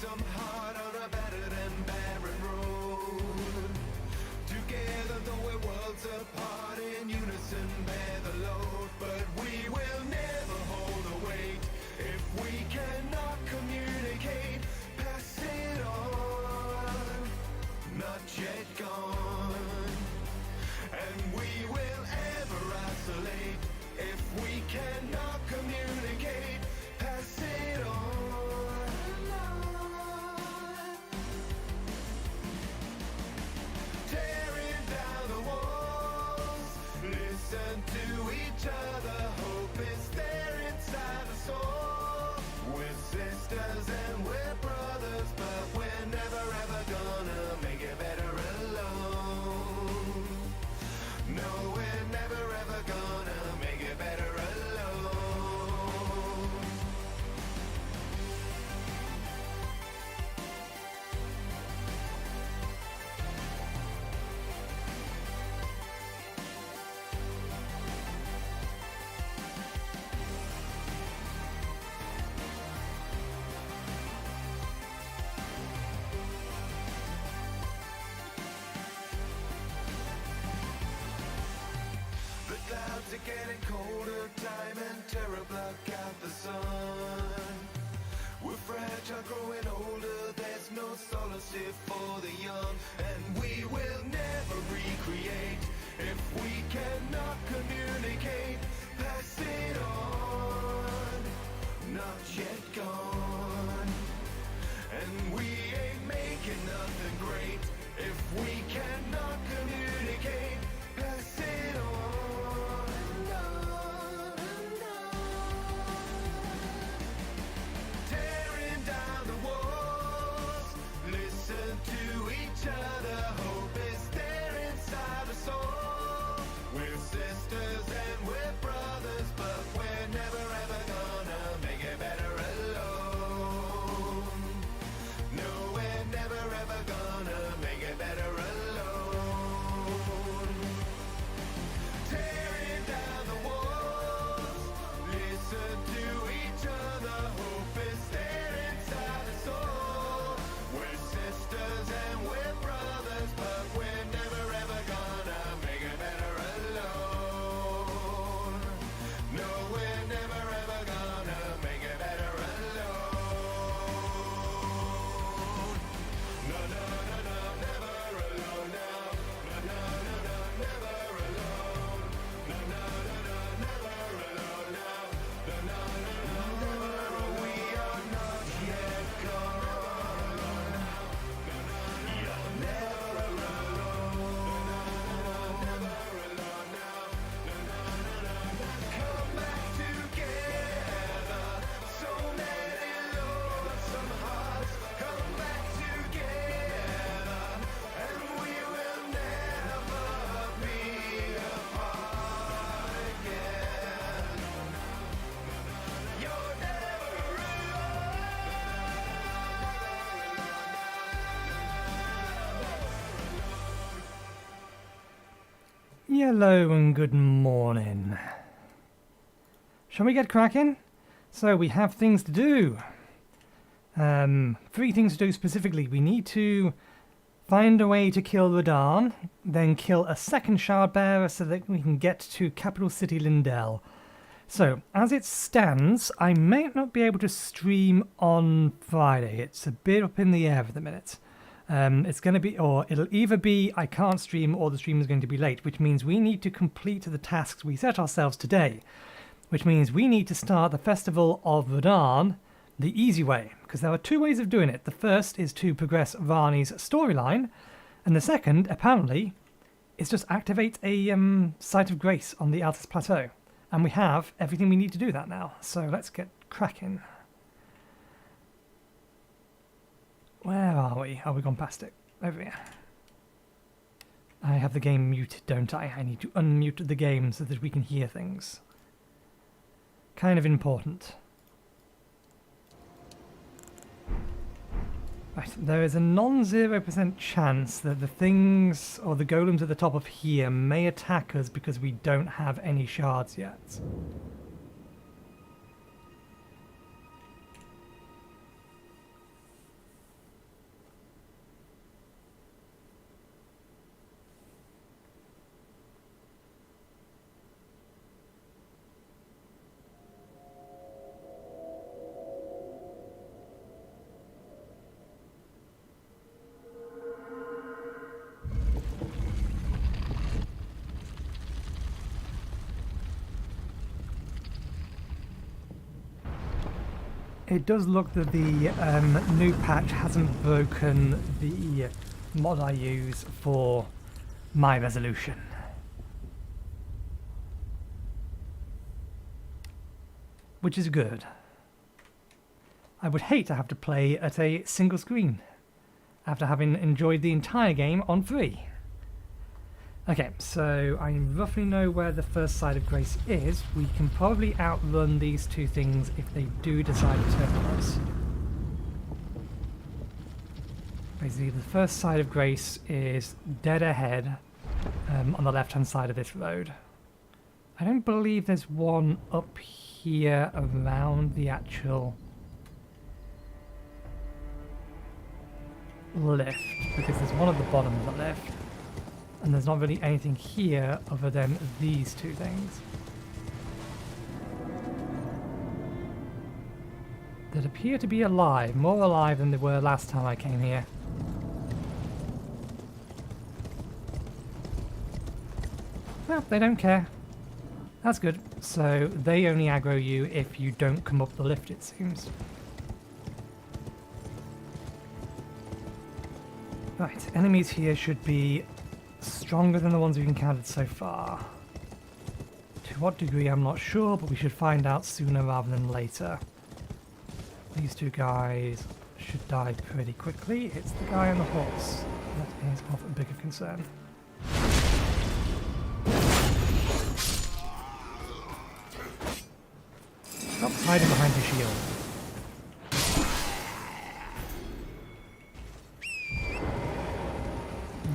some heart on a battered and barren road. Together though we're worlds apart, in unison bear the load. But we will never hold the weight if we cannot communicate. Pass it on, not yet gone. And we will ever isolate if we cannot communicate. Pass it on. Tearing down the walls, listen to each other. Hope is there inside the soul. We're sisters and we're brothers, but we're never ever gonna make it better alone. No, we're never ever gonna make it better alone. The clouds are getting colder, time and terror block out the sun. We're fragile, growing older, there's no solace here for the young. And we will never recreate if we cannot communicate. Pass it on, not yet gone. And we ain't making nothing great if we cannot communicate. Pass it on and on and on. Tearing down the walls, listen to each other. Hope is there inside the soul. We're sisters and we're brothers, but we're never ever gonna make it better alone. No, we're never ever gonna make it better alone. Tearing down the walls, listen to each other. Hope is there inside the soul. We're sisters and we're brothers, but we're never ever gonna make it better alone. No, we're never ever gonna make it better alone. No, no, no, no, never alone now. No, no, no, no, never alone. No, no, no, no, never alone now. No, no, no, no, never. We are not yet gone. You're never alone. Never alone now. No, no, no, no, never. Come back together. So many lonesome hearts come back together, and we will never be apart again. You're never Hello and good morning. Shall we get cracking? So we have things to do. 3 things to do specifically. We need to find a way to kill Radahn, then kill a second shard bearer so that we can get to capital city Lendell. So, as it stands, I may not be able to stream on Friday. It's a bit up in the air at the minute. It's going to be, or it'll either be I can't stream or the stream is going to be late, which means we need to complete the tasks we set ourselves today, which means we need to start the Festival of Radahn the easy way, because there are 2 ways of doing it. The first is to progress Varney's storyline, and the second, apparently, is just activate a Site of Grace on the Altus Plateau. And we have everything we need to do that now, so let's get cracking. Where are we? Oh, we've gone past it. Over here. I have the game muted, don't I? I need to unmute the game so that we can hear things. Kind of important. Right, there is a non-0% chance that the things, or the golems at the top of here, may attack us because we don't have any shards yet. It does look that the new patch hasn't broken the mod I use for my resolution. Which is good. I would hate to have to play at a single screen after having enjoyed the entire game on free. Okay, so I roughly know where the first side of grace is. We can probably outrun these two things if they do decide to turn on us. Basically, the first side of grace is dead ahead on the left-hand side of this road. I don't believe there's one up here around the actual lift, because there's one at the bottom of the lift. And there's not really anything here other than these two things that appear to be alive, more alive than they were last time I came here. Well, they don't care. That's good. So they only aggro you if you don't come up the lift, it seems. Right, enemies here should be stronger than the ones we've encountered so far. To what degree I'm not sure, but we should find out sooner rather than later. These two guys should die pretty quickly. It's the guy on the horse that is of a bigger concern. Stop hiding behind your shield.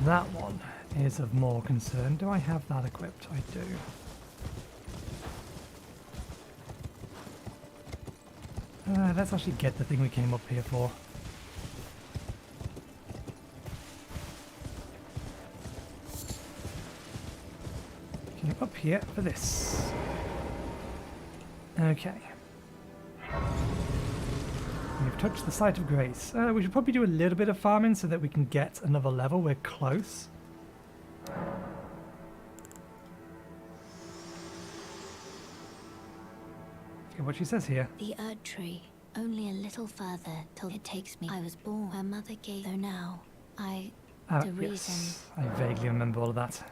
That one is of more concern. Do I have that equipped? I do. Let's actually get the thing we came up here for. Came up here for this. Okay. We've touched the site of grace. We should probably do a little bit of farming so that we can get another level. We're close. Okay, what she says here. The Erd tree. Only a little further till it takes me. I was born. Her mother gave. Though now, the reason. Yes, I vaguely remember all of that.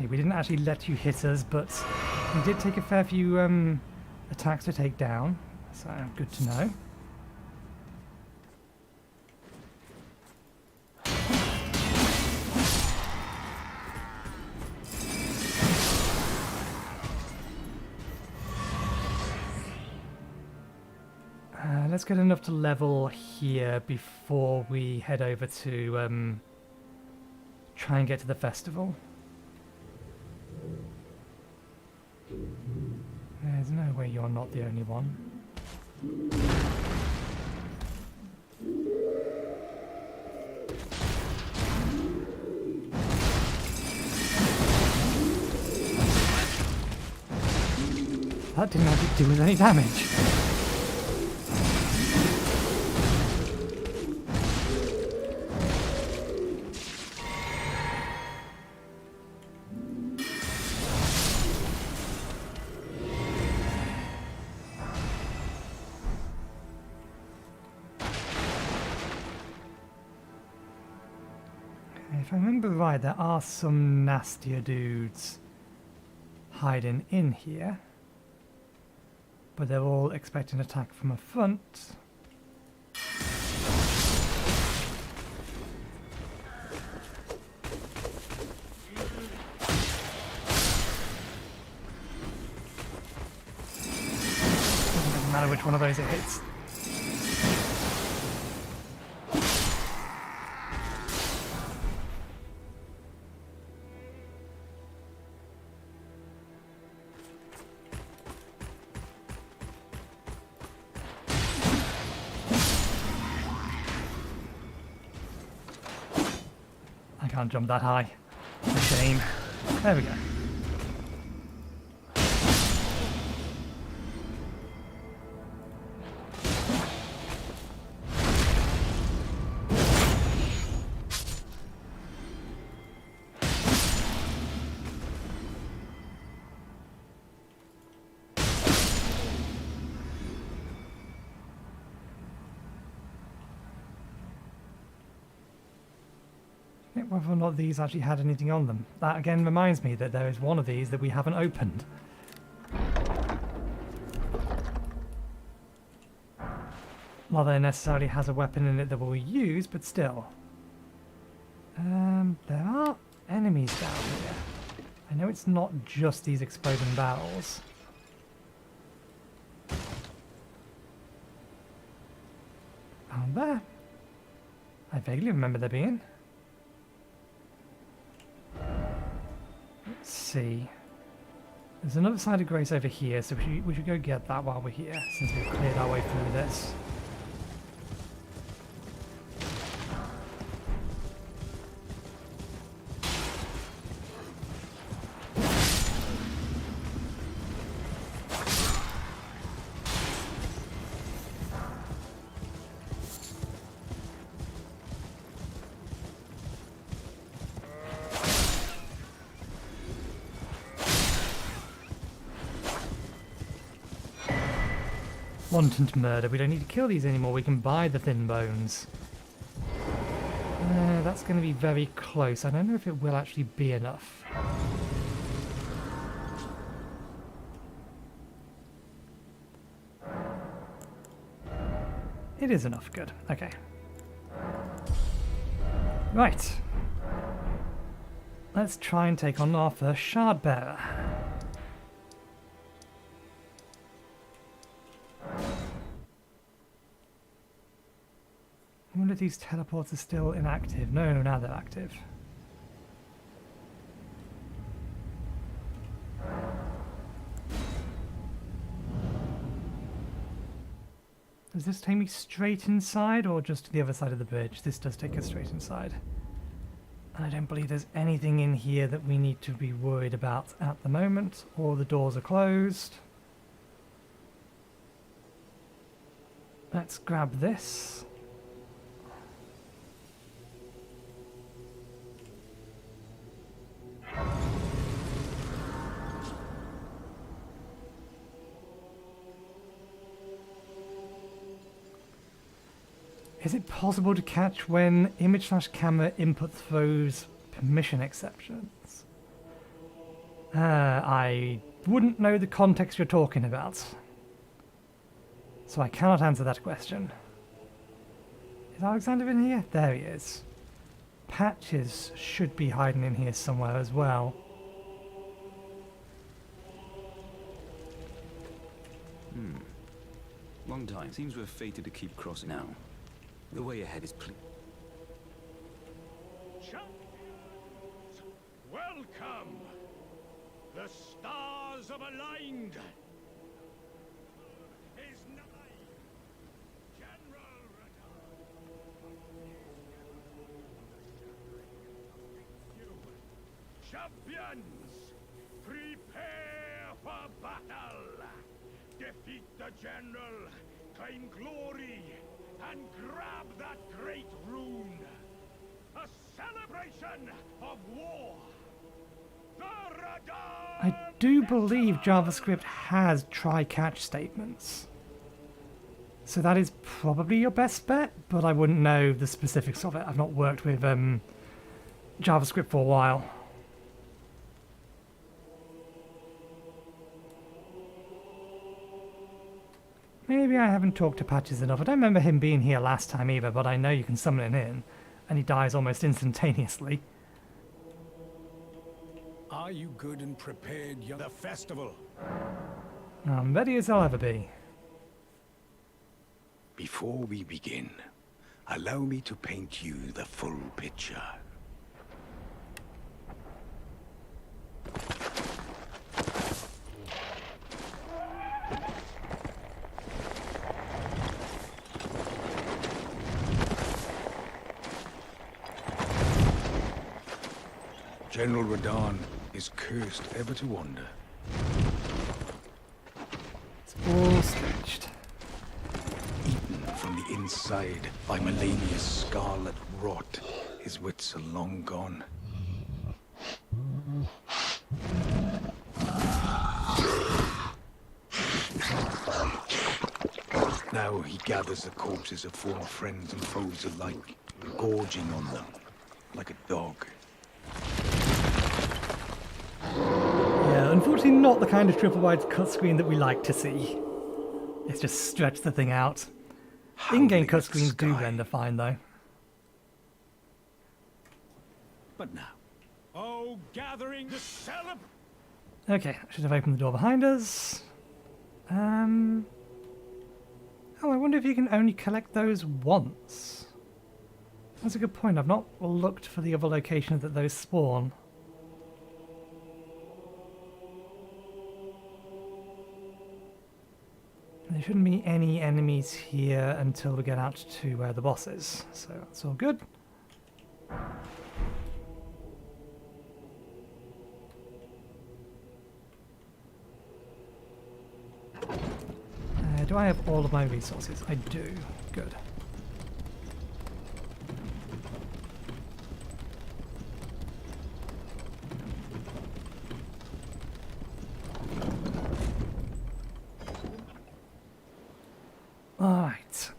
We didn't actually let you hit us, but we did take a fair few attacks to take down, so good to know. Let's get enough to level here before we head over to try and get to the festival. There's no way you're not the only one. That didn't actually do us any damage. If I remember right, there are some nastier dudes hiding in here, but they're all expecting an attack from a front. matter which one of those it hits. I can't jump that high. It's a shame. There we go. Whether or not these actually had anything on them. That again reminds me that there is one of these that we haven't opened. Not that it necessarily has a weapon in it that we'll use, but still. There are enemies down here. I know it's not just these exploding barrels. Down there. I vaguely remember there being. Let's see. There's another side of grace over here, so we should go get that while we're here, since we've cleared our way through this. Wanton to murder. We don't need to kill these anymore. We can buy the thin bones. That's going to be very close. I don't know if it will actually be enough. It is enough. Good. Okay. Right. Let's try and take on our first shard bearer. I wonder if these teleports are still inactive. No, now they're active. Does this take me straight inside or just to the other side of the bridge? This does take us straight inside. And I don't believe there's anything in here that we need to be worried about at the moment. All the doors are closed. Let's grab this. Is it possible to catch when image/camera input throws permission exceptions? I wouldn't know the context you're talking about, so I cannot answer that question. Is Alexander in here? There he is. Patches should be hiding in here somewhere as well. Long time. Seems we're fated to keep crossing now. The way ahead is Champions, welcome! The stars have aligned! Is nigh! General Champions, prepare for battle! Defeat the general, claim glory, and grab that great rune! A celebration of war! I do believe JavaScript has try-catch statements. So that is probably your best bet, but I wouldn't know the specifics of it. I've not worked with JavaScript for a while. Maybe I haven't talked to Patches enough. I don't remember him being here last time either, but I know you can summon him in, and he dies almost instantaneously. Are you good and prepared, young? The festival! I'm ready as I'll ever be. Before we begin, allow me to paint you the full picture. General Radahn is cursed ever to wander. It's all stretched. Eaten from the inside by Melania's scarlet rot, his wits are long gone. Now he gathers the corpses of former friends and foes alike, gorging on them like a dog. Yeah, unfortunately not the kind of triple wide cutscene that we like to see. It's just stretch the thing out. In-game Howling at the cutscenes do sky. render fine though. But now, Oh, gathering to celebrate. Okay, I should have opened the door behind us. Oh, I wonder if you can only collect those once. That's a good point. I've not looked for the other location that those spawn. There shouldn't be any enemies here until we get out to where the boss is, so that's all good. Do I have all of my resources? I do. Good. Alright.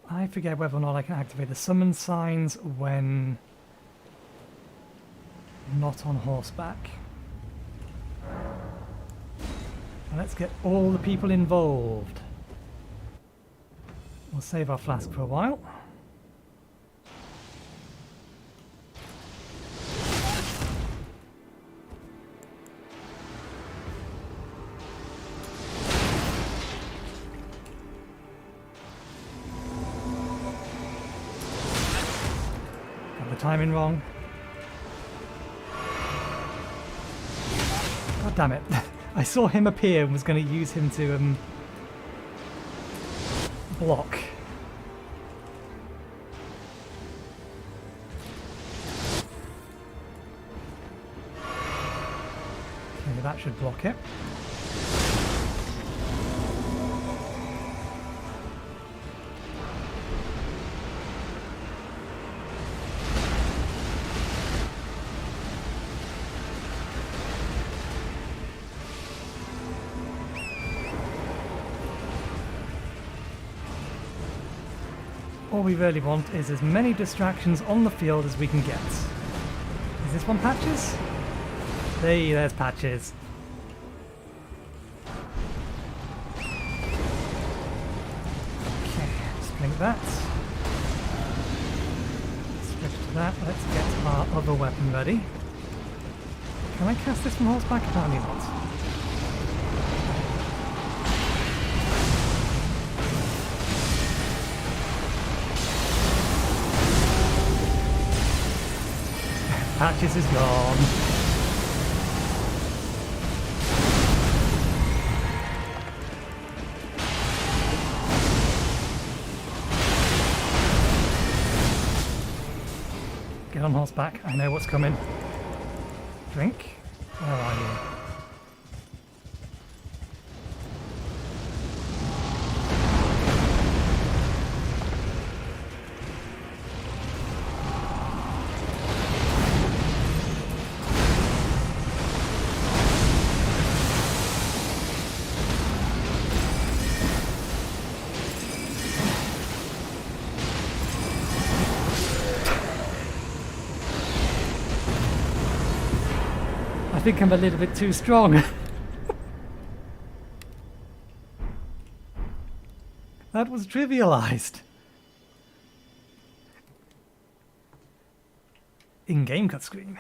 I forget whether or not I can activate the summon signs when not on horseback. Let's get all the people involved. We'll save our flask for a while. Got the timing wrong. God damn it. I saw him appear and was going to use him to block. Okay, that should block it. All we really want is as many distractions on the field as we can get. Is this one Patches? Hey, there's Patches. Okay, just blink that. Switch to that. Let's get our other weapon ready. Can I cast this from horseback? Apparently not. Patches is gone. Get on horseback. I know what's coming. Drink. Where are you? I think I'm a little bit too strong. That was trivialized. In-game cutscreen.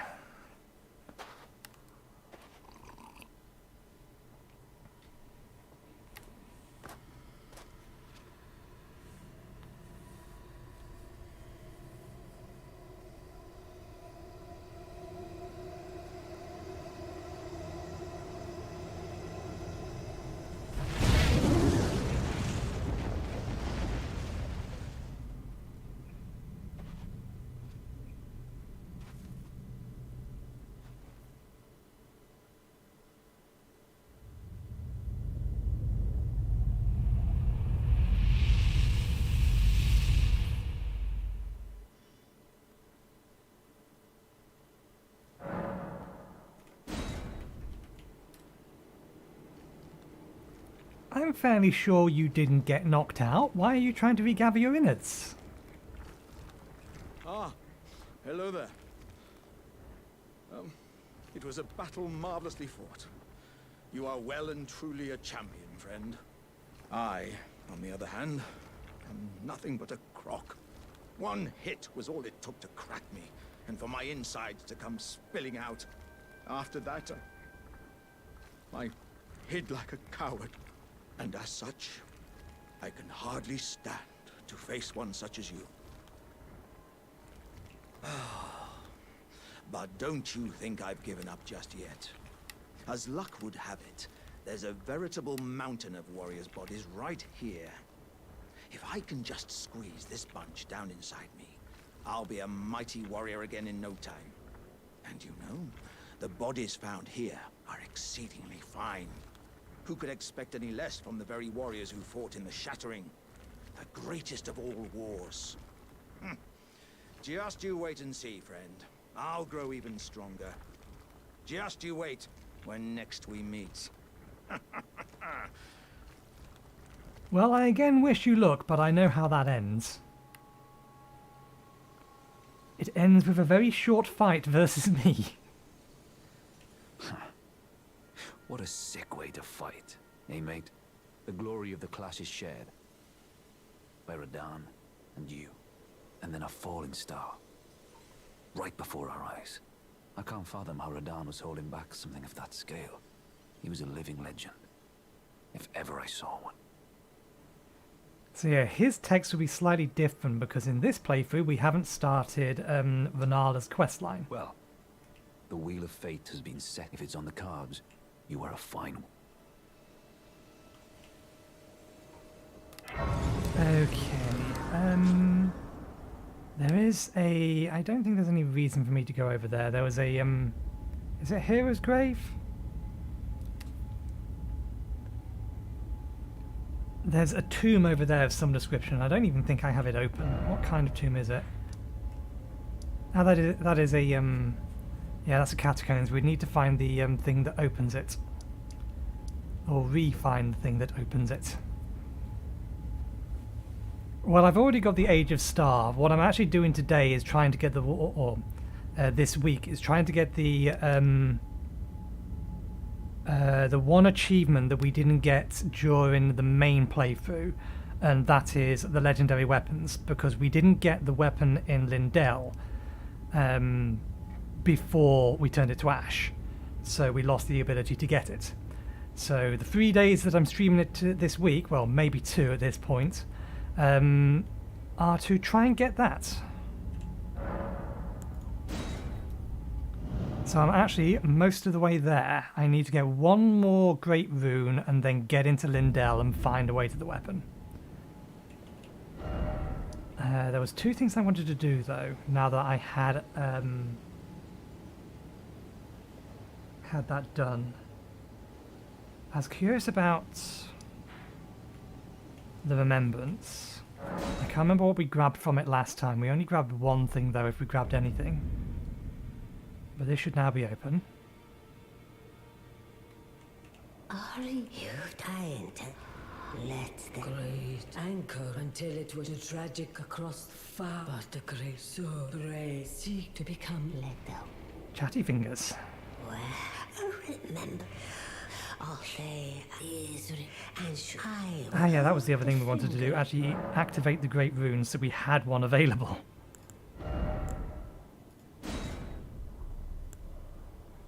I'm fairly sure you didn't get knocked out. Why are you trying to regather your innards? Ah, hello there. It was a battle marvelously fought. You are well and truly a champion, friend. I, on the other hand, am nothing but a crock. One hit was all it took to crack me, and for my insides to come spilling out. After that, I hid like a coward. And as such, I can hardly stand to face one such as you. But don't you think I've given up just yet. As luck would have it, there's a veritable mountain of warriors' bodies right here. If I can just squeeze this bunch down inside me, I'll be a mighty warrior again in no time. And you know, the bodies found here are exceedingly fine. Who could expect any less from the very warriors who fought in the Shattering? The greatest of all wars. Just you wait and see, friend. I'll grow even stronger. Just you wait when next we meet. Well, I again wish you luck, but I know how that ends. It ends with a very short fight versus me. What a sick way to fight, eh, mate? The glory of the clash is shared. By Radahn and you, and then a falling star. Right before our eyes. I can't fathom how Radahn was holding back something of that scale. He was a living legend. If ever I saw one. So yeah, his text will be slightly different because in this playthrough we haven't started Renala's questline. Well, the wheel of fate has been set. If it's on the cards, you are a fine one. Okay, there is a... I don't think there's any reason for me to go over there. There was a, is it Hero's Grave? There's a tomb over there of some description. I don't even think I have it open. What kind of tomb is it? Oh, that is a, yeah, that's a catacombs. We'd need to find the thing that opens it. Or re-find the thing that opens it. Well, I've already got the Age of Star. What I'm actually doing today is trying to get the... this week is trying to get the one achievement that we didn't get during the main playthrough, and that is the legendary weapons, because we didn't get the weapon in Lendell before we turned it to ash, so we lost the ability to get it. So the 3 days that I'm streaming it this week, well, maybe 2 at this point, are to try and get that. So I'm actually most of the way there. I need to get one more Great Rune and then get into Lendell and find a way to the weapon. There was 2 things I wanted to do though, now that I had that done. I was curious about the Remembrance. I can't remember what we grabbed from it last time. We only grabbed one thing though, if we grabbed anything. But this should now be open. Are you trying to let the great anchor until it was tragic across the far, but the great so brave seek to become Lendell? Chatty fingers. Well, remember, all they is and Ah yeah, that was the other thing we wanted to do. Actually activate the Great Rune so we had one available.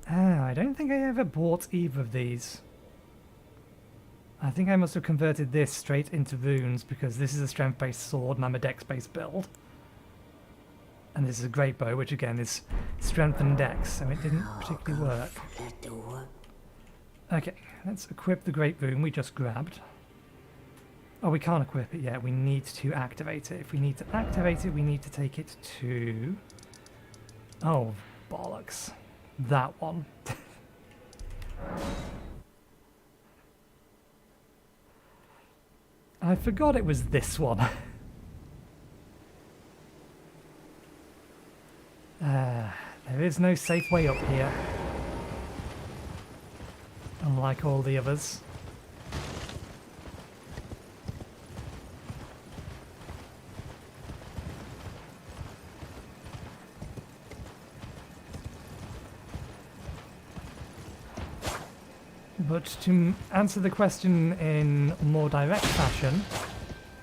I don't think I ever bought either of these. I think I must have converted this straight into runes because this is a strength-based sword and I'm a dex-based build. And this is a great bow, which again is strength and dex, so it didn't particularly work. Okay, let's equip the great rune we just grabbed. Oh, we can't equip it yet. We need to activate it. If we need to activate it, we need to take it to... Oh, bollocks. That one. I forgot it was this one. There is no safe way up here. Unlike all the others. But to answer the question in more direct fashion,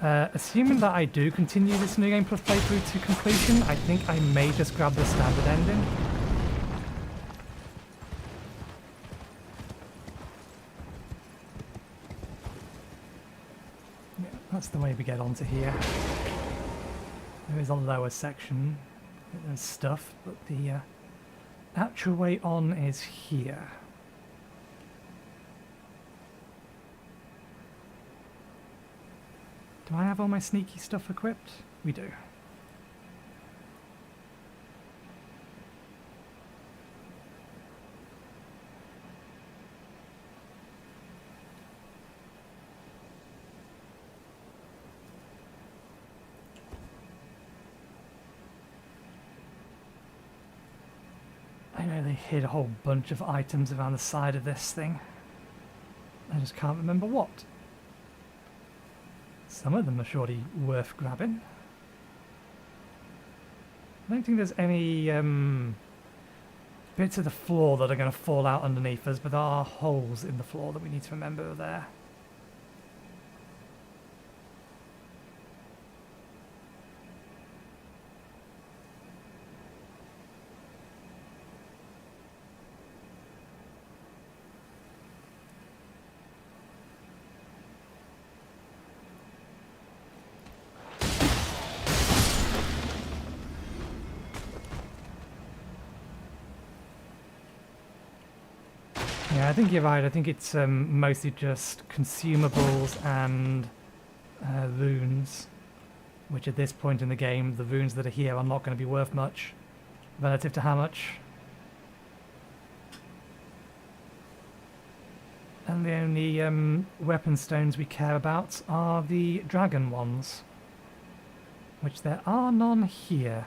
assuming that I do continue this New Game Plus playthrough to completion, I think I may just grab the standard ending. Yeah, that's the way we get onto here. There is a lower section, there's stuff, but the actual way on is here. Do I have all my sneaky stuff equipped? We do. I know they hid a whole bunch of items around the side of this thing. I just can't remember what. Some of them are surely worth grabbing. I don't think there's any bits of the floor that are going to fall out underneath us, but there are holes in the floor that we need to remember are there. Yeah, I think you're right. I think it's mostly just consumables and runes, which at this point in the game, the runes that are here are not going to be worth much relative to how much. And the only weapon stones we care about are the dragon ones, which there are none here.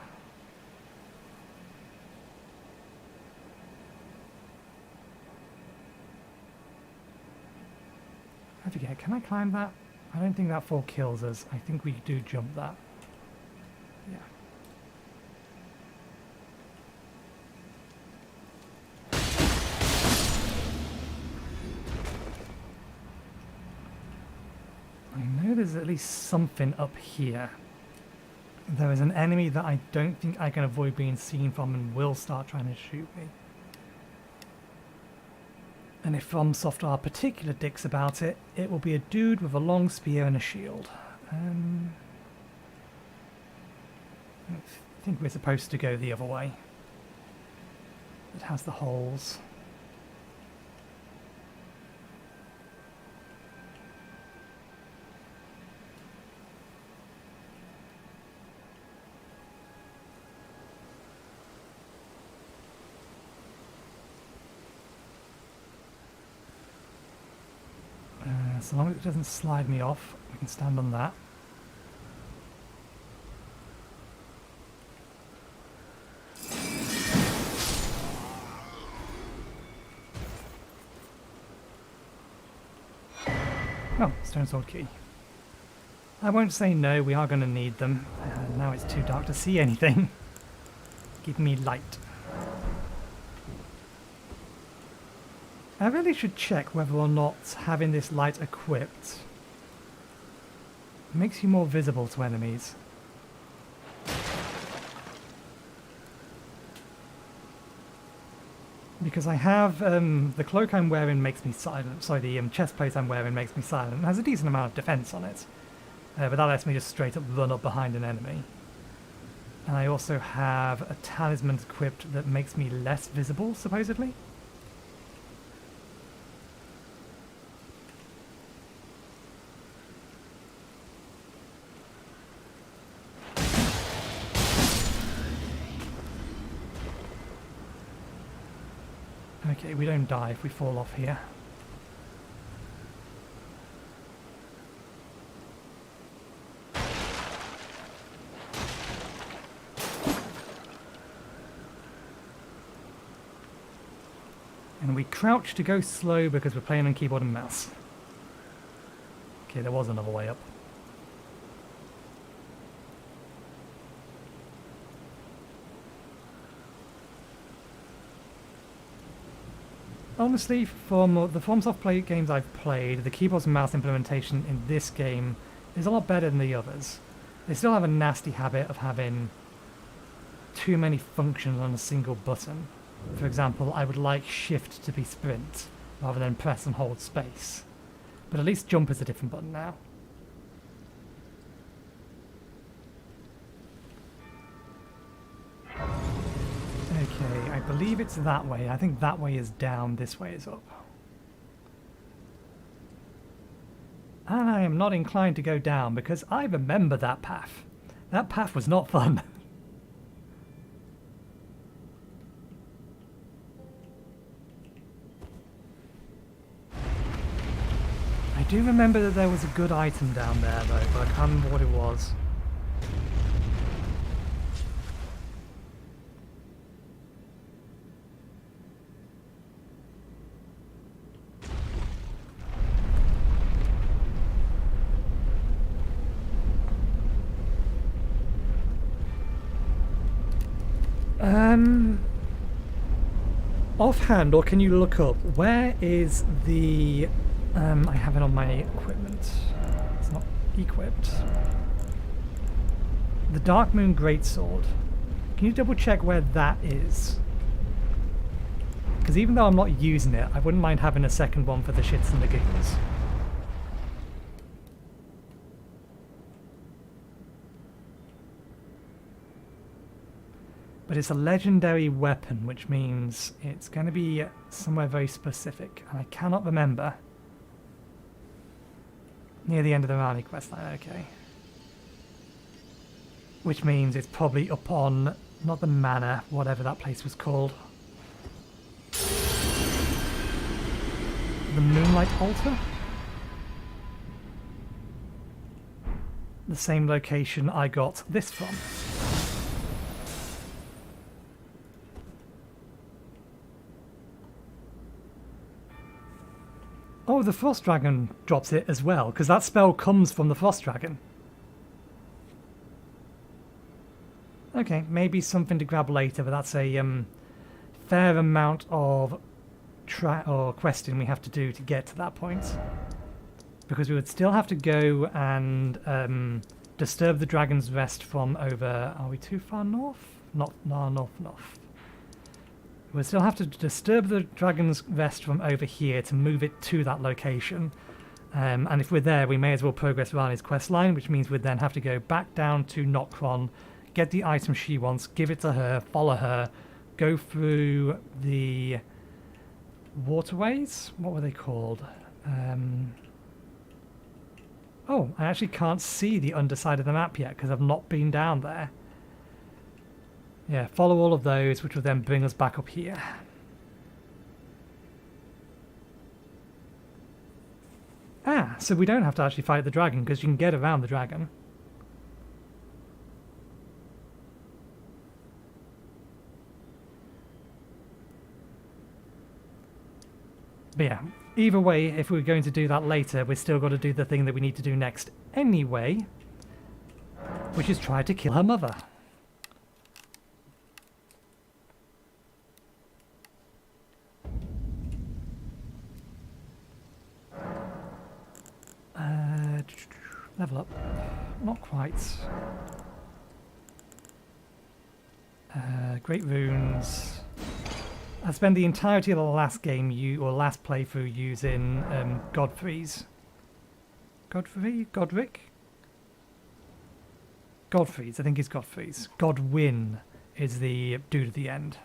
I forget, can I climb that? I don't think that fall kills us. I think we do jump that. Yeah. I know there's at least something up here. There is an enemy that I don't think I can avoid being seen from and will start trying to shoot me. And if FromSoft are particular dicks about it, it will be a dude with a long spear and a shield. I think we're supposed to go the other way. It has the holes. So long as it doesn't slide me off, we can stand on that. Oh, stone sword key. I won't say no, we are going to need them. Now it's too dark to see anything. Give me light. I really should check whether or not having this light equipped makes you more visible to enemies. Because I have, the cloak I'm wearing makes me silent, sorry, the chest plate I'm wearing makes me silent. It has a decent amount of defense on it, but that lets me just straight up run up behind an enemy. And I also have a talisman equipped that makes me less visible, supposedly. Okay, we don't die if we fall off here. And we crouch to go slow because we're playing on keyboard and mouse. Okay, there was another way up. honestly, from the FromSoft games I've played, the keyboard and mouse implementation in this game is a lot better than the others. They still have a nasty habit of having too many functions on a single button. For example, I would like shift to be sprint, rather than press and hold space. But at least jump is a different button now. Okay, I believe it's that way. I think that way is down, this way is up. And I am not inclined to go down because I remember that path. That path was not fun. I do remember that there was a good item down there though, but I can't remember what it was. Offhand, or can you look up, where is the... I have it on my equipment. It's not equipped. The Dark Moon Greatsword. Can you double check where that is? Because even though I'm not using it, I wouldn't mind having a second one for the shits and the giggles. But it's a legendary weapon, which means it's going to be somewhere very specific. And I cannot remember. Near the end of the Rani questline, okay. Which means it's probably up on, not the manor, whatever that place was called. The Moonlight Altar? The same location I got this from. Oh, the Frost Dragon drops it as well, because that spell comes from the Frost Dragon. Okay, maybe something to grab later, but that's a fair amount of questing we have to do to get to that point. Because we would still have to go and disturb the Dragon's Rest from over... Are we too far north? Not north. We'll still have to disturb the Dragon's Rest from over here to move it to that location. And if we're there, we may as well progress Rani's quest line, which means we'd then have to go back down to Nokron, get the item she wants, give it to her, follow her, go through the waterways? What were they called? Oh, I actually can't see the underside of the map yet because I've not been down there. Yeah, follow all of those, which will then bring us back up here. Ah, so we don't have to actually fight the dragon, because you can get around the dragon. But yeah, either way, if we're going to do that later, we've still got to do the thing that we need to do next anyway, which is try to kill her mother. Level up. Not quite. Great runes. I spent the entirety of the last game, last playthrough, using Godfrey's. Godric? Godfrey's, I think it's Godfrey's. Godwyn is the dude at the end.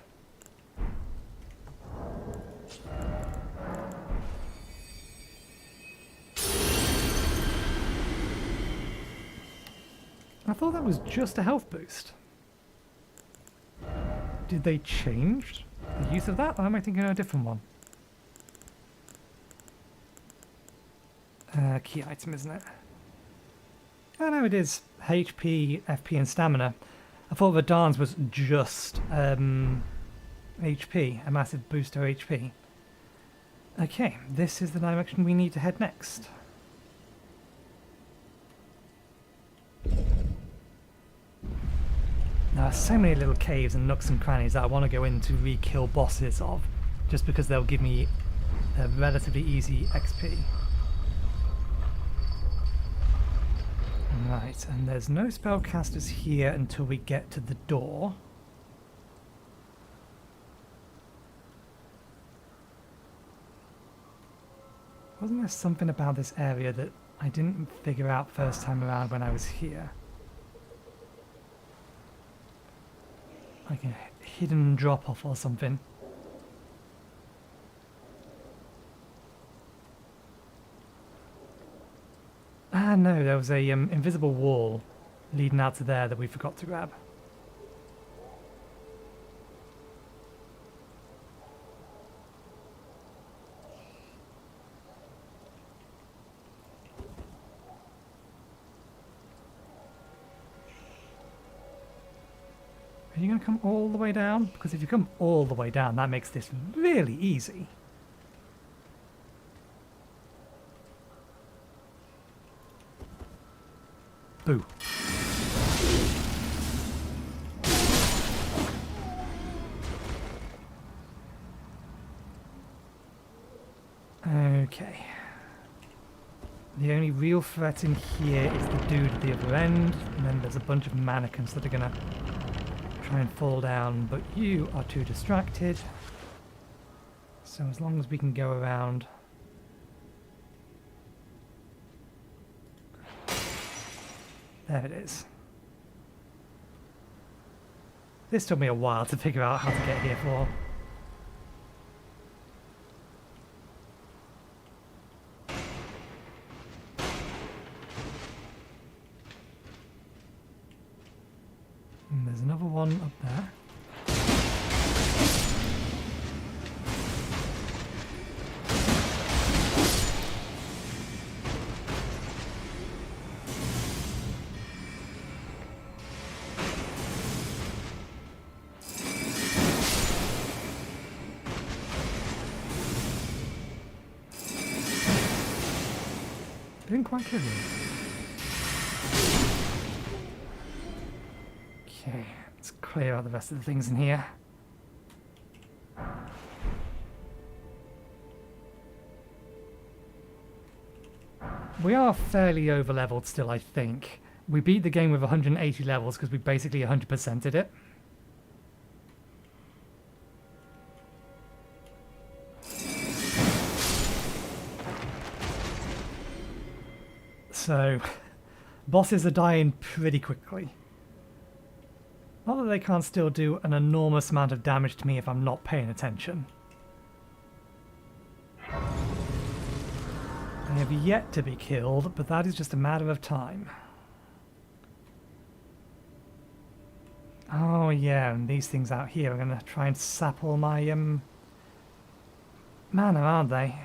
I thought that was just a health boost. Did they change the use of that, or am I thinking of a different one? Key item, isn't it? Oh no, it is HP, FP and stamina. I thought Radan's was just HP, a massive boost to HP. Okay, this is the direction we need to head next. There are so many little caves and nooks and crannies that I want to go in to re-kill bosses of, just because they'll give me they're relatively easy XP. Right, and there's no spellcasters here until we get to the door. Wasn't there something about this area that I didn't figure out first time around when I was here? Like a hidden drop-off or something. Ah no, there was a invisible wall leading out to there that we forgot to grab. Are you going to come all the way down? Because if you come all the way down, that makes this really easy. Boo. Okay. The only real threat in here is the dude at the other end, and then there's a bunch of mannequins that are gonna try and fall down, but you are too distracted. So as long as we can go around. There it is. This took me a while to figure out how to get here for. And there's another one up there. Didn't quite kill you. Okay, let's clear out the rest of the things in here. We are fairly over-leveled still, I think. We beat the game with 180 levels because we basically 100%ed it. So, bosses are dying pretty quickly. Not that they can't still do an enormous amount of damage to me if I'm not paying attention. They have yet to be killed, but that is just a matter of time. Oh yeah, and these things out here are going to try and sap all my mana, aren't they?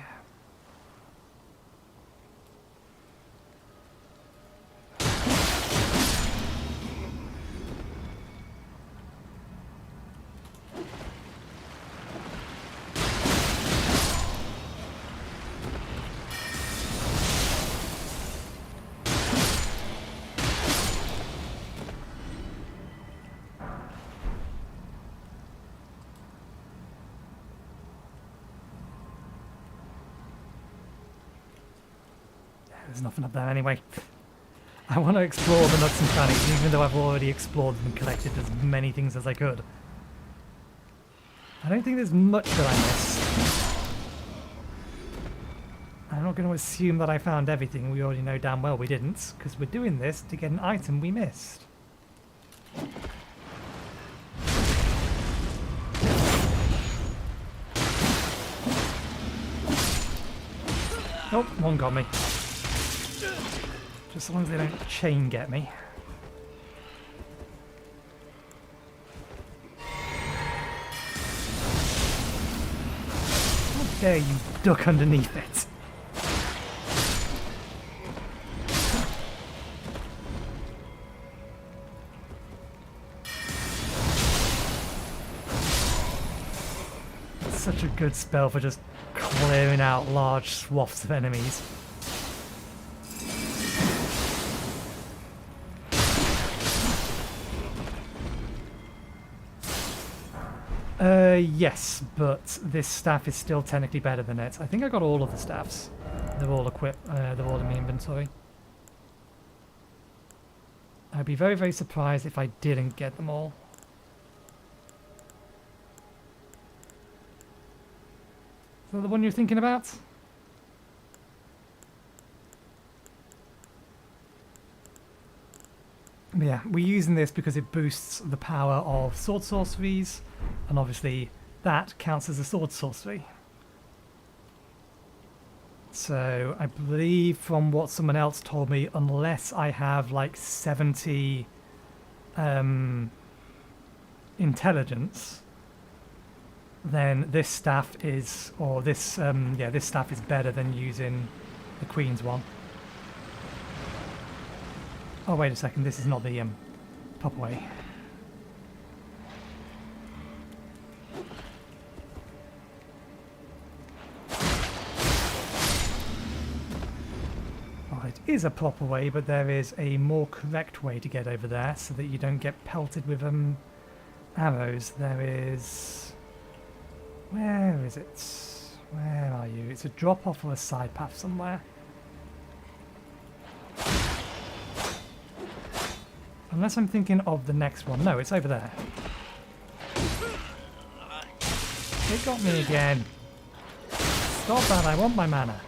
There's nothing up there anyway. I want to explore the nooks and crannies, even though I've already explored them and collected as many things as I could. I don't think there's much that I missed. I'm not going to assume that I found everything. We already know damn well we didn't, because we're doing this to get an item we missed. Oh, one got me. Just as long as they don't chain get me. How dare you duck underneath it? It's such a good spell for just clearing out large swaths of enemies. Yes, but this staff is still technically better than it. I think I got all of the staffs. They're all equipped. They're all in my inventory. I'd be very, very surprised if I didn't get them all. Is that the one you're thinking about? But yeah, we're using this because it boosts the power of sword sorceries, and obviously that counts as a sword sorcery. So I believe from what someone else told me, unless I have like 70 intelligence, then this staff is, or this, yeah, this staff is better than using the Queen's one. Oh, wait a second, this is not the proper way. Oh, it is a proper way, but there is a more correct way to get over there so that you don't get pelted with arrows. There is... Where is it? Where are you? It's a drop-off or a side path somewhere. Unless I'm thinking of the next one. No, it's over there. It got me again. Stop that, I want my mana.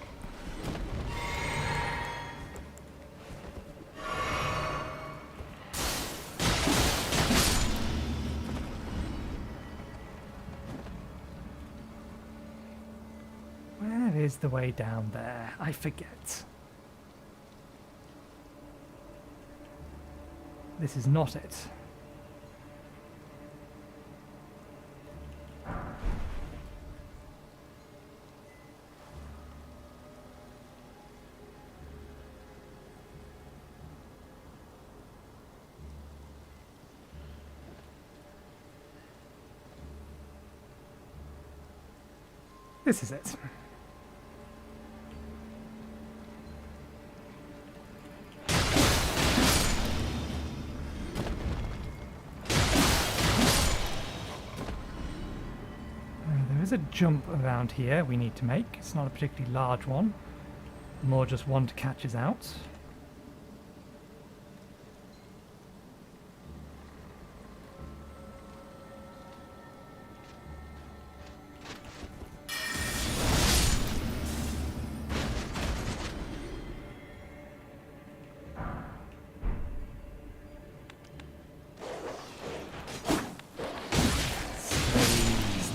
Where is the way down there? I forget. This is not it. This is it. There is a jump around here we need to make. It's not a particularly large one, more just one to catch us out.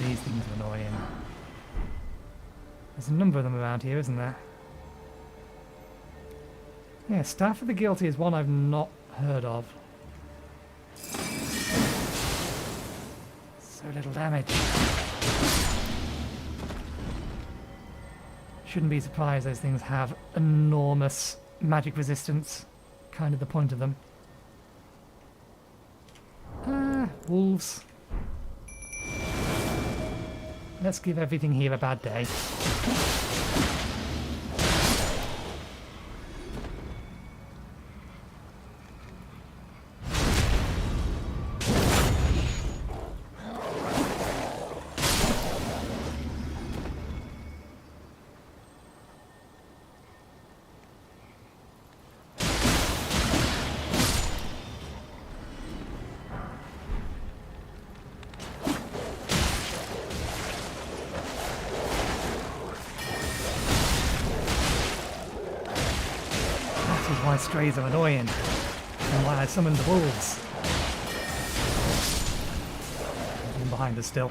These things are annoying. There's a number of them around here, isn't there? Yeah, Staff of the Guilty is one I've not heard of. So little damage. Shouldn't be surprised those things have enormous magic resistance. Kind of the point of them. Wolves. Let's give everything here a bad day. Why strays are annoying, and why I summoned the wolves. One behind us still.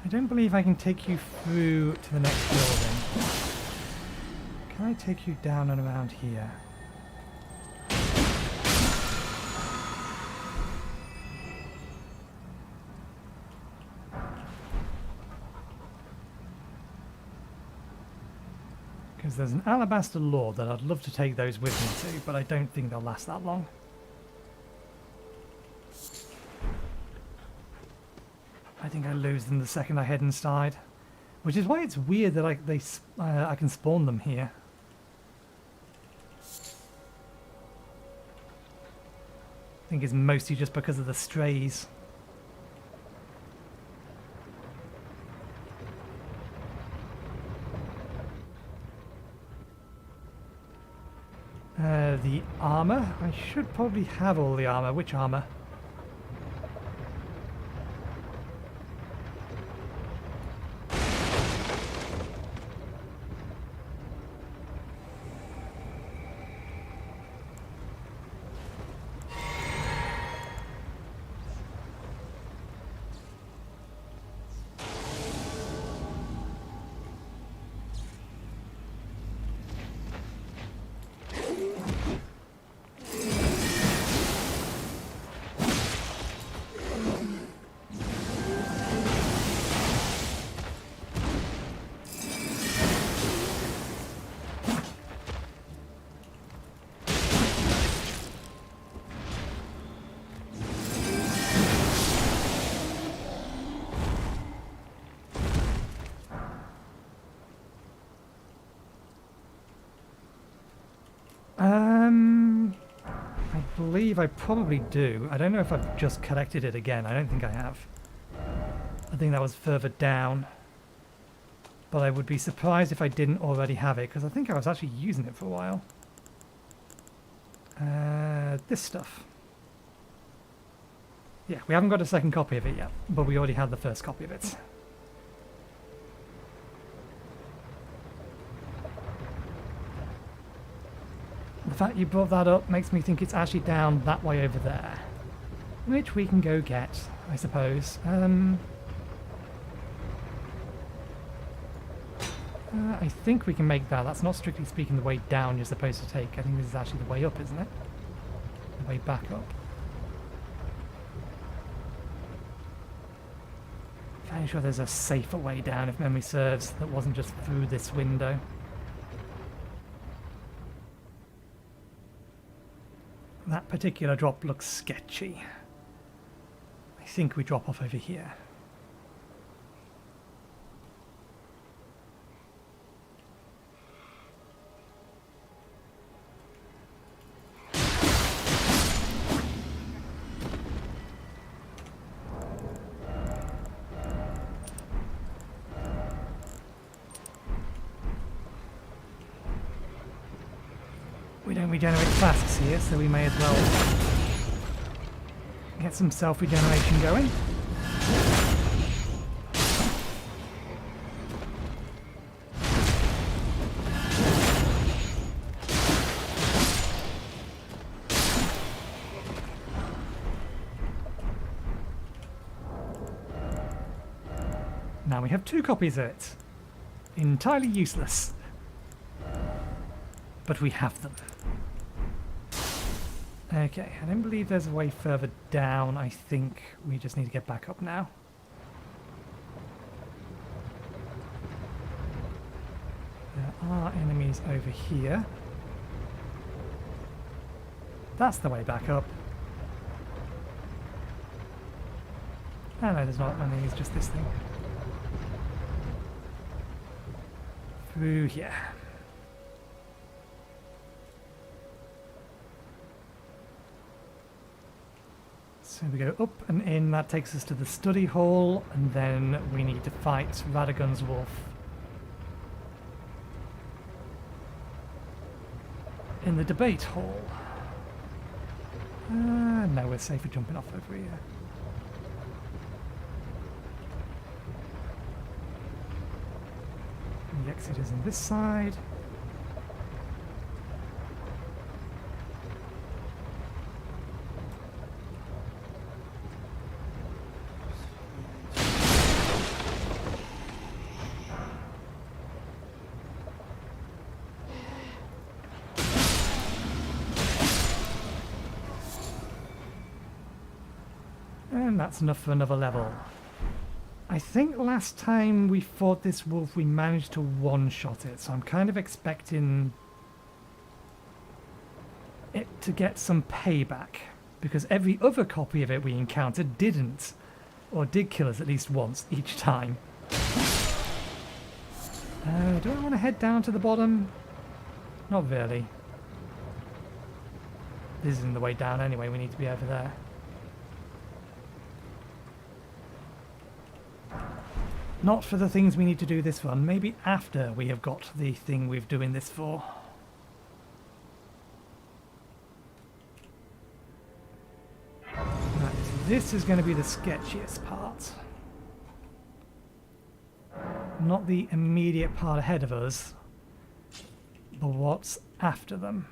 I don't believe I can take you through to the next building. Can I take you down and around here? Because there's an alabaster lord that I'd love to take those with me to, but I don't think they'll last that long. going to lose them the second I head inside. Which is why it's weird that I can spawn them here. I think it's mostly just because of the strays. The armor? I should probably have all the armor. Which armor? I believe I probably do. I don't know if I've just collected it again. I don't think I have. I think that was further down. But I would be surprised if I didn't already have it, because I think I was actually using it for a while. This stuff. Yeah, we haven't got a second copy of it yet, but we already had the first copy of it. The fact you brought that up makes me think it's actually down that way over there. Which we can go get, I suppose. I think we can make that. That's not strictly speaking the way down you're supposed to take. I think this is actually the way up, isn't it? The way back up. Fairly sure there's a safer way down, if memory serves, that wasn't just through this window. That particular drop looks sketchy. I think we drop off over here. We don't regenerate flasks here, so we may as well get some self-regeneration going. Now we have 2 copies of it. Entirely useless. But we have them. Okay, I don't believe there's a way further down. I think we just need to get back up now. There are enemies over here. That's the way back up. Oh no, there's not enemies, just this thing. Through here. So we go up and in, that takes us to the study hall, and then we need to fight Radagon's wolf. In the debate hall. No, we're safe for jumping off over here. And the exit is on this side. And that's enough for another level. I think last time we fought this wolf we managed to one-shot it, so I'm kind of expecting it to get some payback, because every other copy of it we encountered didn't. Or did kill us at least once each time. Do I want to head down to the bottom? Not really. This isn't the way down anyway, we need to be over there. Not for the things we need to do this run, maybe after we have got the thing we're doing this for. Right, this is going to be the sketchiest part. Not the immediate part ahead of us, but what's after them.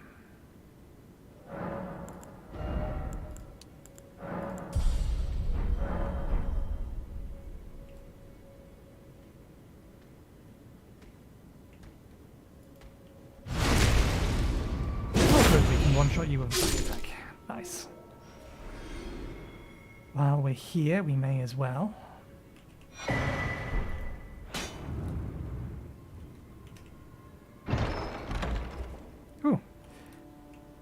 One-shot you with a back attack. Nice. While we're here, we may as well. Ooh.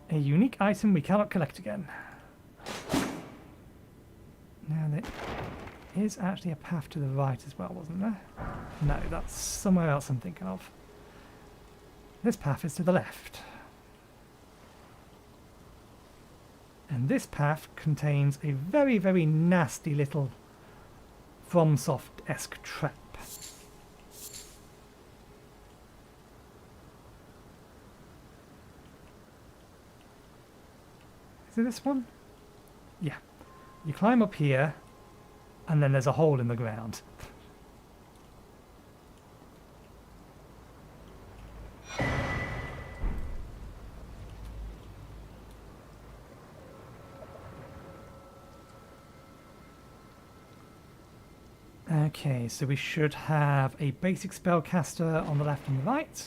A unique item we cannot collect again. Now there is actually a path to the right as well, wasn't there? No, that's somewhere else I'm thinking of. This path is to the left. And this path contains a very, very nasty little FromSoft-esque trap. Is it this one? Yeah. You climb up here, and then there's a hole in the ground. Okay, so we should have a basic spellcaster on the left and the right.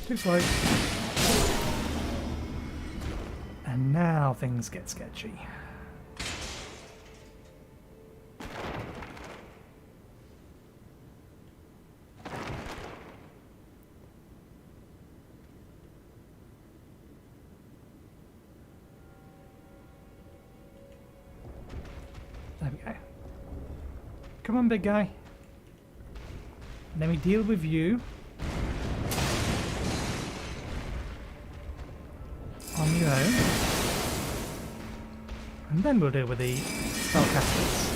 Too slow. And now things get sketchy. There we go. Come on, big guy. Let me deal with you. On your own. And then we'll deal with the spellcasters.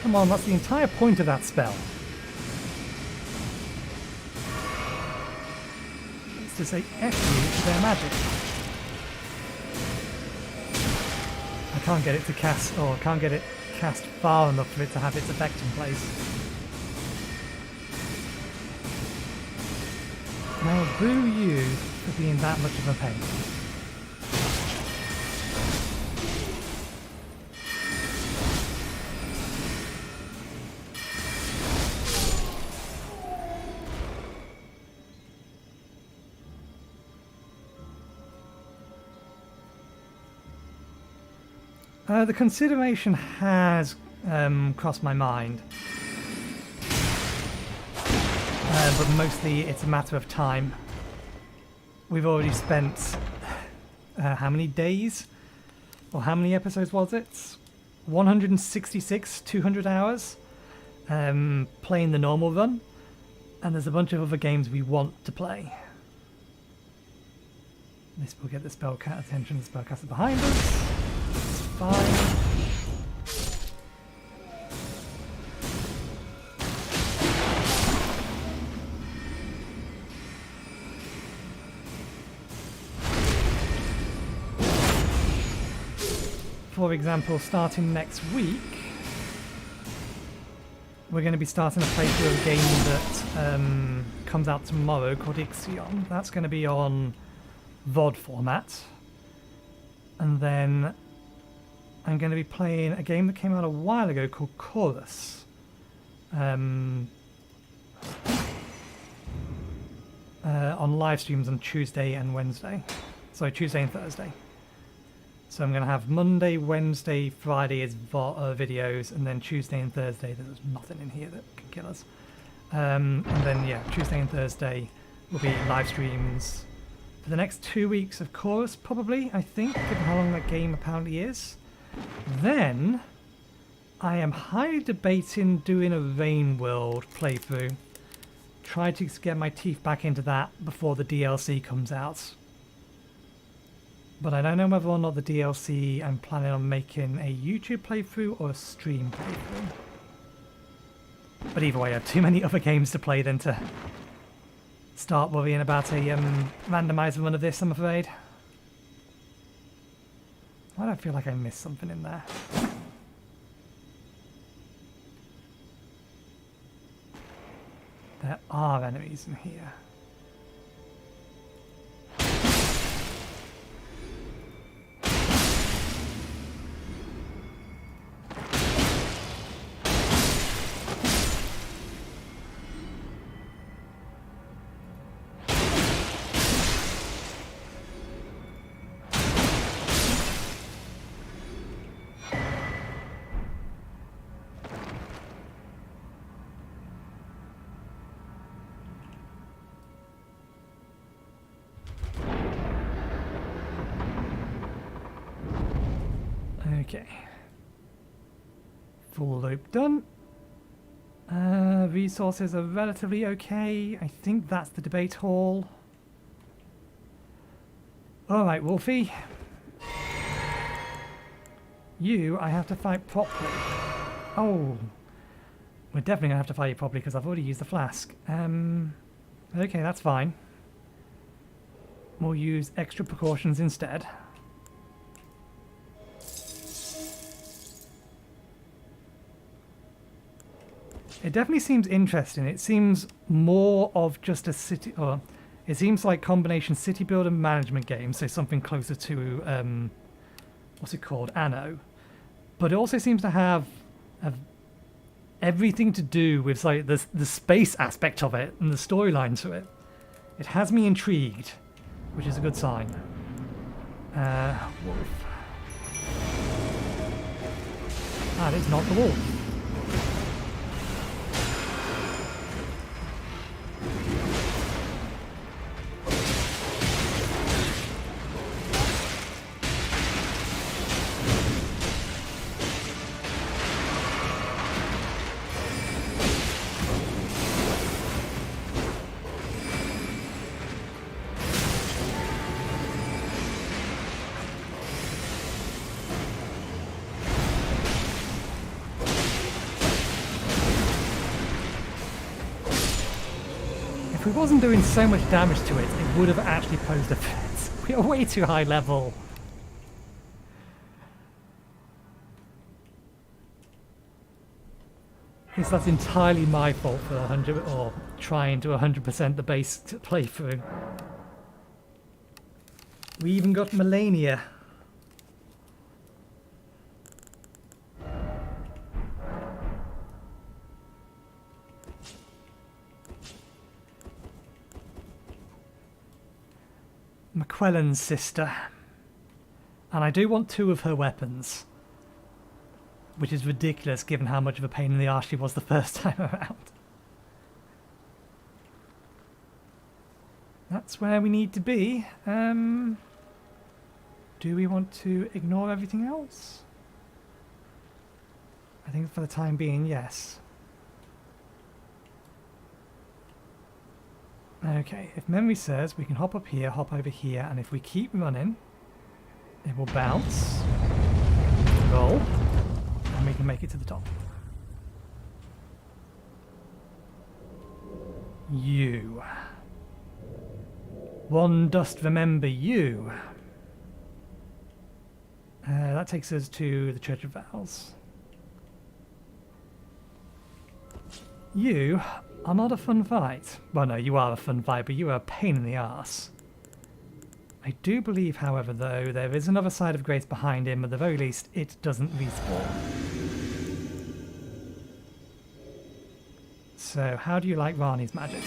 Come on, that's the entire point of that spell. It's to say F you to their magic. I can't get it to cast, or I can't get it cast far enough for it to have its effect in place. Now boo you for being that much of a pain. The consideration has crossed my mind, but mostly it's a matter of time. We've already spent how many days, or how many episodes was it? 166, 200 hours playing the normal run, and there's a bunch of other games we want to play. This will get the attention of the spellcaster behind us. Fine. For example, starting next week, we're going to be starting a playthrough of a game that comes out tomorrow called Ixion. That's going to be on VoD format. And then I'm going to be playing a game that came out a while ago called Chorus. on live streams on Tuesday and Wednesday. Sorry, Tuesday and Thursday. So I'm going to have Monday, Wednesday, Friday as videos, and then Tuesday and Thursday there's nothing in here that can kill us. And then yeah, Tuesday and Thursday will be live streams for the next 2 weeks of Chorus, probably, I think, given how long that game apparently is. Then I am highly debating doing a Rain World playthrough. Try to get my teeth back into that before the DLC comes out. But I don't know whether or not the DLC I'm planning on making a YouTube playthrough or a stream playthrough. But either way, I have too many other games to play than to start worrying about a randomizer run of this, I'm afraid. Why do I feel like I missed something in there? There are enemies in here. Okay. Full loop done. Resources are relatively okay. I think that's the debate hall. Alright, Wolfie. You, I have to fight properly. Oh. We're definitely going to have to fight you properly because I've already used the flask. Okay, that's fine. We'll use extra precautions instead. It definitely seems interesting. It seems more of just a city, or it seems like combination city builder management game, so something closer to what's it called, Anno. But it also seems to have everything to do with like the space aspect of it and the storyline to it. It has me intrigued, which is a good sign. Wolf. That is not the wolf. If we wasn't doing so much damage to it, it would have actually posed a threat. We are way too high level. That's entirely my fault for 100 or trying to 100% the base playthrough. We even got Melania. McQuellan's sister. And I do want 2 of her weapons. Which is ridiculous given how much of a pain in the arse she was the first time around. That's where we need to be. Do we want to ignore everything else? I think for the time being, yes. Okay, if memory serves, we can hop up here, hop over here, and if we keep running, it will bounce, roll, and we can make it to the top. You. One dost remember you. That takes us to the Church of Vows. You are not a fun fight. Well, no, you are a fun fight, but you are a pain in the arse. I do believe, however, though, there is another side of Grace behind him. At the very least, it doesn't respawn. So, how do you like Rani's magic?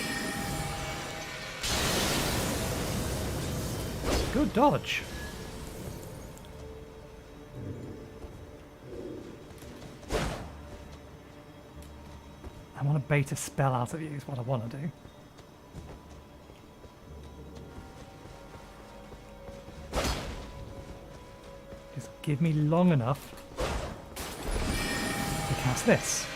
Good dodge. I want to bait a spell out of you is what I want to do. Just give me long enough to cast this.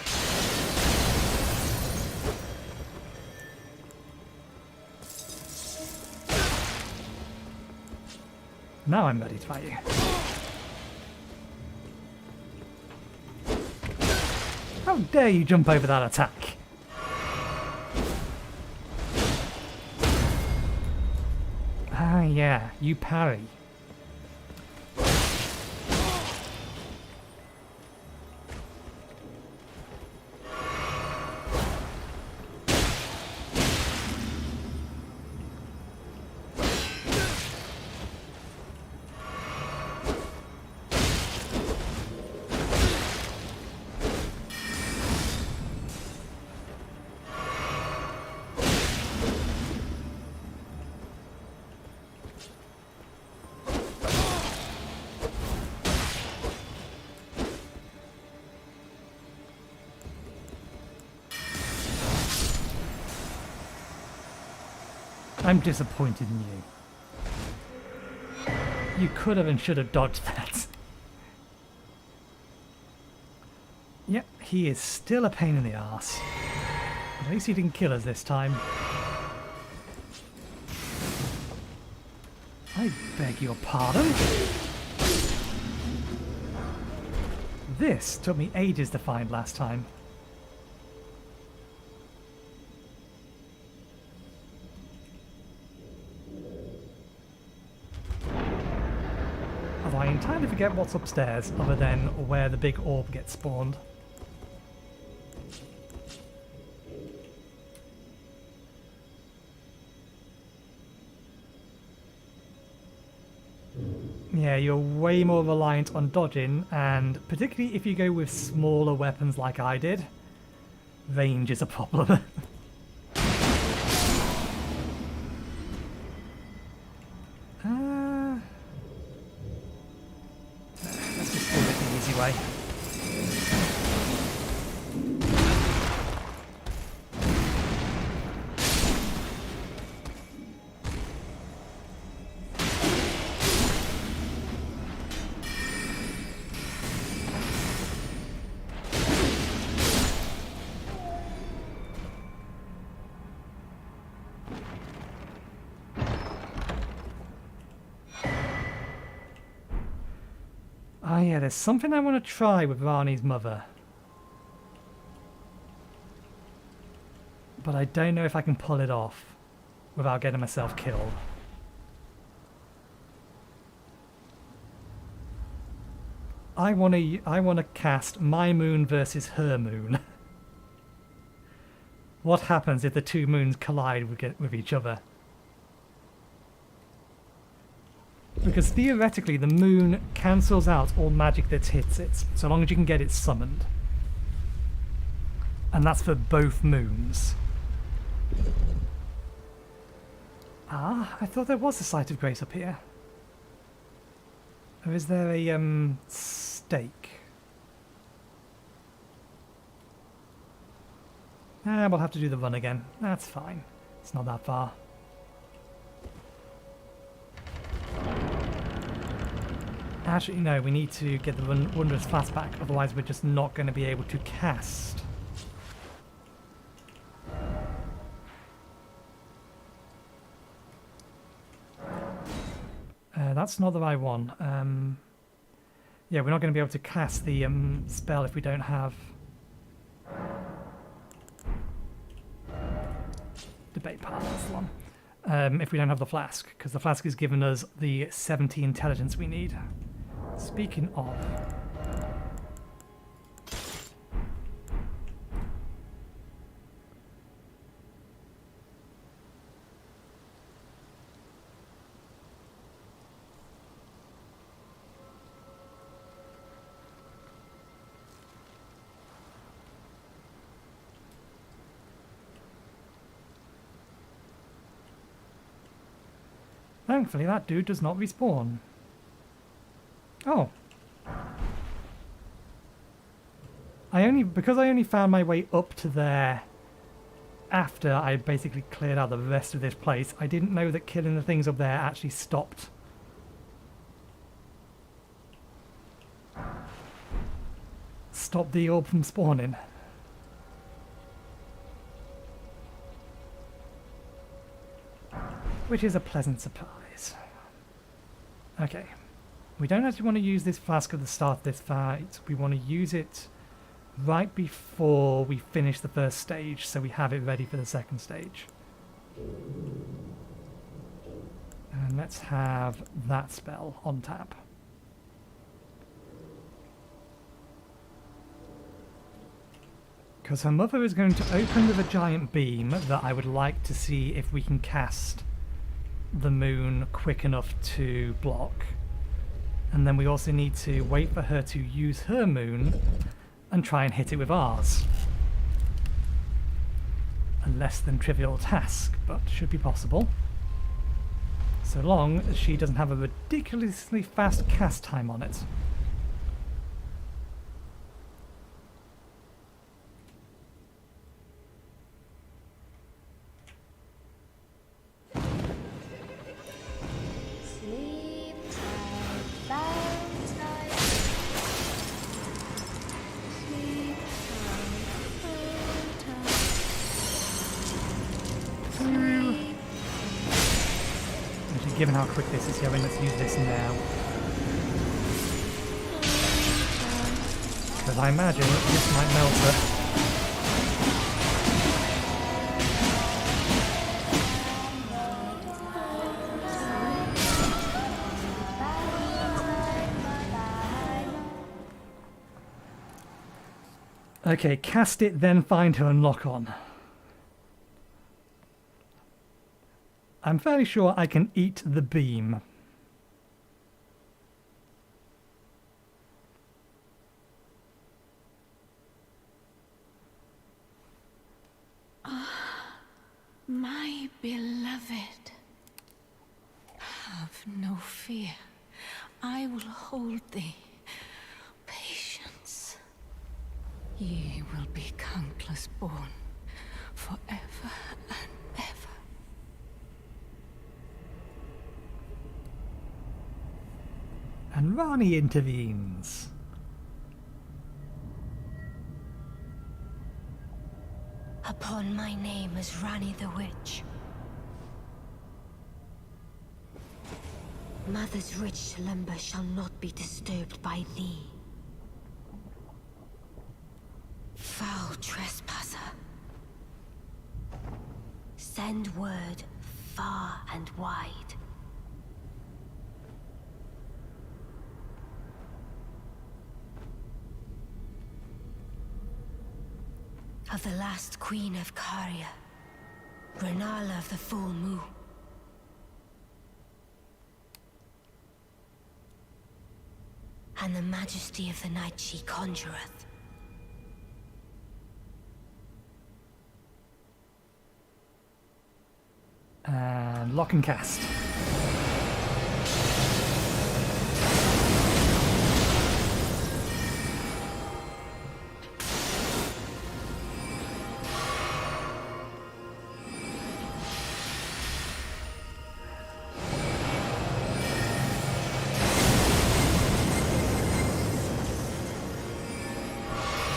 Now I'm ready to fight you. How dare you jump over that attack? Ah, yeah, you parry. I'm disappointed in you. You could have and should have dodged that. Yep, he is still a pain in the arse. At least he didn't kill us this time. I beg your pardon? This took me ages to find last time. Although I entirely forget what's upstairs, other than where the big orb gets spawned. Yeah, you're way more reliant on dodging, and particularly if you go with smaller weapons like I did, range is a problem. Let's just do it the easy way. Oh yeah, there's something I want to try with Rani's mother. But I don't know if I can pull it off without getting myself killed. I want to cast my moon versus her moon. What happens if the two moons collide with each other? Because theoretically the moon cancels out all magic that hits it, so long as you can get it summoned. And that's for both moons. Ah, I thought there was a site of grace up here. Or is there a stake? Ah, we'll have to do the run again. That's fine. It's not that far. Actually, no, we need to get the Wondrous Flask back, otherwise we're just not going to be able to cast. That's not the right one. Yeah, we're not going to be able to cast the spell if we don't have... Debate part, that's the one. If we don't have the flask, because the flask has given us the 70 intelligence we need. Speaking of... Thankfully, that dude does not respawn. Oh. Because I only found my way up to there after I basically cleared out the rest of this place, I didn't know that killing the things up there actually stopped the orb from spawning. Which is a pleasant surprise. Okay. We don't actually want to use this flask at the start of this fight. We want to use it right before we finish the first stage, so we have it ready for the second stage. And let's have that spell on tap. Because her mother is going to open with a giant beam that I would like to see if we can cast the moon quick enough to block. And then we also need to wait for her to use her moon and try and hit it with ours. A less than trivial task, but should be possible. So long as she doesn't have a ridiculously fast cast time on it. Sleep tight, bound tight. Sleep tight, bound tight. Actually, given how quick this is going, let's use this now. Because I imagine this might melt her. Okay, cast it, then find her and lock on. I'm fairly sure I can eat the beam. My beloved, have no fear. I will hold thee. Patience. Ye will be countless born, forever and ever. And Rani intervenes. Upon my name as Rani the Witch. Mother's rich slumber shall not be disturbed by thee. Foul trespasser. Send word far and wide. Of the last queen of Caria, Renala of the full moon. And the majesty of the night she conjureth. And lock and cast.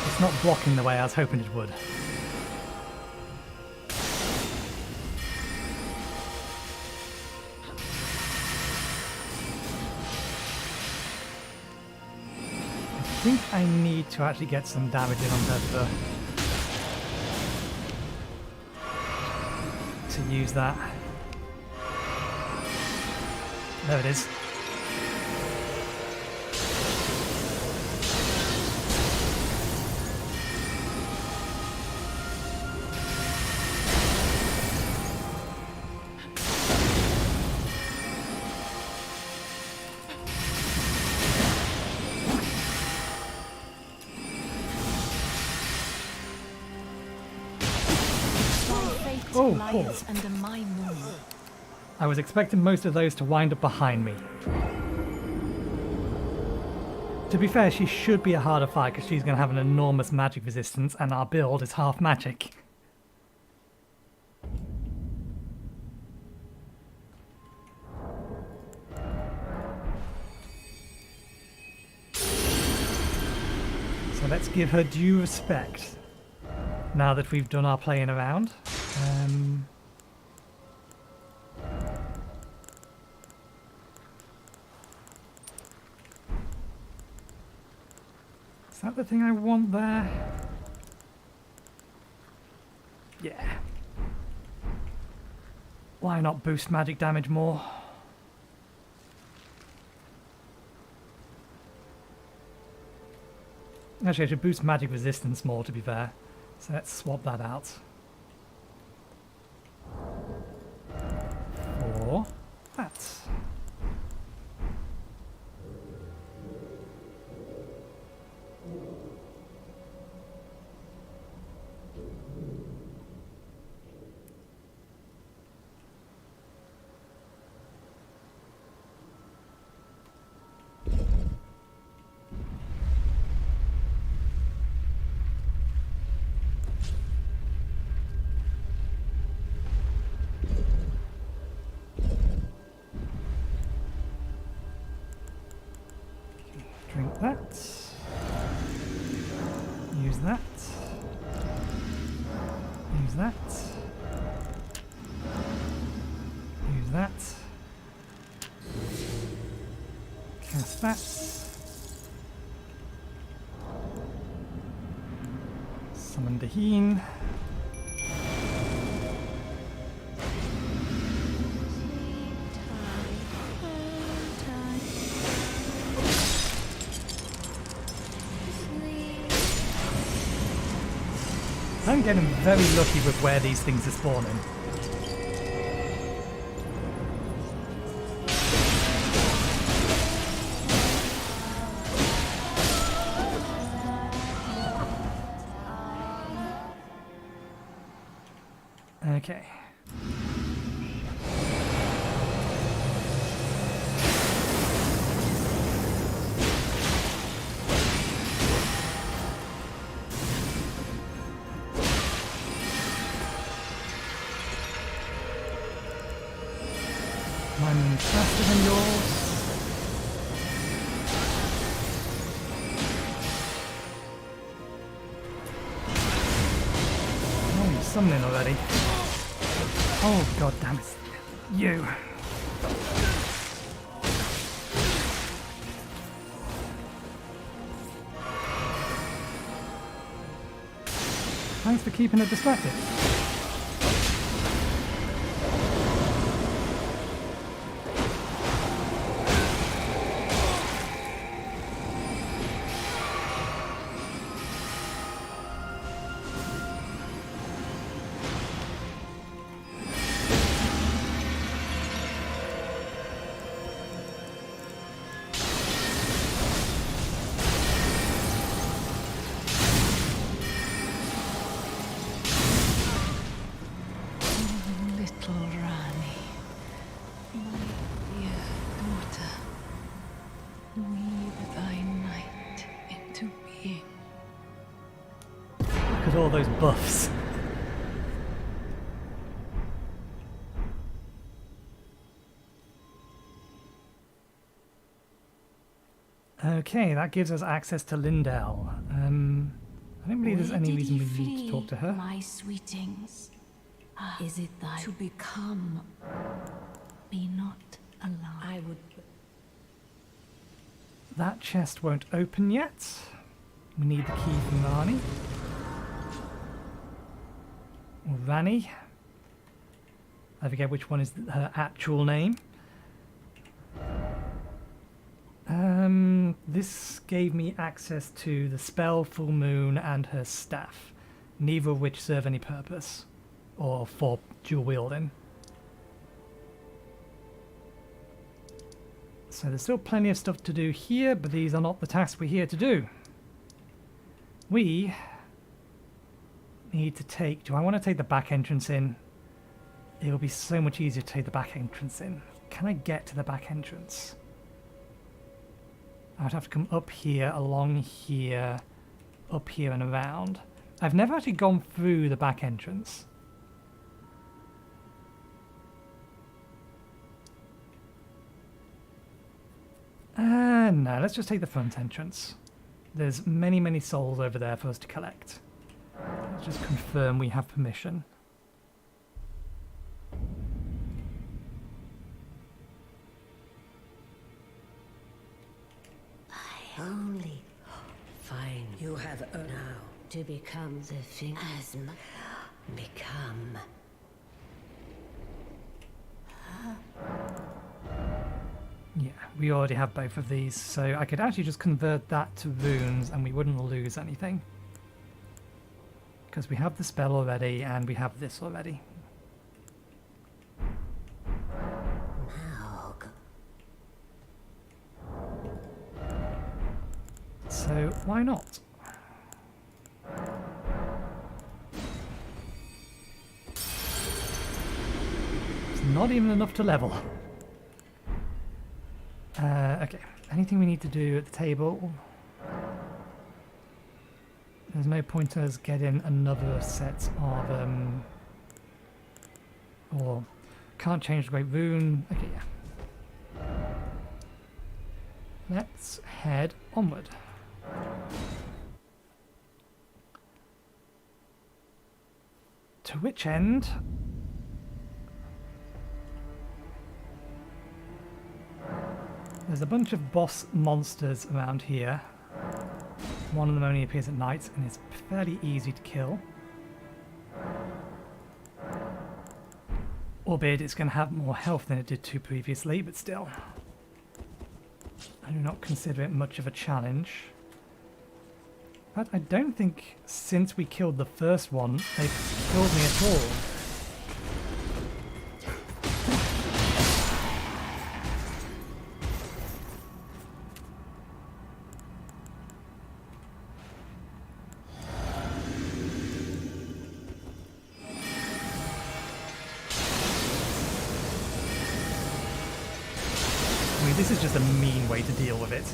It's not blocking the way I was hoping it would. I think I need to actually get some damage in on her to use that. There it is. Thy fate Oh, lies under my moon. I was expecting most of those to wind up behind me. To be fair, she should be a harder fight because she's going to have an enormous magic resistance and our build is half magic. So let's give her due respect now that we've done our playing around. Is that the thing I want there? Yeah. Why not boost magic damage more? Actually, I should boost magic resistance more, to be fair. So let's swap that out. For that. Drink that. Use that. Use that. Use that. Cast that. Summon Daheen. I'm getting very lucky with where these things are spawning. Okay. Mine faster than yours. Oh, you're summoning already. Oh, god damn it. You. Thanks for keeping it distracted. Little Rani, my dear daughter, weave thy night into being. Look at all those buffs. Okay, that gives us access to Lendell. I don't believe there's Where any did reason ye we need to talk to flee, her. My sweetings, is it thy to become? Be not alarmed. I would. That chest won't open yet. We need the key from Rani. Or Rani. I forget which one is her actual name. This gave me access to the spell, full moon, and her staff, neither of which serve any purpose, or for dual wielding. So there's still plenty of stuff to do here, but these are not the tasks we're here to do. We need to take... Do I want to take the back entrance in? It'll be so much easier to take the back entrance in. Can I get to the back entrance? I would have to come up here, along here, up here and around. I've never actually gone through the back entrance. No, let's just take the front entrance. There's many, many souls over there for us to collect. Let's just confirm we have permission. Only fine. You have now to become the thing as become. Yeah, we already have both of these, so I could actually just convert that to runes and we wouldn't lose anything. Because we have the spell already and we have this already. So why not? It's not even enough to level. Okay, anything we need to do at the table? There's no point in us getting another set of or can't change the great rune. Okay, yeah. Let's head onward. To which end? There's a bunch of boss monsters around here. One of them only appears at night and is fairly easy to kill. Albeit it's going to have more health than it did to previously, but still. I do not consider it much of a challenge. But I don't think since we killed the first one, they've killed me at all. I mean, this is just a mean way to deal with it.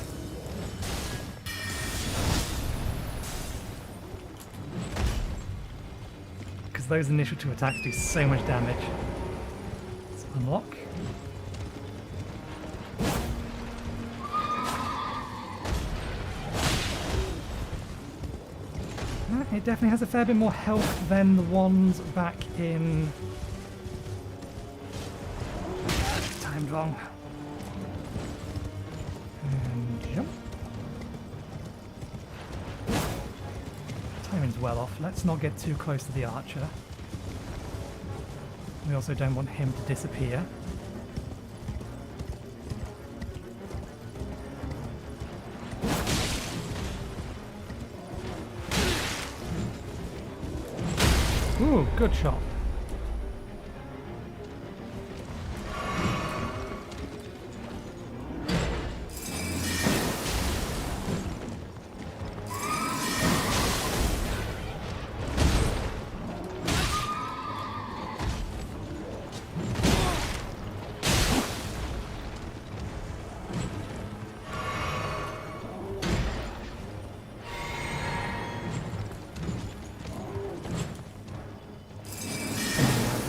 Because those initial two attacks do so much damage. Let's unlock. It definitely has a fair bit more health than the ones back in... Timed wrong. And jump. Timing's well off. Let's not get too close to the archer. We also don't want him to disappear. Ooh, good shot.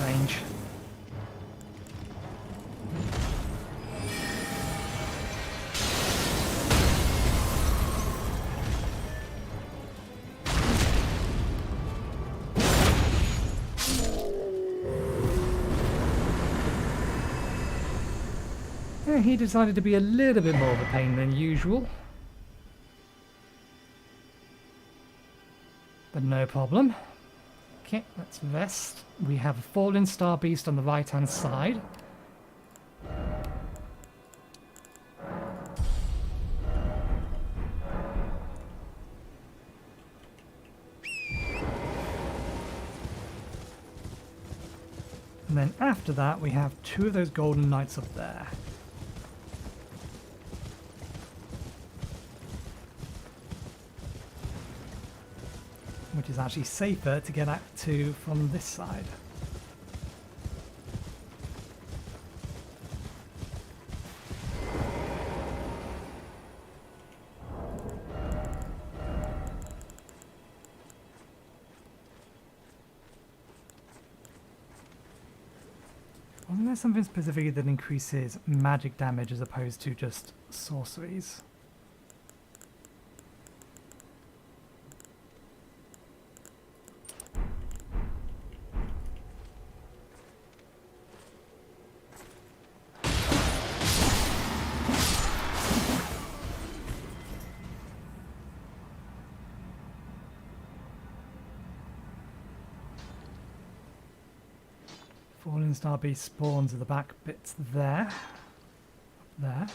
Range. Yeah, he decided to be a little bit more of a pain than usual. But no problem. Okay, let's rest. We have a fallen star beast on the right hand side. And then after that we have two of those golden knights up there. Which is actually safer to get out to from this side. Isn't there something specifically that increases magic damage as opposed to just sorceries? Fallen Star Beast spawns at the back bits there. Up there.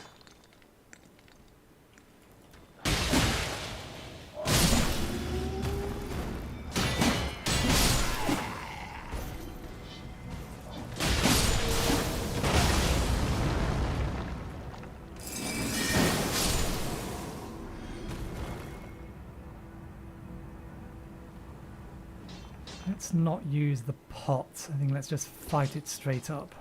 Let's not use the pot. I think let's just fight it straight up.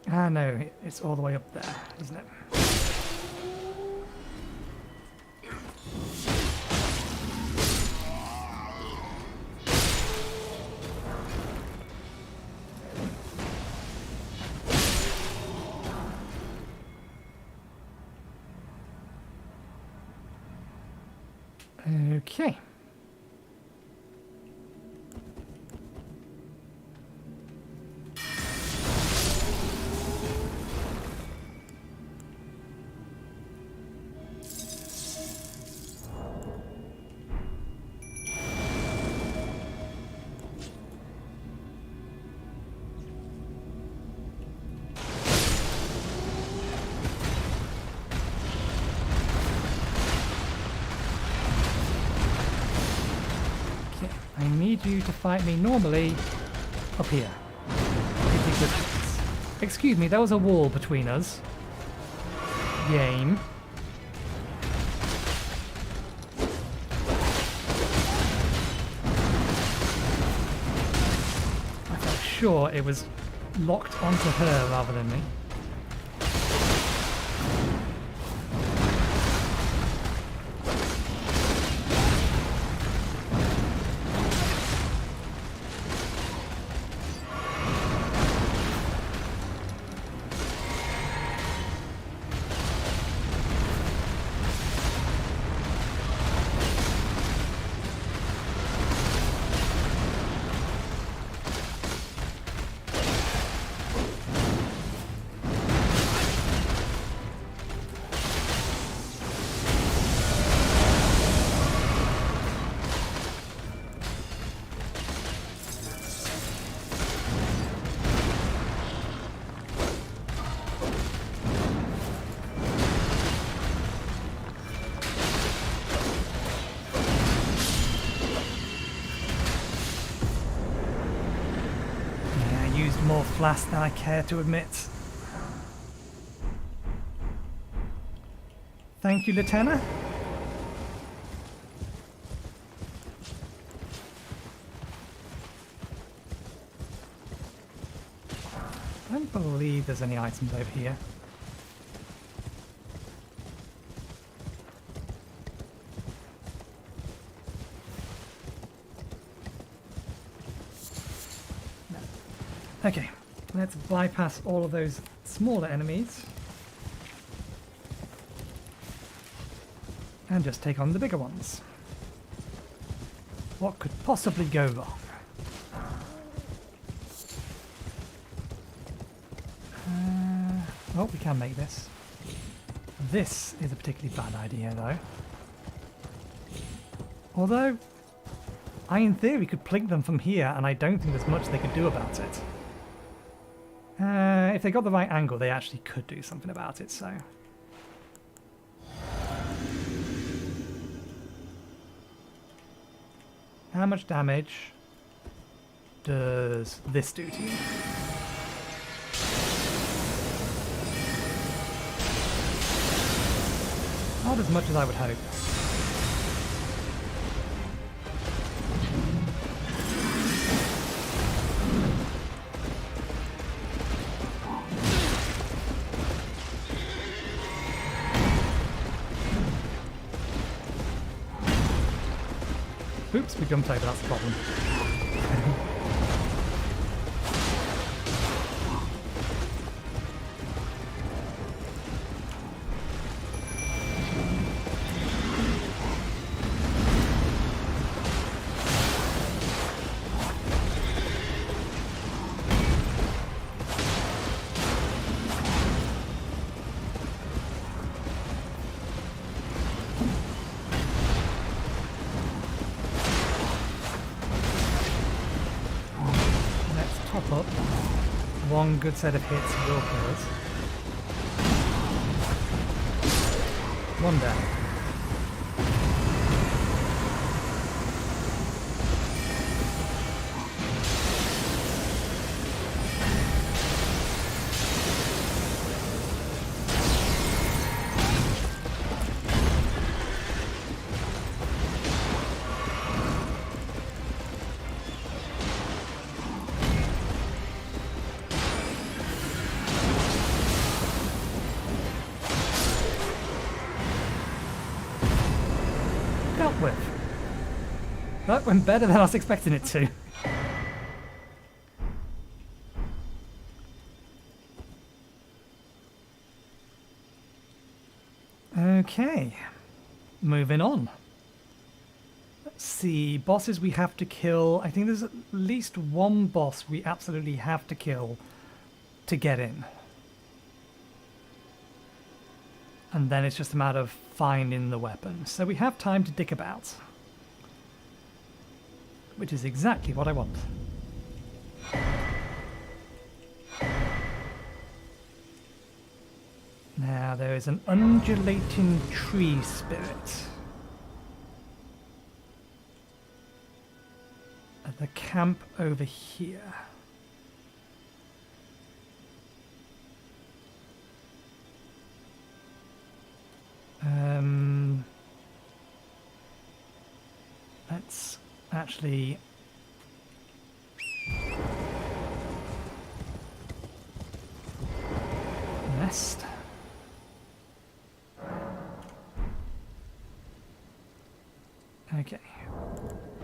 Ah no, it's all the way up there, isn't it? Okay. I need you to fight me normally up here. If you could please. Excuse me, there was a wall between us. Game. I felt sure it was locked onto her rather than me. More flask than I care to admit. Thank you, Lieutenant. I don't believe there's any items over here. Okay, let's bypass all of those smaller enemies and just take on the bigger ones. What could possibly go wrong? Oh, we can make this. This is a particularly bad idea, though. Although, I in theory could plink them from here, and I don't think there's much they could do about it. If they got the right angle, they actually could do something about it, so... How much damage does this do to you? Not as much as I would hope. Oops, we jumped over, that's the problem. Up. One good set of hits will kill us. One down. Dealt with. That went better than I was expecting it to. Okay, moving on. Let's see, bosses we have to kill. I think there's at least one boss we absolutely have to kill to get in. And then it's just a matter of finding the weapon. So we have time to dick about. Which is exactly what I want. Now there is an undulating tree spirit at the camp over here. Let's actually nest. Okay.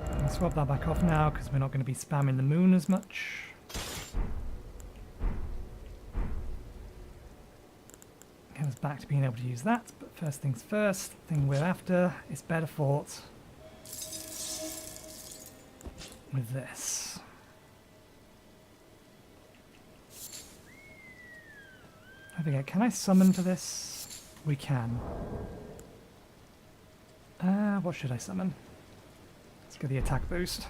I'll swap that back off now because we're not going to be spamming the moon as much. Get us back to being able to use that, but first things first, the thing we're after is better fought with this. I forget, can I summon to this? We can. What should I summon? Let's get the attack boost.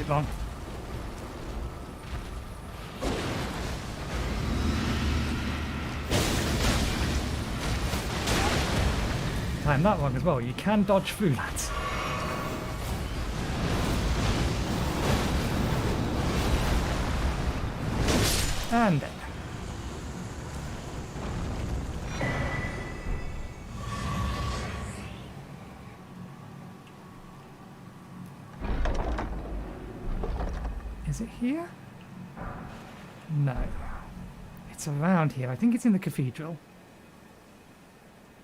Wrong. Time that one as well. You can dodge through that. And then. Is it here? No. It's around here. I think it's in the cathedral.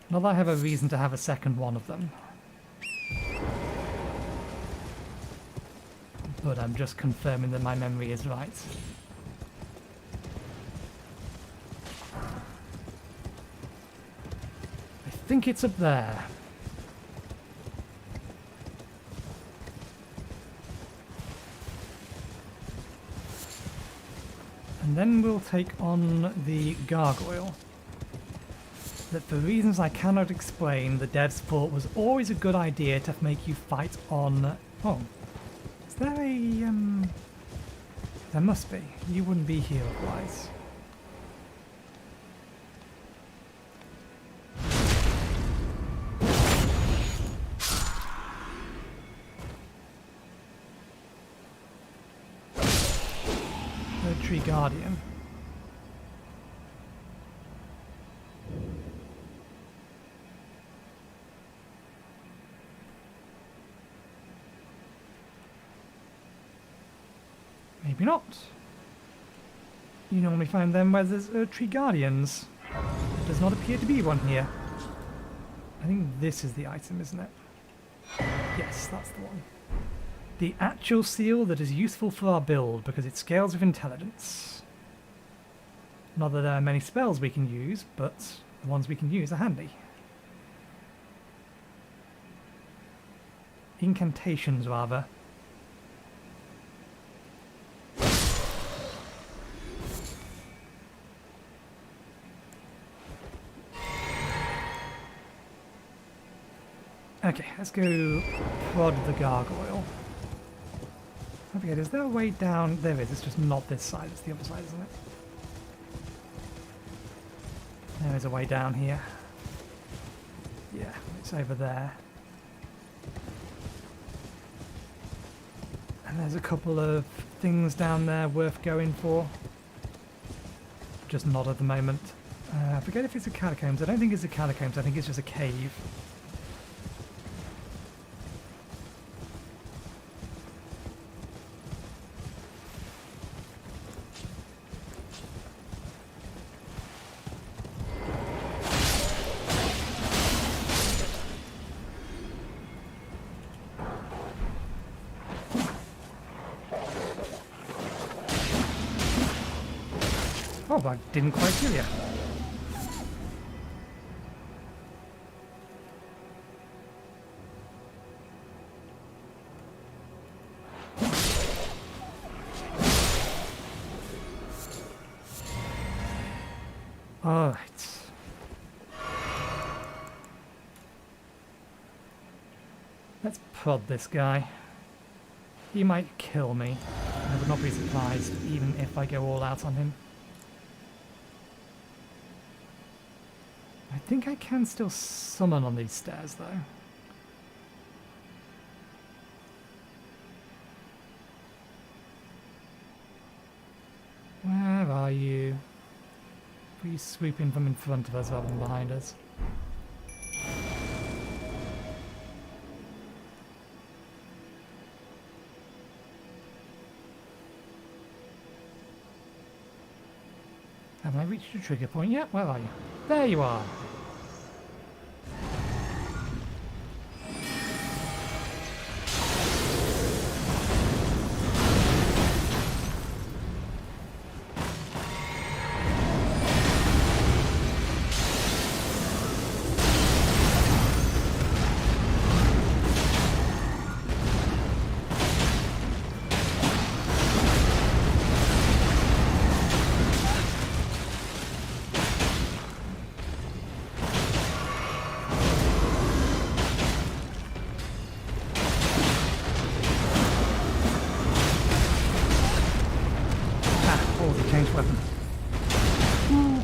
Not that I have a reason to have a second one of them. But I'm just confirming that my memory is right. think it's up there. And then we'll take on the gargoyle. That for reasons I cannot explain, the devs thought was always a good idea to make you fight on... Oh. Is there a... There must be. You wouldn't be here otherwise. Tree Guardian. Maybe not. You normally find them where there's tree guardians. There does not appear to be one here. I think this is the item, isn't it? Yes, that's the one. The actual seal that is useful for our build because it scales with intelligence. Not that there are many spells we can use, but the ones we can use are handy. Incantations, rather. Okay, let's go prod the gargoyle. I forget, is there a way down? There is, it's just not this side, it's the other side, isn't it? There is a way down here. Yeah, it's over there. And there's a couple of things down there worth going for. Just not at the moment. I forget if it's a catacombs. I don't think it's a catacombs, I think it's just a cave. Oh, I didn't quite kill you. All right. Let's prod this guy. He might kill me. I would not be surprised, even if I go all out on him. I think I can still summon on these stairs, though. Where are you? Please swoop in from in front of us rather than behind us. Have I reached a trigger point yet? Where are you? There you are!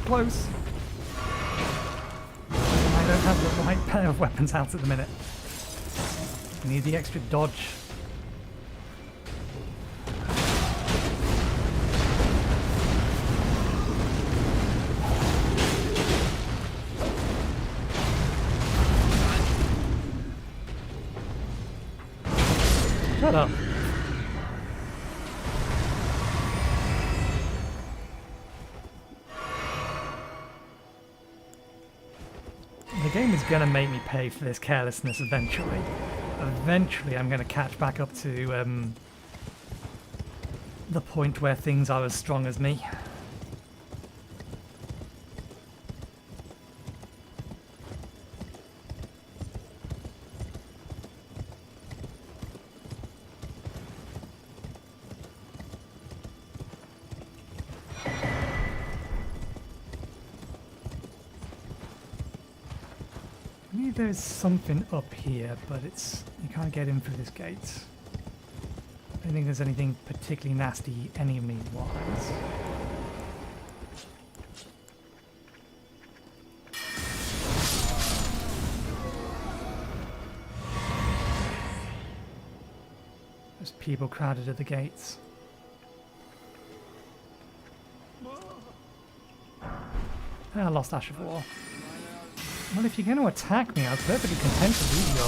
Close. I don't have the right pair of weapons out at the minute. I need the extra dodge. Shut up. The game is going to make me pay for this carelessness eventually. Eventually I'm going to catch back up to the point where things are as strong as me. believe there's something up here, but it's you can't get in through this gate. I don't think there's anything particularly nasty enemy-wise. There's people crowded at the gates. I lost Ash of War. Well, if you're going to attack me, I was perfectly content to leave you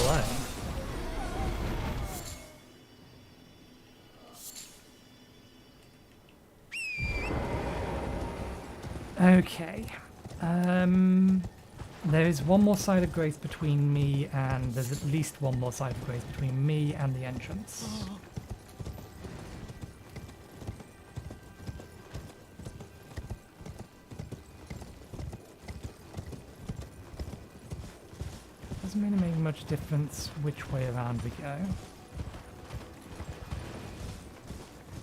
alone. Okay. There is one more side of grace between me and... There's at least one more side of grace between me and the entrance. Doesn't really make much difference which way around we go. I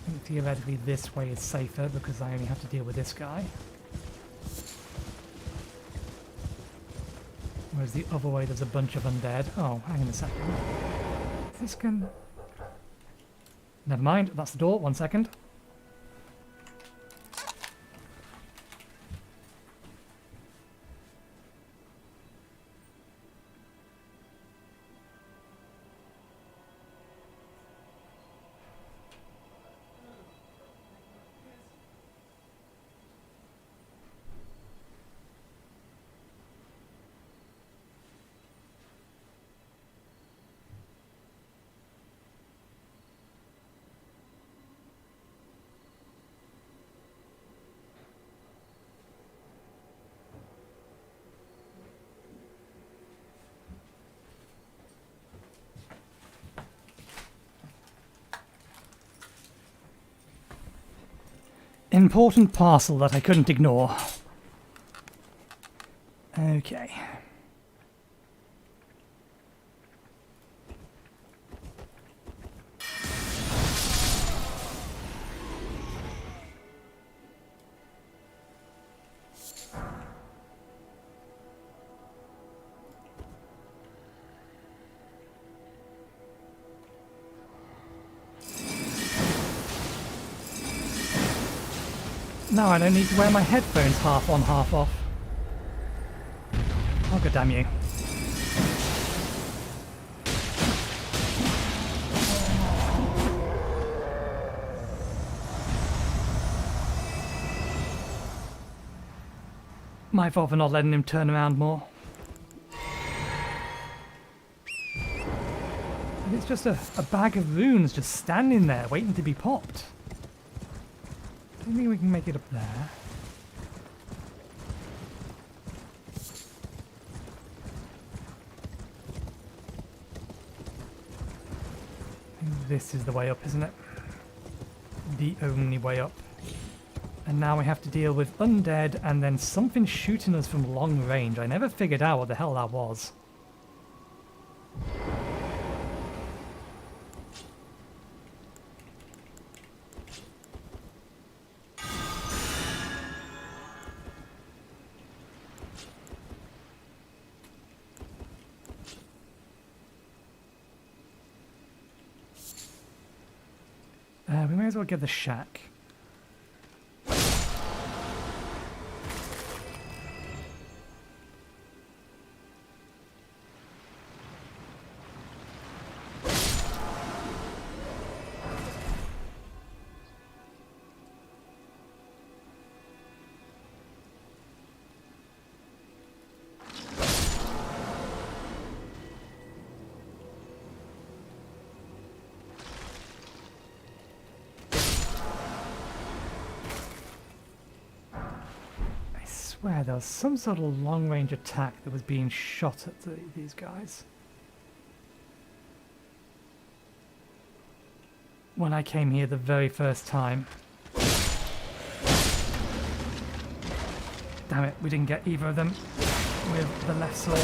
think theoretically this way is safer because I only have to deal with this guy. Whereas the other way there's a bunch of undead. Oh, hang on a second. Is this can... Never mind, that's the door. 1 second. Important parcel that I couldn't ignore. Okay. No, I don't need to wear my headphones half on, half off. Oh, god damn you. My fault for not letting him turn around more. It's just a bag of runes just standing there waiting to be popped. I don't think we can make it up there. I think this is the way up, isn't it? The only way up. And now we have to deal with undead and then something shooting us from long range. I never figured out what the hell that was. We may as well get the shack. There was some sort of long-range attack that was being shot at these guys. When I came here the very first time. Damn it, we didn't get either of them with the left sword.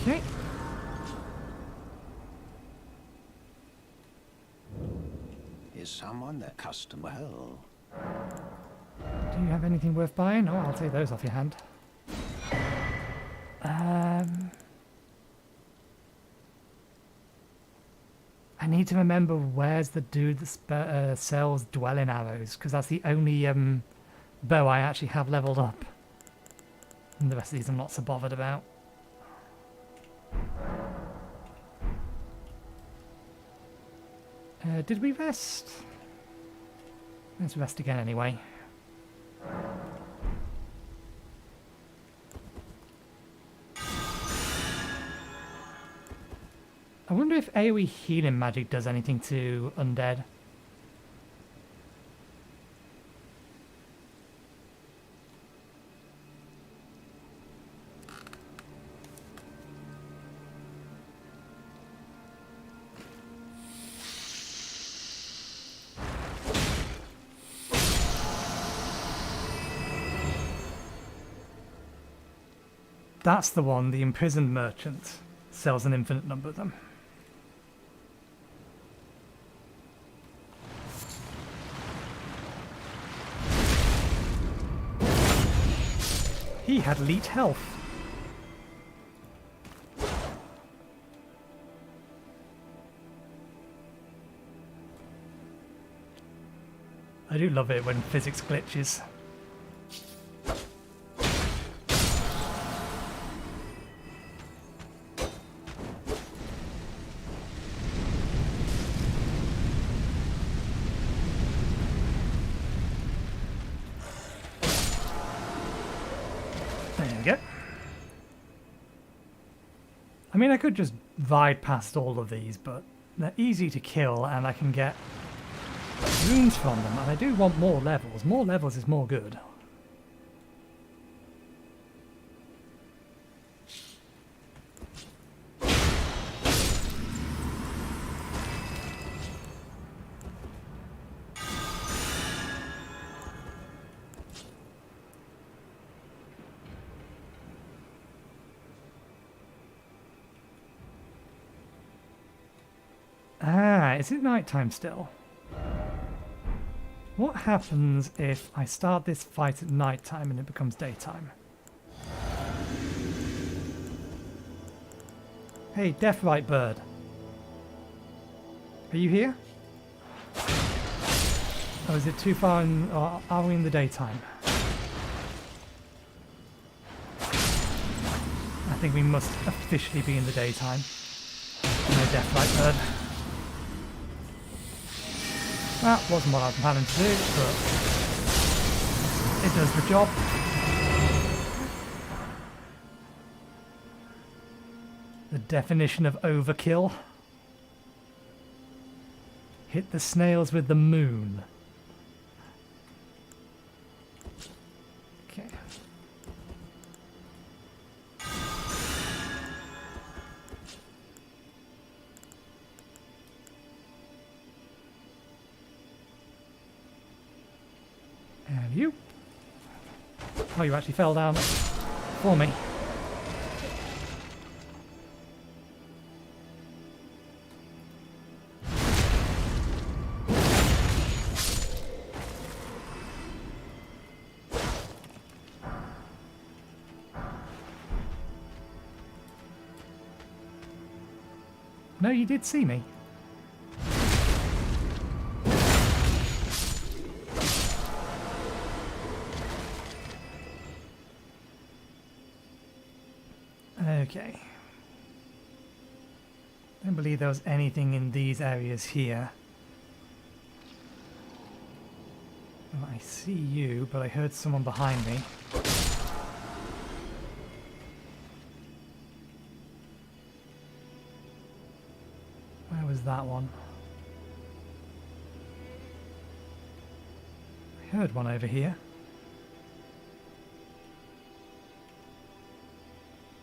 Okay. Is someone that custom well? Do you have anything worth buying? Oh, I'll take those off your hand. I need to remember where's the dude that sells dwelling arrows, because that's the only bow I actually have leveled up. And the rest of these I'm not so bothered about. Did we rest? Let's rest again anyway. I wonder if AoE healing magic does anything to undead. That's the one, the imprisoned merchant sells an infinite number of them. He had elite health. I do love it when physics glitches. There we go. I mean, I could just ride past all of these, but they're easy to kill and I can get runes from them, and I do want more levels. More levels is more good. Ah, is it nighttime still? What happens if I start this fight at nighttime and it becomes daytime? Hey, Deathrite Bird. Are you here? Or is it too far in, or are we in the daytime? I think we must officially be in the daytime. No Deathrite Bird. That wasn't what I was planning to do, but it does the job. The definition of overkill. Hit the snails with the moon. Okay. And you. Oh, you actually fell down for me. No, you did see me. Okay. Don't believe there was anything in these areas here. Oh, I see you, but I heard someone behind me. Where was that one? I heard one over here.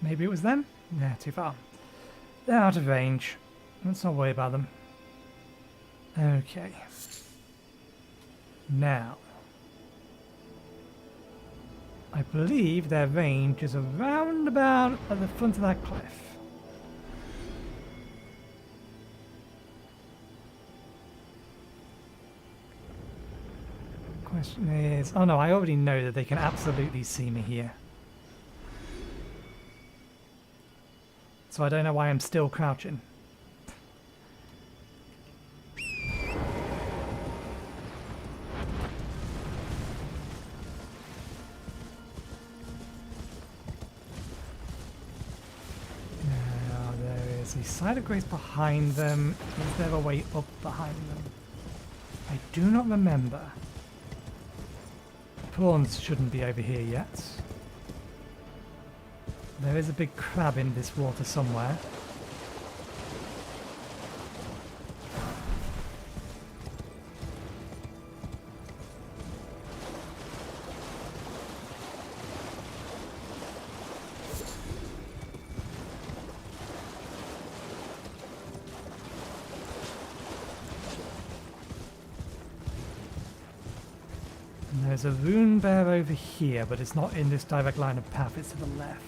Maybe it was them? Yeah, too far. They're out of range. Let's not worry about them. Okay. Now. I believe their range is around about at the front of that cliff. Question is... Oh no, I already know that they can absolutely see me here. So I don't know why I'm still crouching. Now there is a side of grace behind them. Is there a way up behind them? I do not remember. Prawns shouldn't be over here yet. There is a big crab in this water somewhere. And there's a rune bear over here, but it's not in this direct line of path, it's to the left.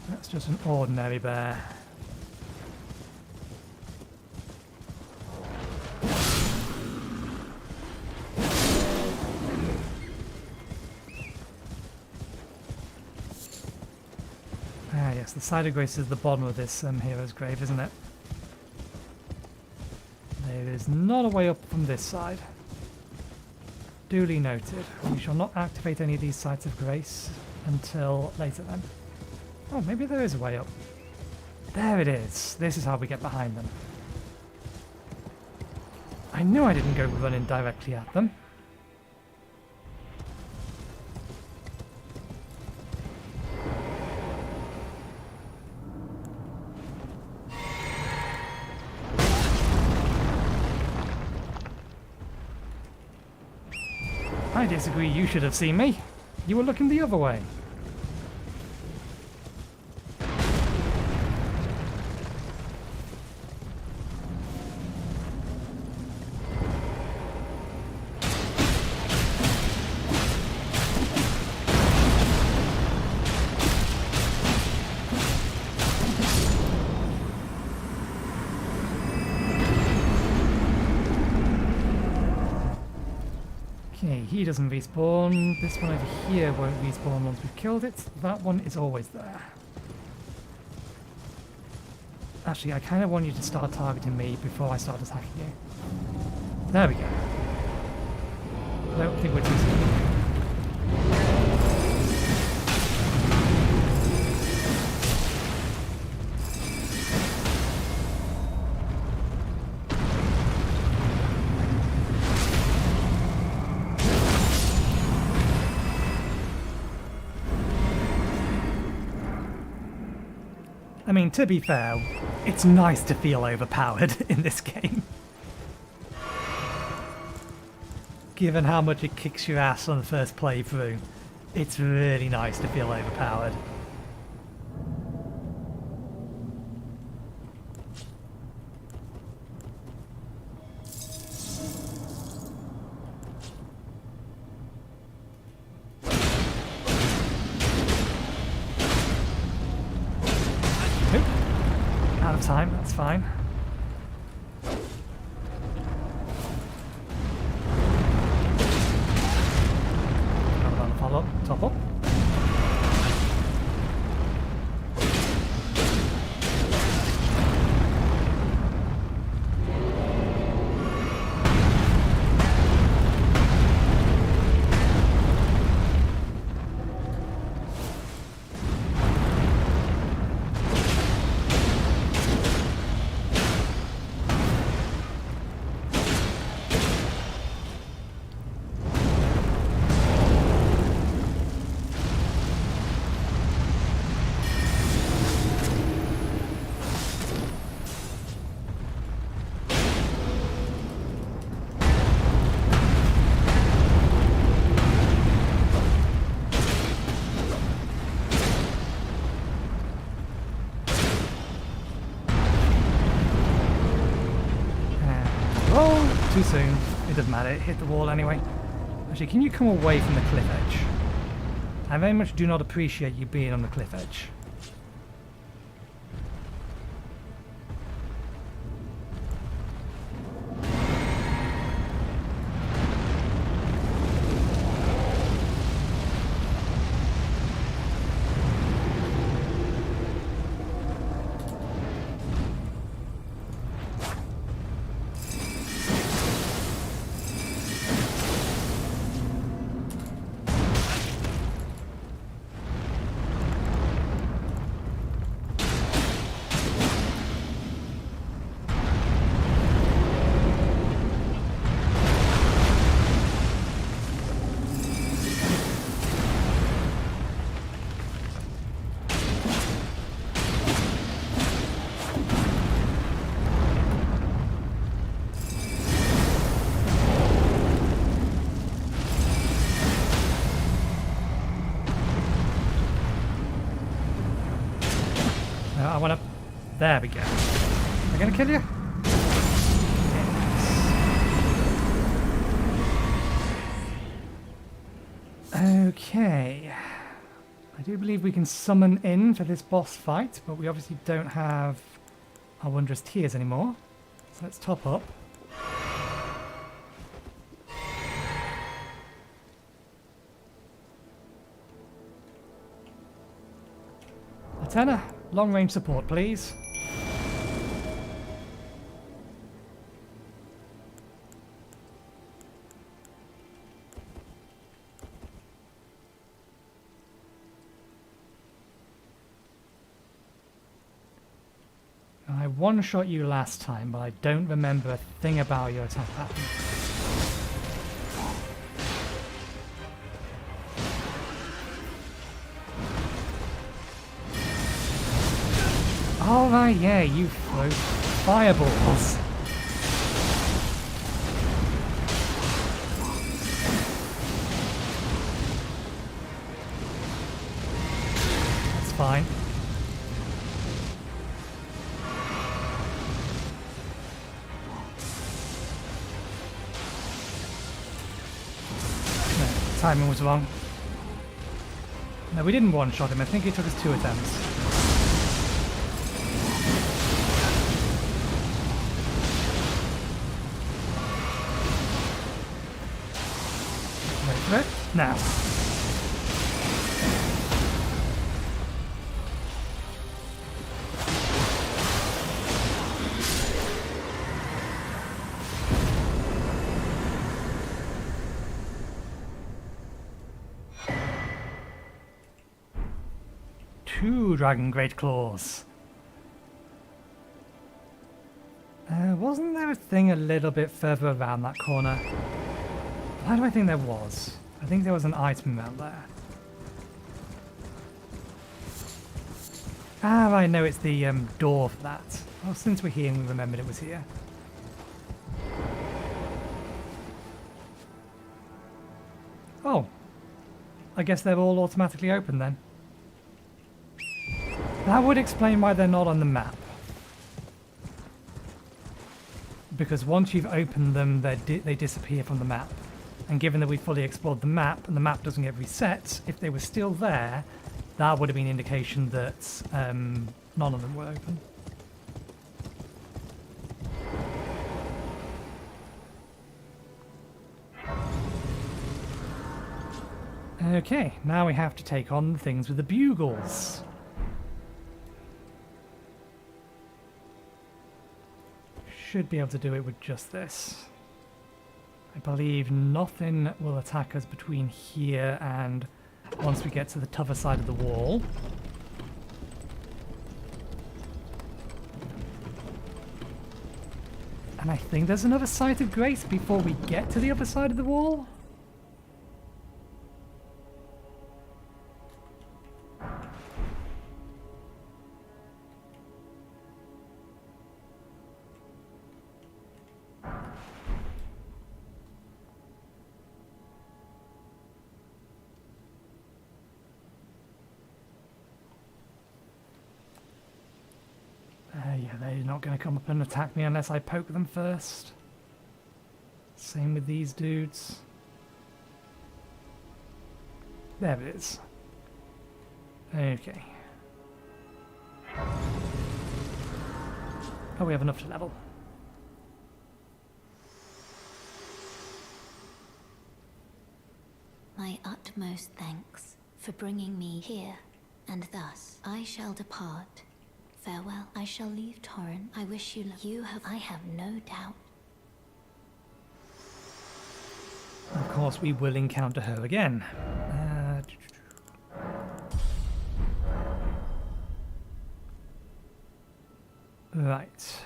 That's just an ordinary bear. Ah yes, the side of grace is the bottom of this hero's grave, isn't it? There is not a way up from this side. Duly noted. We shall not activate any of these sites of grace until later then. Oh, maybe there is a way up. There it is. This is how we get behind them. I knew I didn't go running directly at them. I disagree, you should have seen me. You were looking the other way. Okay, he doesn't respawn. This one over here won't respawn once we've killed it. That one is always there. Actually, I kind of want you to start targeting me before I start attacking you. There we go. I don't think we're too soon. I mean, to be fair, it's nice to feel overpowered in this game. Given how much it kicks your ass on the first playthrough, it's really nice to feel overpowered. Out of time, that's fine. Got about to follow up, top up. Too soon. It doesn't matter, it hit the wall anyway. Actually, can you come away from the cliff edge? I very much do not appreciate you being on the cliff edge. There we go. Am I gonna kill you? Yes. Okay. I do believe we can summon in for this boss fight, but we obviously don't have our Wondrous Tears anymore. So let's top up. Lieutenant, long range support, please. I one-shot you last time, but I don't remember a thing about your attack pattern. All right, yeah, you throw fireballs. That's fine. No, timing was wrong. No, we didn't one-shot him. I think it took us 2 attempts. Right, now. Two Dragon Great Claws. Wasn't there a thing a little bit further around that corner? Why do I think there was? I think there was an item around there. Ah, I know it's the door for that. Oh, since we're here and we remembered it was here. Oh. I guess they're all automatically open then. That would explain why they're not on the map. Because once you've opened them, they disappear from the map. And given that we fully explored the map, and the map doesn't get reset, if they were still there, that would have been indication that none of them were open. Okay, now we have to take on the things with the bugles. Should be able to do it with just this. I believe nothing will attack us between here and once we get to the tougher side of the wall. And I think there's another Site of Grace before we get to the other side of the wall. Yeah, they're not going to come up and attack me unless I poke them first. Same with these dudes. There it is. Okay. Oh, we have enough to level. My utmost thanks for bringing me here, and thus I shall depart. Farewell. I shall leave Torrent. I wish you luck. I have no doubt. Of course, we will encounter her again. Right.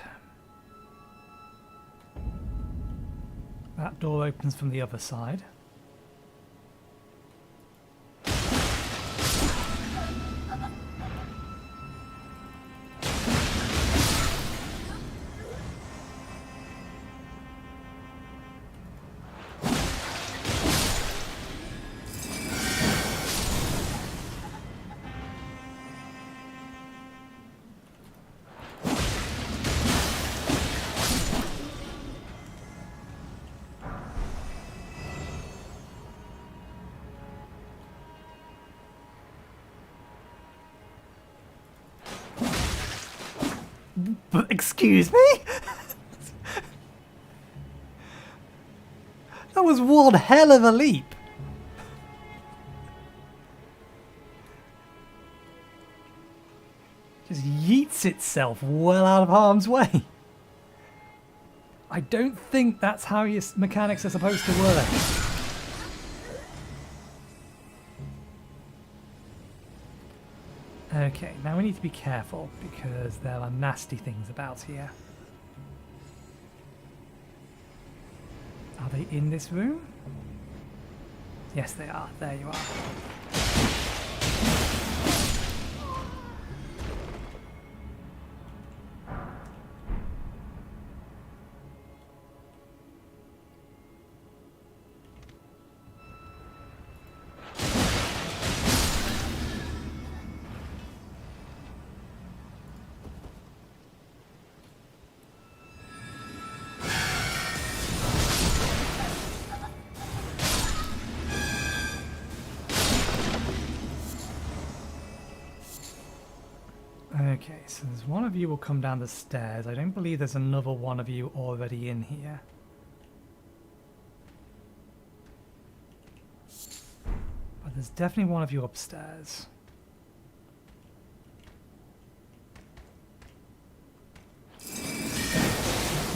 That door opens from the other side. But excuse me? That was one hell of a leap. Just yeets itself well out of harm's way. I don't think that's how your mechanics are supposed to work. Okay, now we need to be careful because there are nasty things about here. Are they in this room? Yes, they are. There you are. Okay, so there's one of you will come down the stairs. I don't believe there's another one of you already in here. But there's definitely one of you upstairs.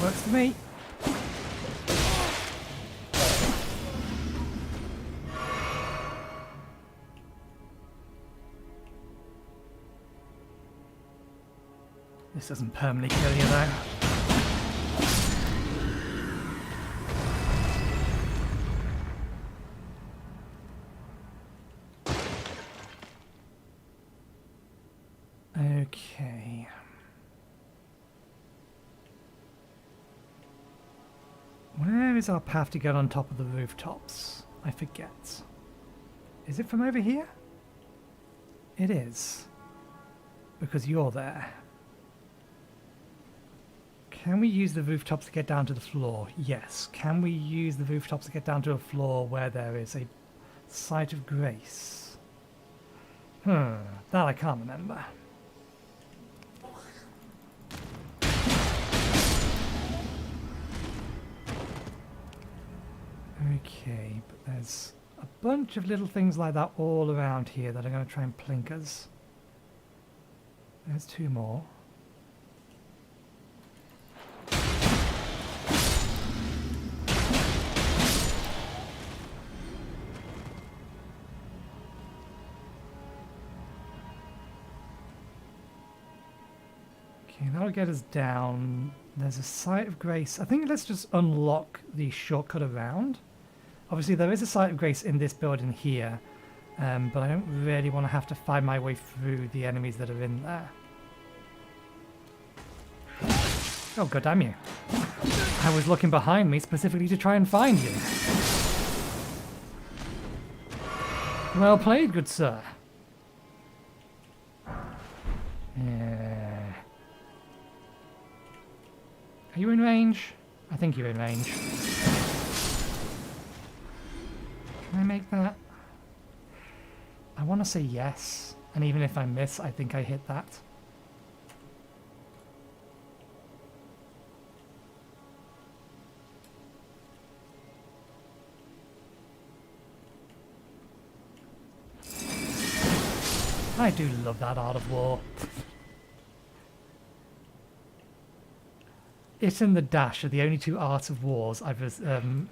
Works for me. This doesn't permanently kill you though. Okay. Where is our path to get on top of the rooftops? I forget. Is it from over here? It is. Because you're there. Can we use the rooftops to get down to the floor? Yes. Can we use the rooftops to get down to a floor where there is a site of grace? That I can't remember. Okay, but there's a bunch of little things like that all around here that are going to try and plink us. There's two more. Okay, that'll get us down. There's a site of grace. I think let's just unlock the shortcut around. Obviously there is a site of grace in this building here, but I don't really want to have to find my way through the enemies that are in there. Oh, god damn you. I was looking behind me specifically to try and find you. Well played, good sir. Yeah. Are you in range? I think you're in range. Can I make that? I want to say yes. And even if I miss, I think I hit that. I do love that Art of War. It and the dash are the only two Art of Wars I've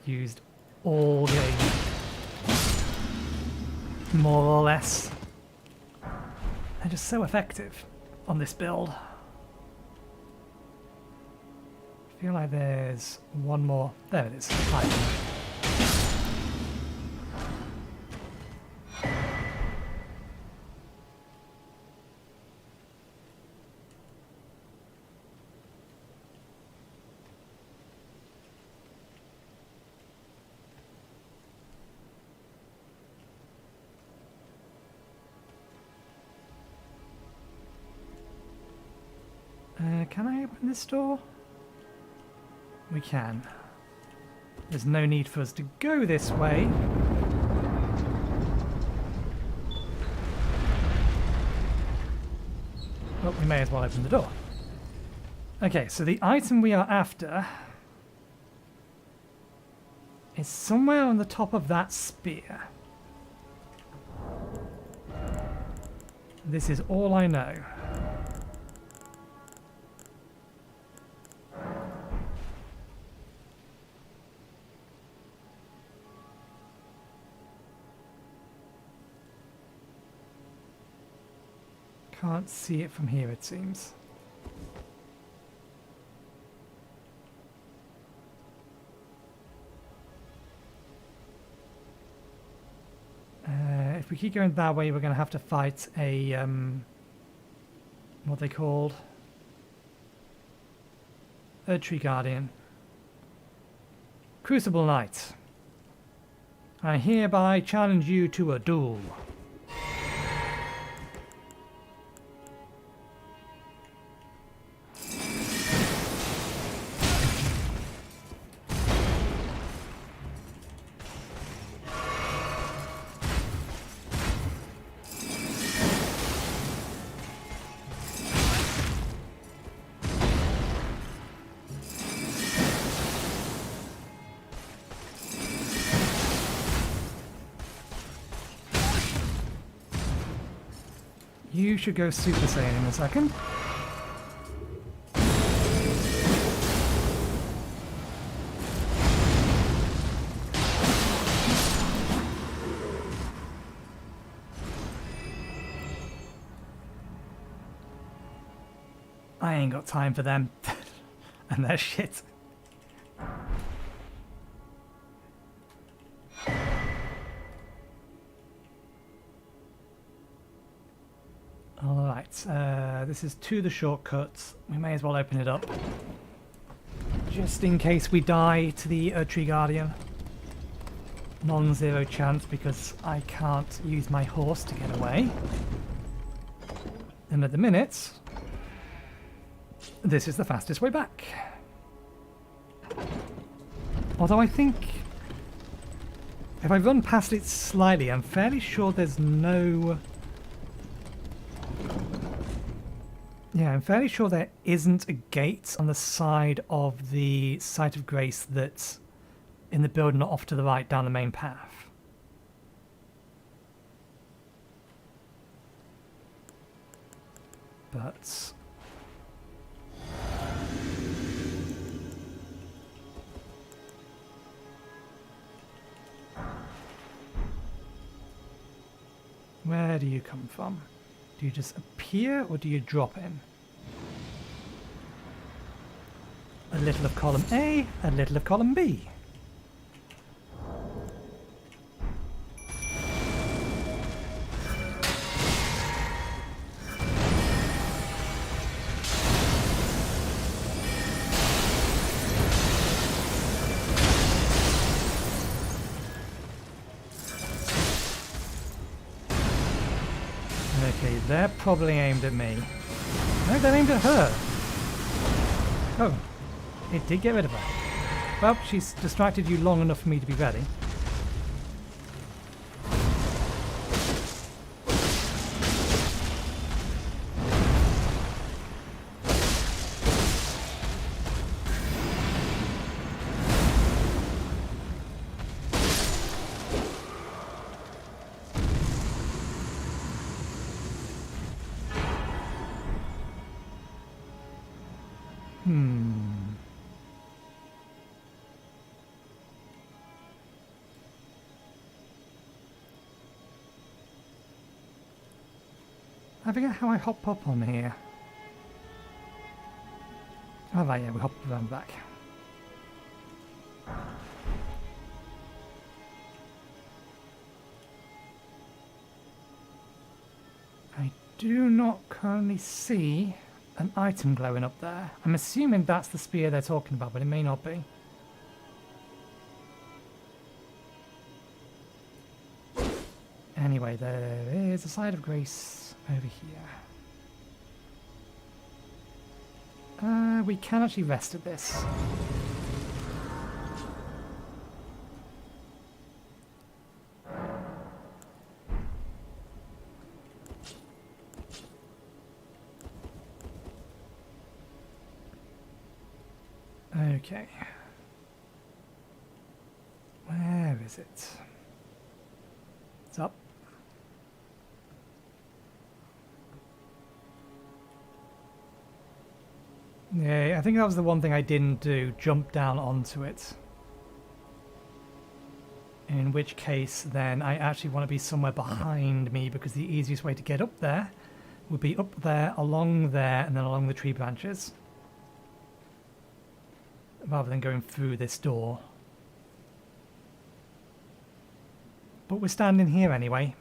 used all game. More or less. They're just so effective on this build. I feel like there's one more. There it is. Can I open this door? We can. There's no need for us to go this way. Well, we may as well open the door. Okay, so the item we are after is somewhere on the top of that spear. This is all I know. Can't see it from here, it seems. If we keep going that way, we're going to have to fight a, what they called? Erdtree Guardian. Crucible Knight. I hereby challenge you to a duel. You should go Super Saiyan in a second. I ain't got time for them. And their shit. Alright, this is to the shortcuts. We may as well open it up. Just in case we die to the Erdtree Guardian. Non-zero chance because I can't use my horse to get away. And at the minute, this is the fastest way back. Although I think if I run past it slightly, I'm fairly sure there's no... Yeah, I'm fairly sure there isn't a gate on the side of the Site of Grace that's in the building off to the right down the main path. But... where do you come from? Do you just appear or do you drop in? A little of column A, a little of column B. Okay, they're probably aimed at me. No, they're aimed at her. Oh, it did get rid of her. Well, she's distracted you long enough for me to be ready. I forget how I hop up on here. Oh right, yeah, we hop around back. I do not currently see an item glowing up there. I'm assuming that's the spear they're talking about, but it may not be. Anyway, there is a Site of Grace over here. We can actually rest at this. Okay. Where is it? It's up. Yeah, I think that was the one thing I didn't do, jump down onto it. In which case, then, I actually want to be somewhere behind me, because the easiest way to get up there would be up there, along there, and then along the tree branches. Rather than going through this door. But we're standing here anyway.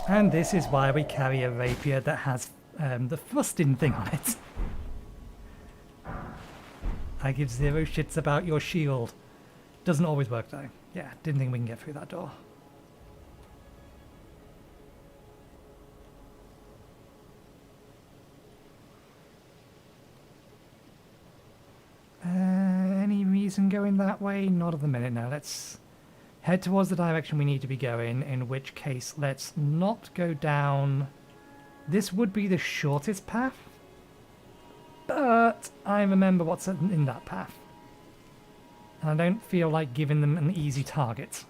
And this is why we carry a rapier that has the thrusting thing on it. I give zero shits about your shield. Doesn't always work though. Yeah, didn't think we can get through that door. Any reason going that way? Not at the minute, no. Let's head towards the direction we need to be going, in which case let's not go down. This would be the shortest path, but I remember what's in that path. And I don't feel like giving them an easy target.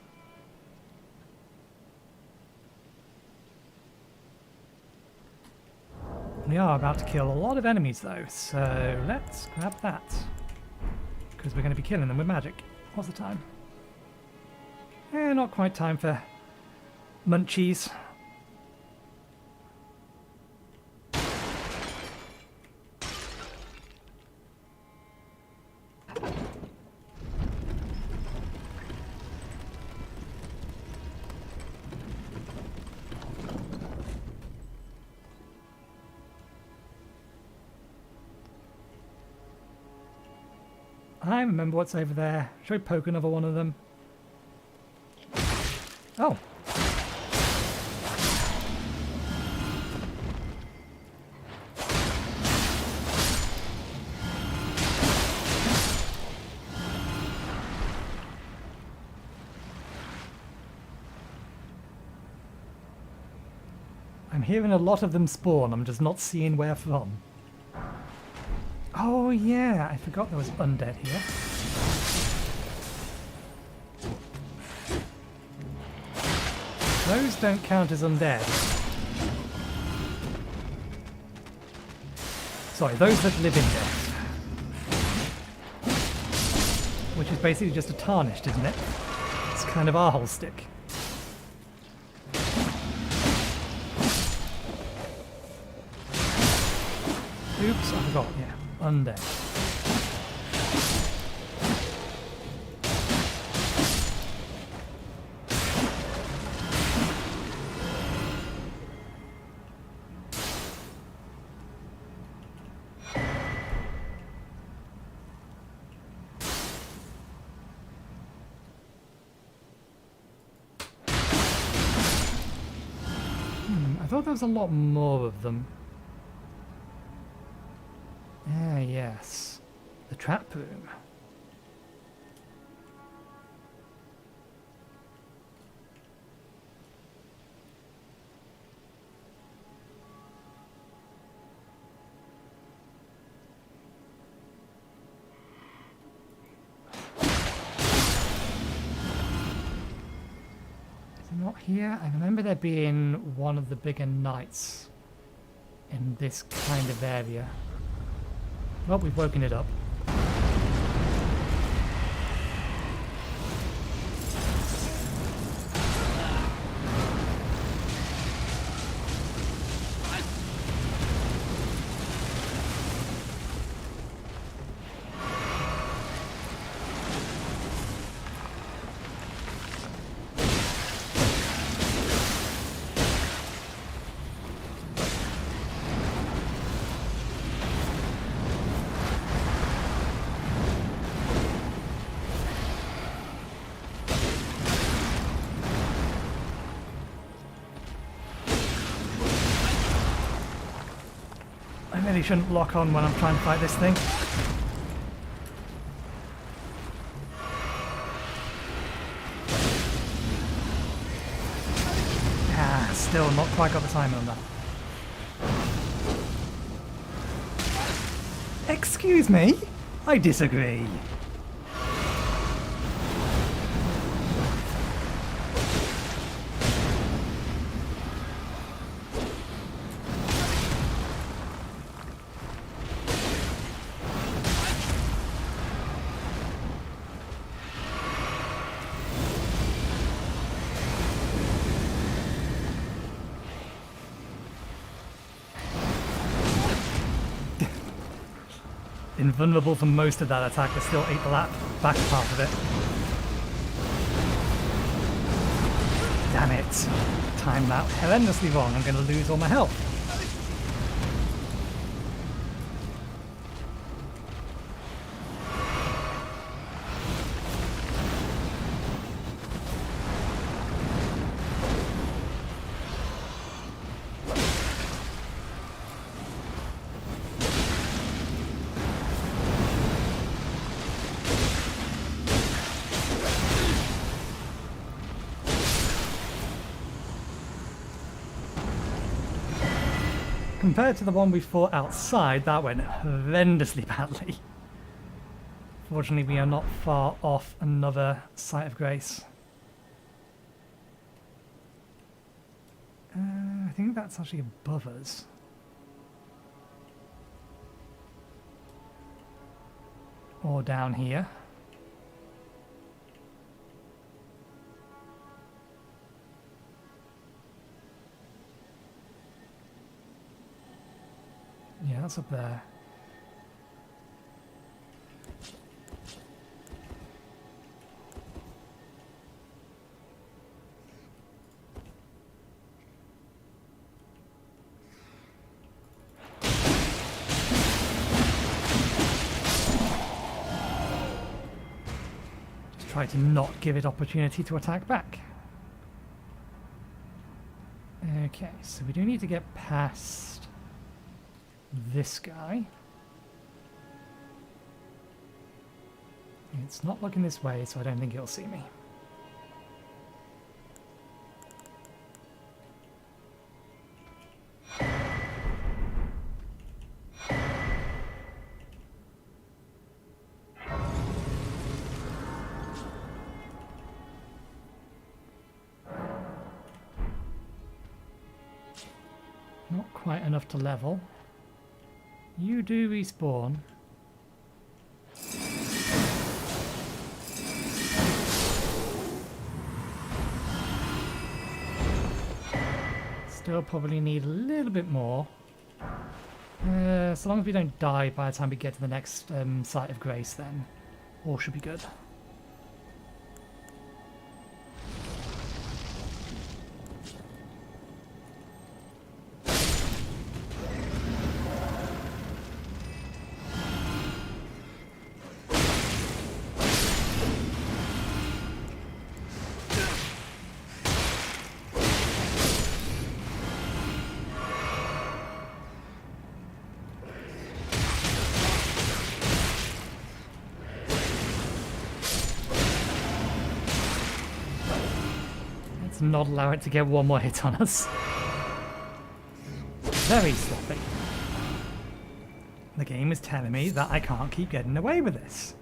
We are about to kill a lot of enemies though, so let's grab that. Because we're going to be killing them with magic. What's the time? Not quite time for munchies. I remember what's over there. Should I poke another one of them? Oh. I'm hearing a lot of them spawn. I'm just not seeing where from. Oh yeah, I forgot there was undead here. Those don't count as undead. Sorry, those that live in death. Which is basically just a tarnished, isn't it? It's kind of our whole stick. Oops, I forgot, yeah. Undead. I thought there was a lot more of them. Ah, yes. The trap room. Is it not here? I remember there being one of the bigger knights in this kind of area. Well, we've woken it up. Maybe shouldn't lock on when I'm trying to fight this thing. Ah, still not quite got the timing on that. Excuse me? I disagree. Invulnerable for most of that attack, but still ate the back part of it. Damn it. Timed that horrendously wrong. I'm going to lose all my health. Compared to the one we fought outside, that went horrendously badly. Fortunately, we are not far off another Site of Grace. I think that's actually above us. Or down here. Yeah, that's up there. Just try to not give it opportunity to attack back. Okay, so we do need to get past this guy. It's not looking this way, so I don't think it'll see me. Not quite enough to level. You do respawn. Still probably need a little bit more. So long as we don't die by the time we get to the next Site of Grace, then all should be good. Not allow it to get one more hit on us. Very sloppy. The game is telling me that I can't keep getting away with this.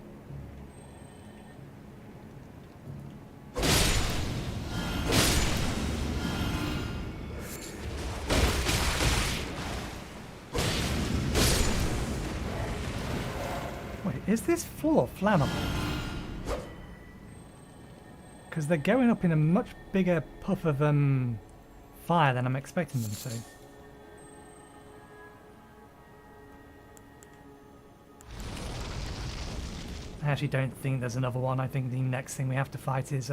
Wait, is this floor flammable? Because they're going up in a much bigger puff of fire than I'm expecting them to. I actually don't think there's another one. I think the next thing we have to fight is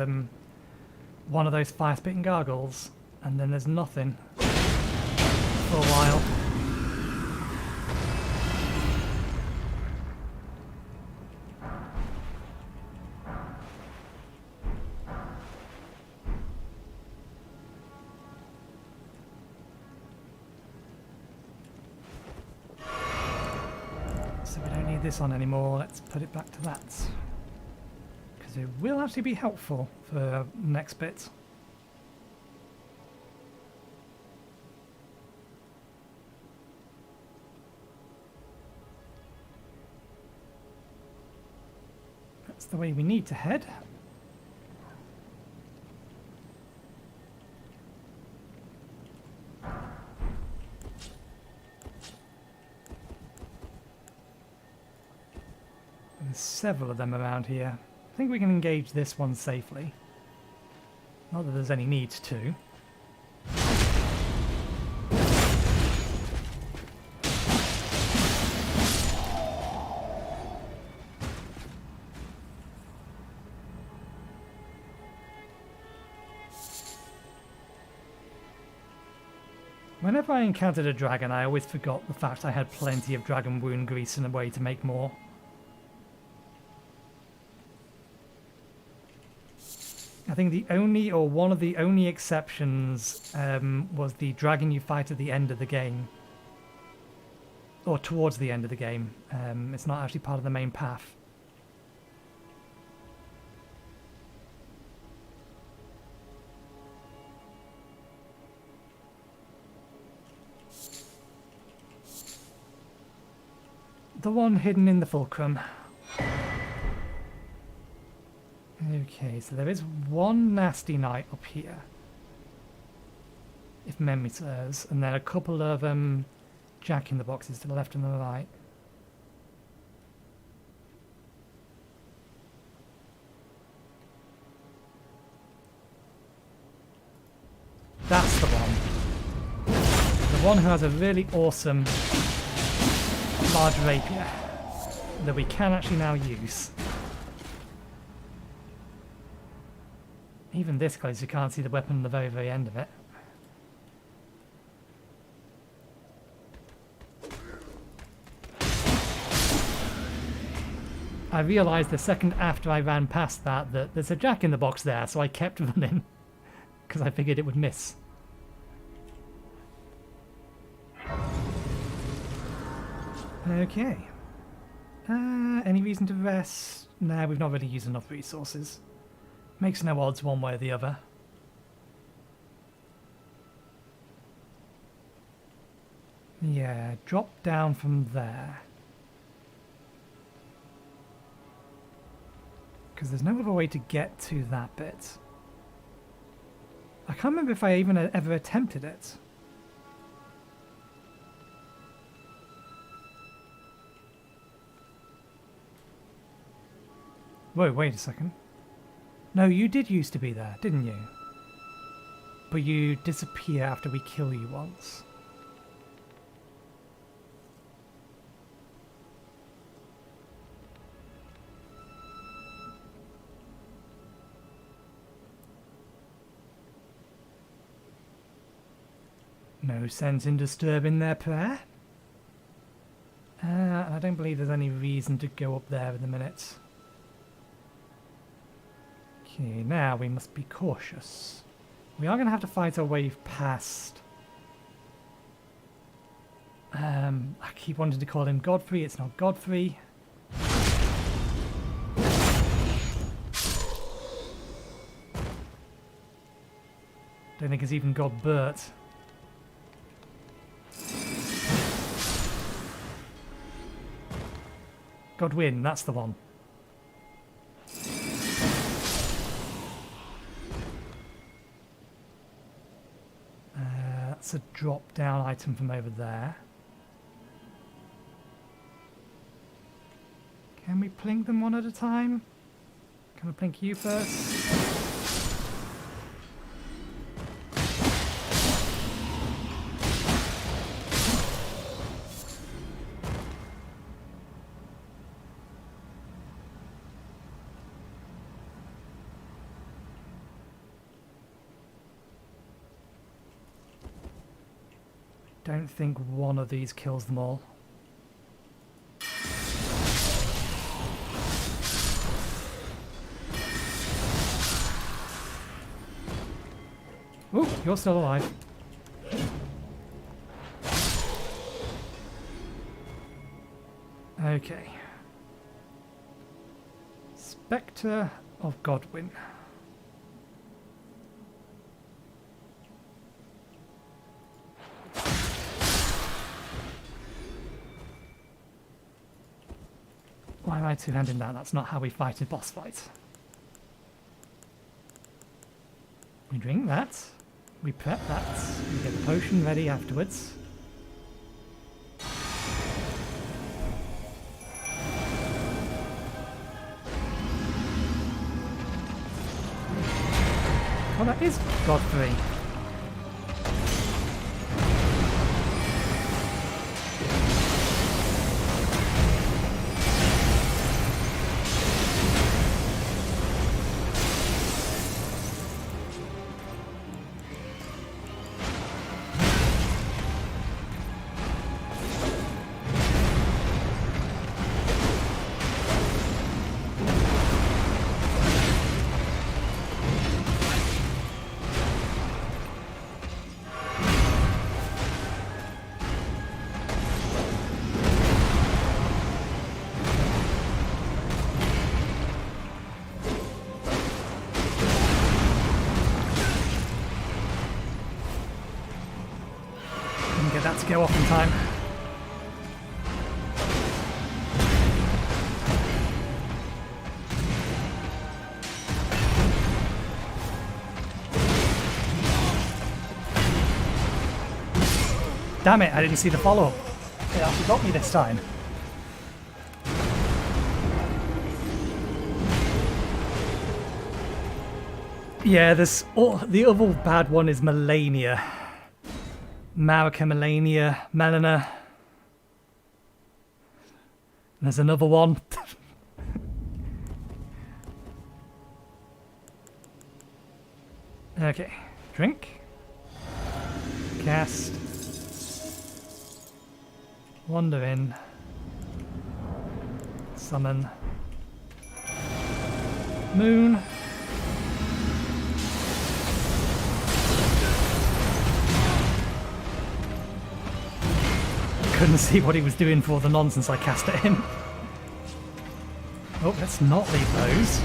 one of those fire-spitting gargoyles, and then there's nothing for a while. need this on anymore. Let's put it back to that. Because it will actually be helpful for the next bit. That's the way we need to head. There's several of them around here. I think we can engage this one safely. Not that there's any need to. Whenever I encountered a dragon, I always forgot the fact I had plenty of dragon wound grease and a way to make more. I think the only, or one of the only exceptions was the dragon you fight at the end of the game. Or towards the end of the game. It's not actually part of the main path. The one hidden in the fulcrum. Okay, so there is one nasty knight up here, if memory serves, and then a couple of jack-in-the-boxes to the left and the right. That's the one. The one who has a really awesome large rapier that we can actually now use. Even this close, you can't see the weapon on the very, very end of it. I realised the second after I ran past that there's a jack-in-the-box there, so I kept running because I figured it would miss. Okay. Any reason to rest? Nah, we've not really used enough resources. Makes no odds one way or the other. Yeah, drop down from there. Because there's no other way to get to that bit. I can't remember if I even ever attempted it. Whoa, wait a second. No, you did used to be there, didn't you? But you disappear after we kill you once. No sense in disturbing their prayer. I don't believe there's any reason to go up there in a minute. Okay, now we must be cautious. We are going to have to fight our way past... I keep wanting to call him Godfrey, it's not Godfrey. Don't think it's even Godbert. Godwin, that's the one. That's a drop down item from over there. Can we plink them one at a time? Can I plink you first? Don't think one of these kills them all. Ooh, you're still alive. Okay. Spectre of Godwyn. Why am I two-handing that? That's not how we fight in boss fights. We drink that. We prep that. We get the potion ready afterwards. Oh, that is Godfrey. Get that to go off in time. Damn it, I didn't see the follow-up. It actually got me this time. Yeah, the other bad one is Melania. Marika, Melania, Melina. There's another one. Okay, drink. Cast. Wander in. Summon. Moon. Couldn't see what he was doing for all the nonsense I cast at him. Oh, let's not leave those.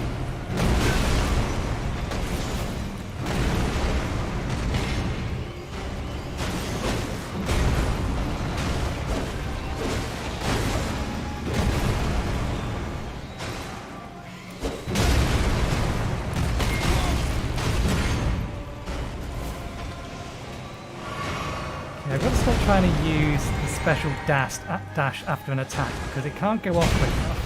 Okay, I've got to stop trying to use the special dash after an attack because it can't go off quick enough.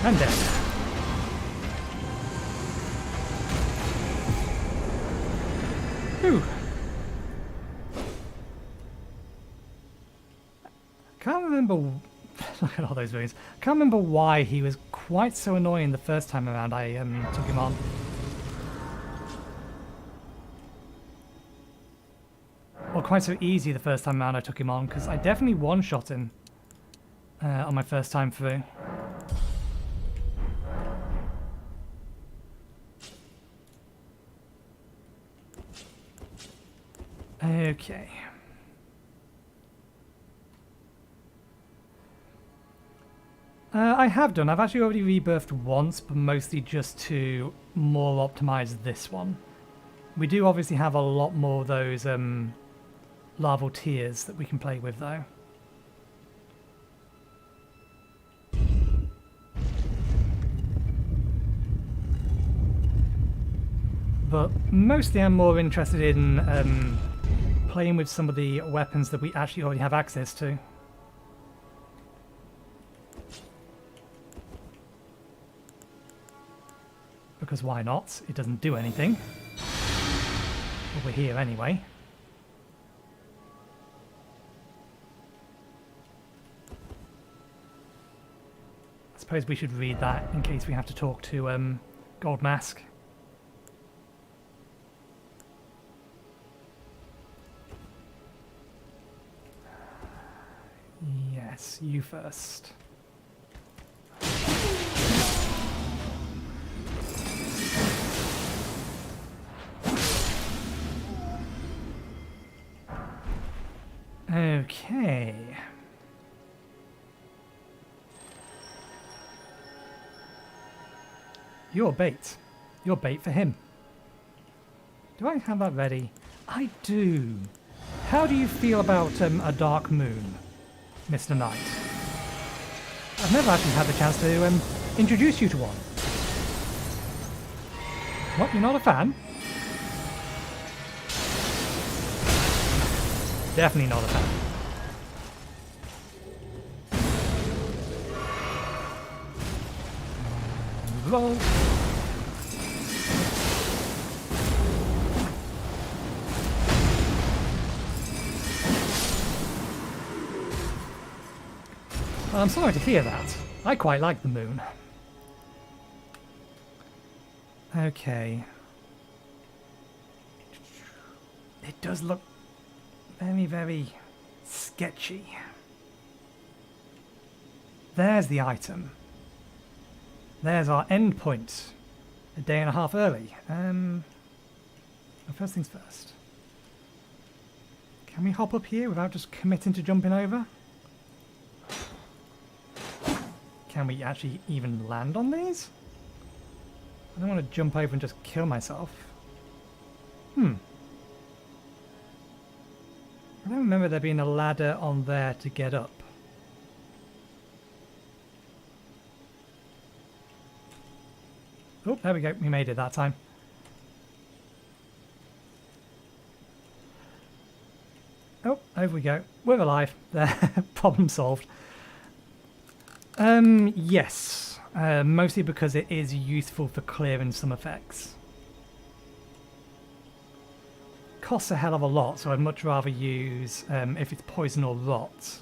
And dead. Whew. Can't remember. Look at all those wounds. Can't remember why he was quite so annoying the first time around I took him on. Or quite so easy the first time around I took him on, because I definitely one-shot him on my first time through. Okay. I have done. I've actually already rebirthed once, but mostly just to more optimize this one. We do obviously have a lot more of those larval tiers that we can play with, though. But mostly I'm more interested in playing with some of the weapons that we actually already have access to. Because why not? It doesn't do anything. But we're here anyway. suppose we should read that in case we have to talk to Gold Mask. Yes, you first. Okay. You're bait. You're bait for him. Do I have that ready? I do. How do you feel about a dark moon, Mr. Knight? I've never actually had the chance to introduce you to one. What, you're not a fan? Definitely not a fan. Roll. I'm sorry to hear that. I quite like the moon. Okay. It does look very, very sketchy. There's the item. There's our end point. A day and a half early. First things first. Can we hop up here without just committing to jumping over? Can we actually even land on these? I don't want to jump over and just kill myself. I don't remember there being a ladder on there to get up. Oh, there we go. We made it that time. Oh, over we go. We're alive. There. Problem solved. Yes. Mostly because it is useful for clearing some effects. Costs a hell of a lot, so I'd much rather use if it's poison or rot.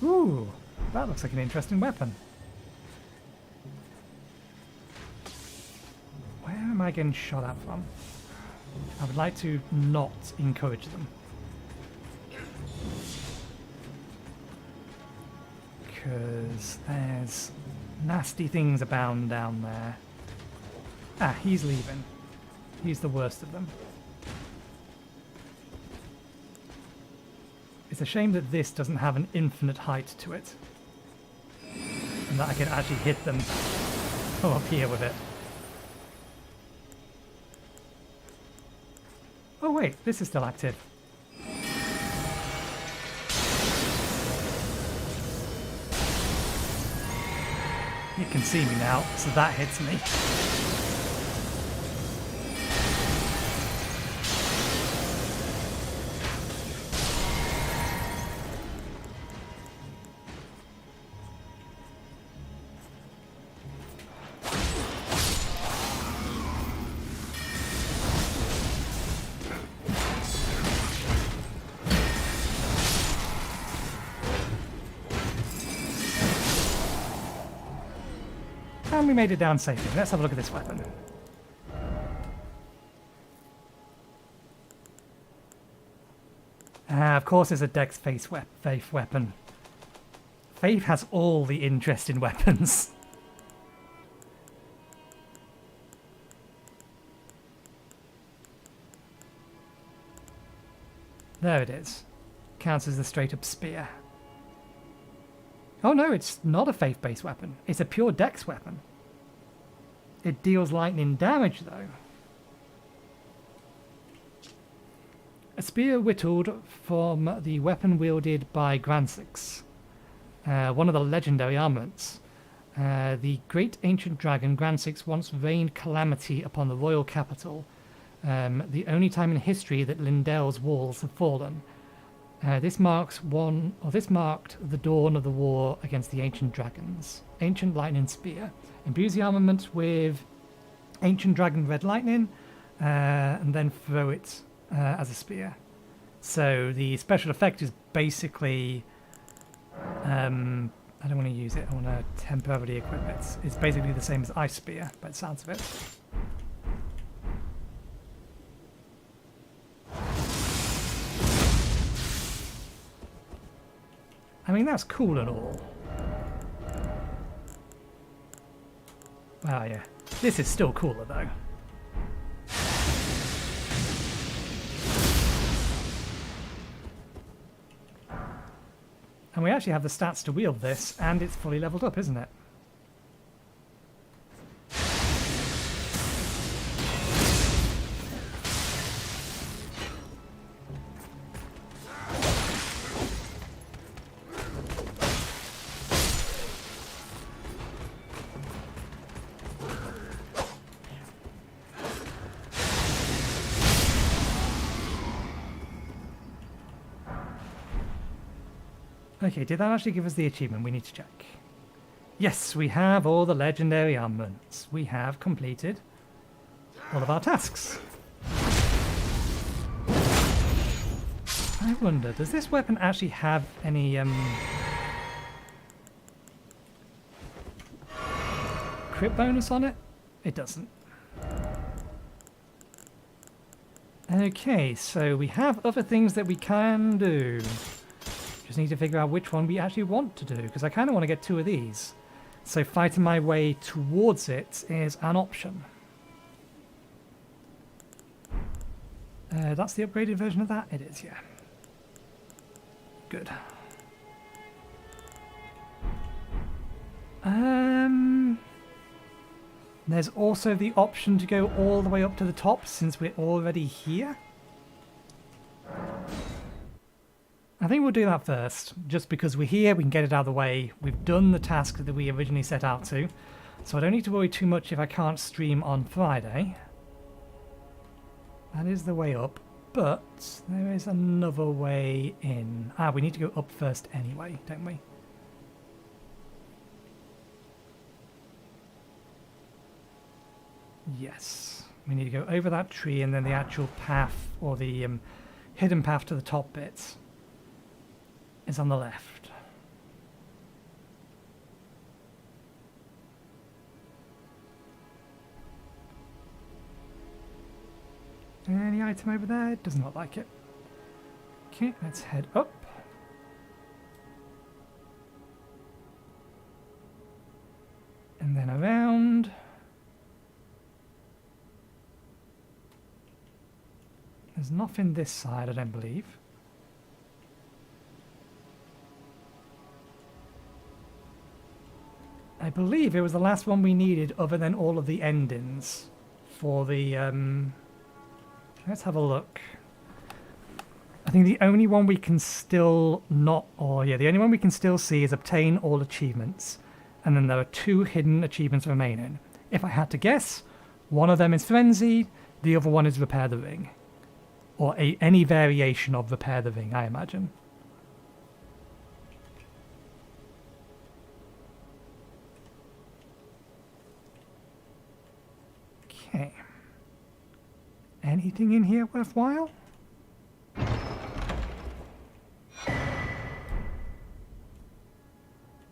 Ooh, that looks like an interesting weapon. Where am I getting shot at from? I would like to not encourage them. Because there's nasty things abound down there. Ah, he's leaving. He's the worst of them. It's a shame that this doesn't have an infinite height to it. And that I can actually hit them from up here with it. Oh wait, this is still active. It can see me now, so that hits me. And we made it down safely. Let's have a look at this weapon. Of course it's a Dex Faith weapon. Faith has all the interesting weapons. There it is. Counts as a straight up spear. Oh no, it's not a faith-based weapon. It's a pure dex weapon. It deals lightning damage though. A spear whittled from the weapon wielded by Gransix, one of the legendary armaments. The great ancient dragon Gransix once rained calamity upon the royal capital, the only time in history that Lendell's walls have fallen. This marked the dawn of the war against the ancient dragons. Ancient lightning spear imbues the armament with ancient dragon red lightning, and then throw it as a spear. So the special effect is basically, I don't want to use it, I want to temporarily equip it. It's basically the same as Ice Spear, by the sounds of it. I mean, that's cool and all. Wow, yeah. This is still cooler, though. And we actually have the stats to wield this, and it's fully leveled up, isn't it? Okay, did that actually give us the achievement? We need to check. Yes, we have all the legendary armaments. We have completed all of our tasks. I wonder, does this weapon actually have any crit bonus on it? It doesn't. Okay, so we have other things that we can do. Just need to figure out which one we actually want to do, because I kind of want to get 2 of these. So fighting my way towards it is an option. That's the upgraded version of that? It is, yeah. Good. There's also the option to go all the way up to the top since we're already here. I think we'll do that first, just because we're here, we can get it out of the way. We've done the task that we originally set out to, so I don't need to worry too much if I can't stream on Friday. That is the way up, but there is another way in. Ah, we need to go up first anyway, don't we? Yes. We need to go over that tree and then the actual path, or the hidden path to the top bit, is on the left. Any item over there? It does not like it. Okay, let's head up. And then around. There's nothing this side, I don't believe. I believe it was the last one we needed other than all of the endings for the, let's have a look. I think the only one we can still not, or yeah, the only one we can still see is obtain all achievements. And then there are 2 hidden achievements remaining. If I had to guess, one of them is Frenzy, the other one is Repair the Ring. Or any variation of Repair the Ring, I imagine. Okay. Anything in here worthwhile?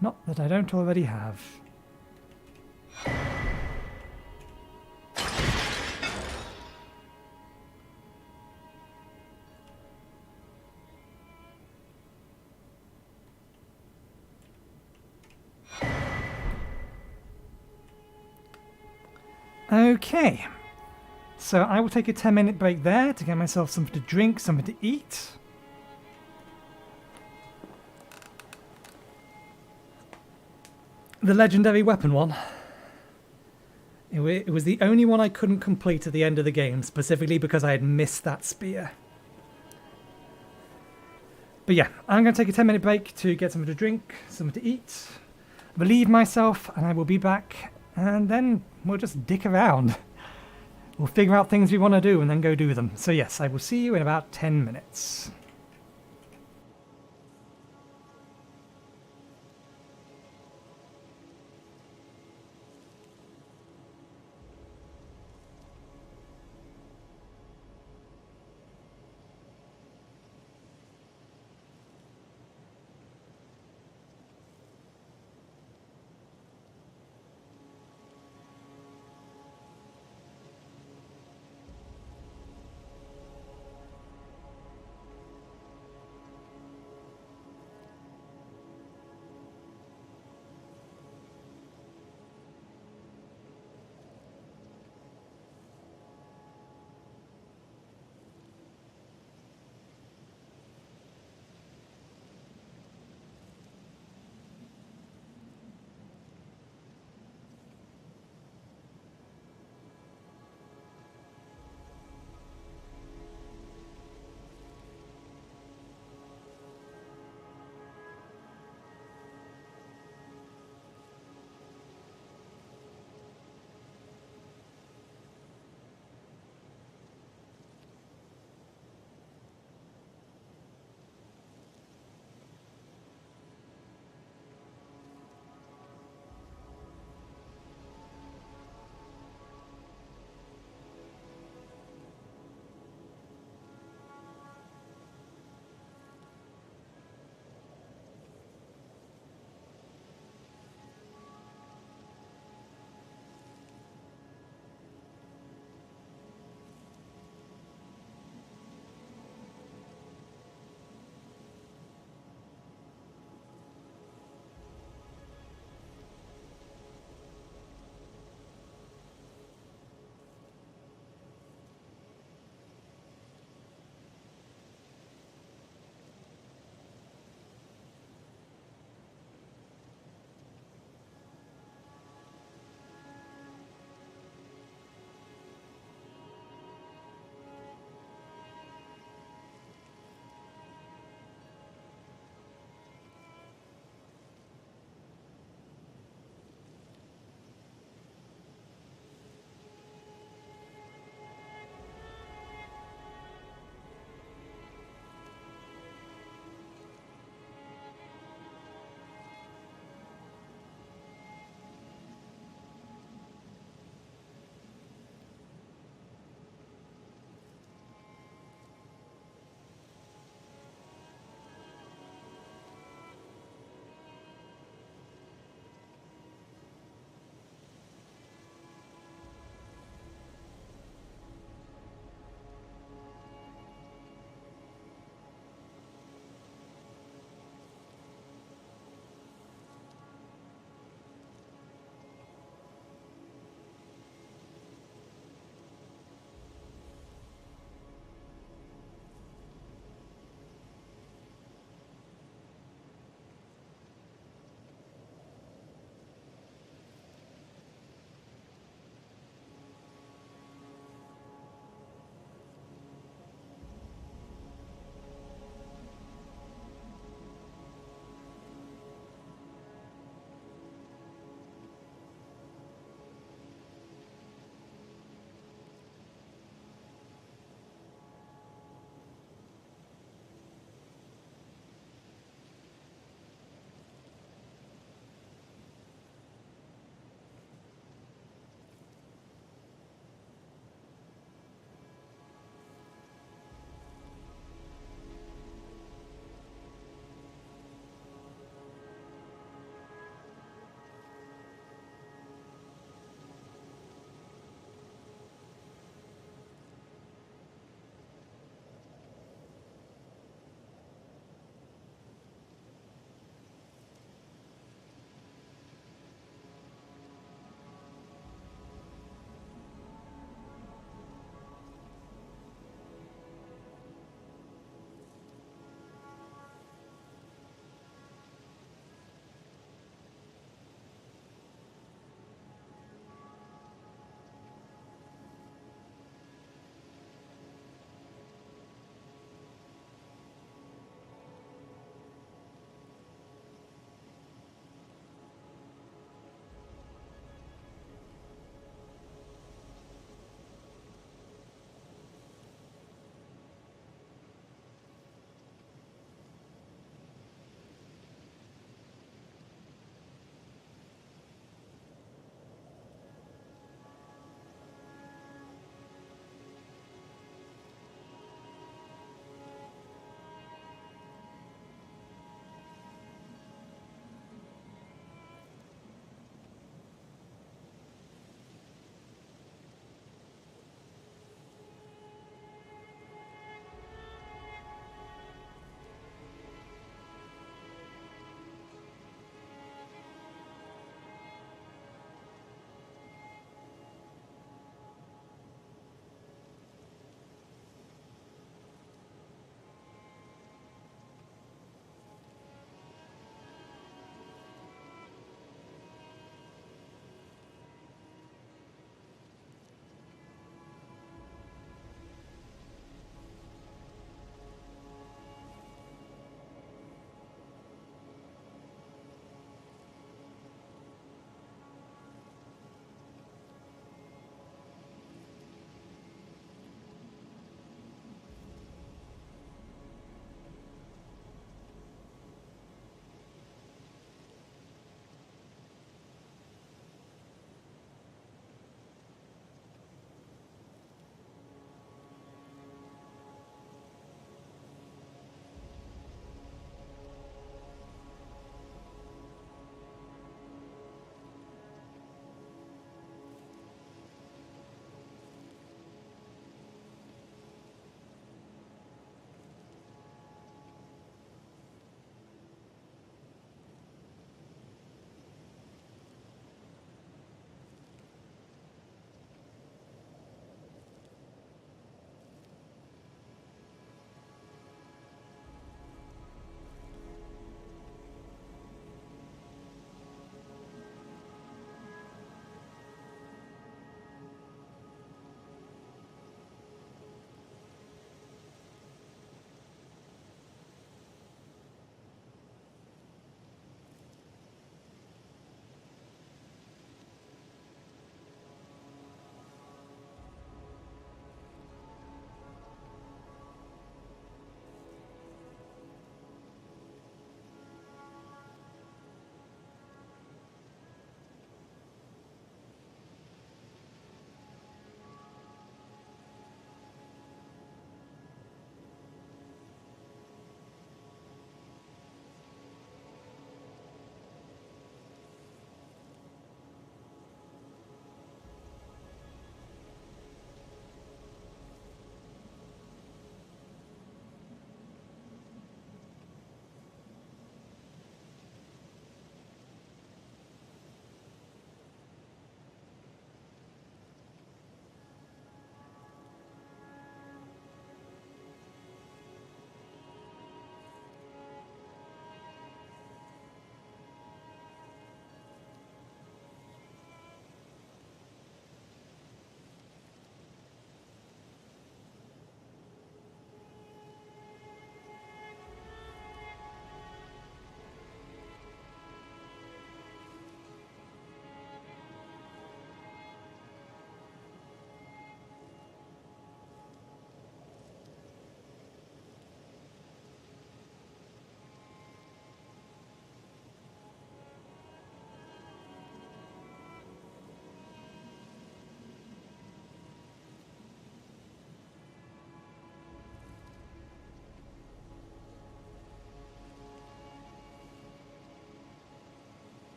Not that I don't already have. Okay, so I will take a 10-minute break there to get myself something to drink, something to eat. The legendary weapon one. It was the only one I couldn't complete at the end of the game, specifically because I had missed that spear. But yeah, I'm going to take a 10-minute break to get something to drink, something to eat, relieve myself, and I will be back. And then we'll just dick around. We'll figure out things we want to do and then go do them. So yes, I will see you in about 10 minutes.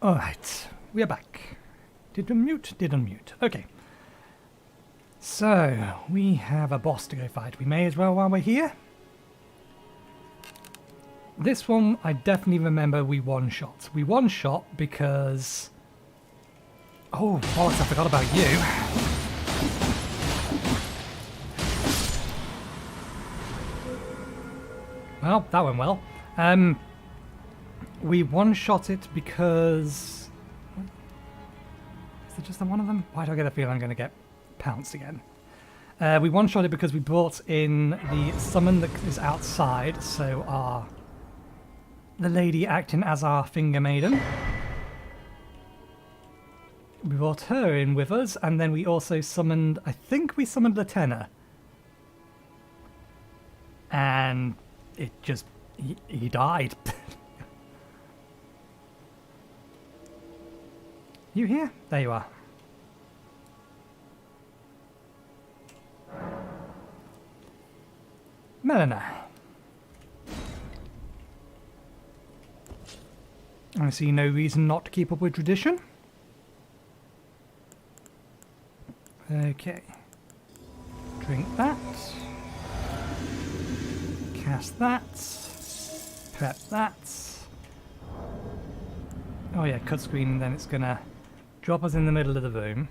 Alright, we are back. Did unmute? Did unmute. Okay. So, we have a boss to go fight. We may as well while we're here. This one, I definitely remember we one-shot. We one-shot because... Oh, bollocks, I forgot about you. Well, that went well. We one-shot it because... Is it just the one of them? Why do I get a feeling I'm going to get pounced again? We one-shot it because we brought in the summon that is outside, so the lady acting as our finger maiden. We brought her in with us, and then we also summoned... I think we summoned the tenor. And it just... He died. You here? There you are. Melina. I see no reason not to keep up with tradition. Okay. Drink that. Cast that. Prep that. Oh yeah, cut screen, then it's gonna drop us in the middle of the room.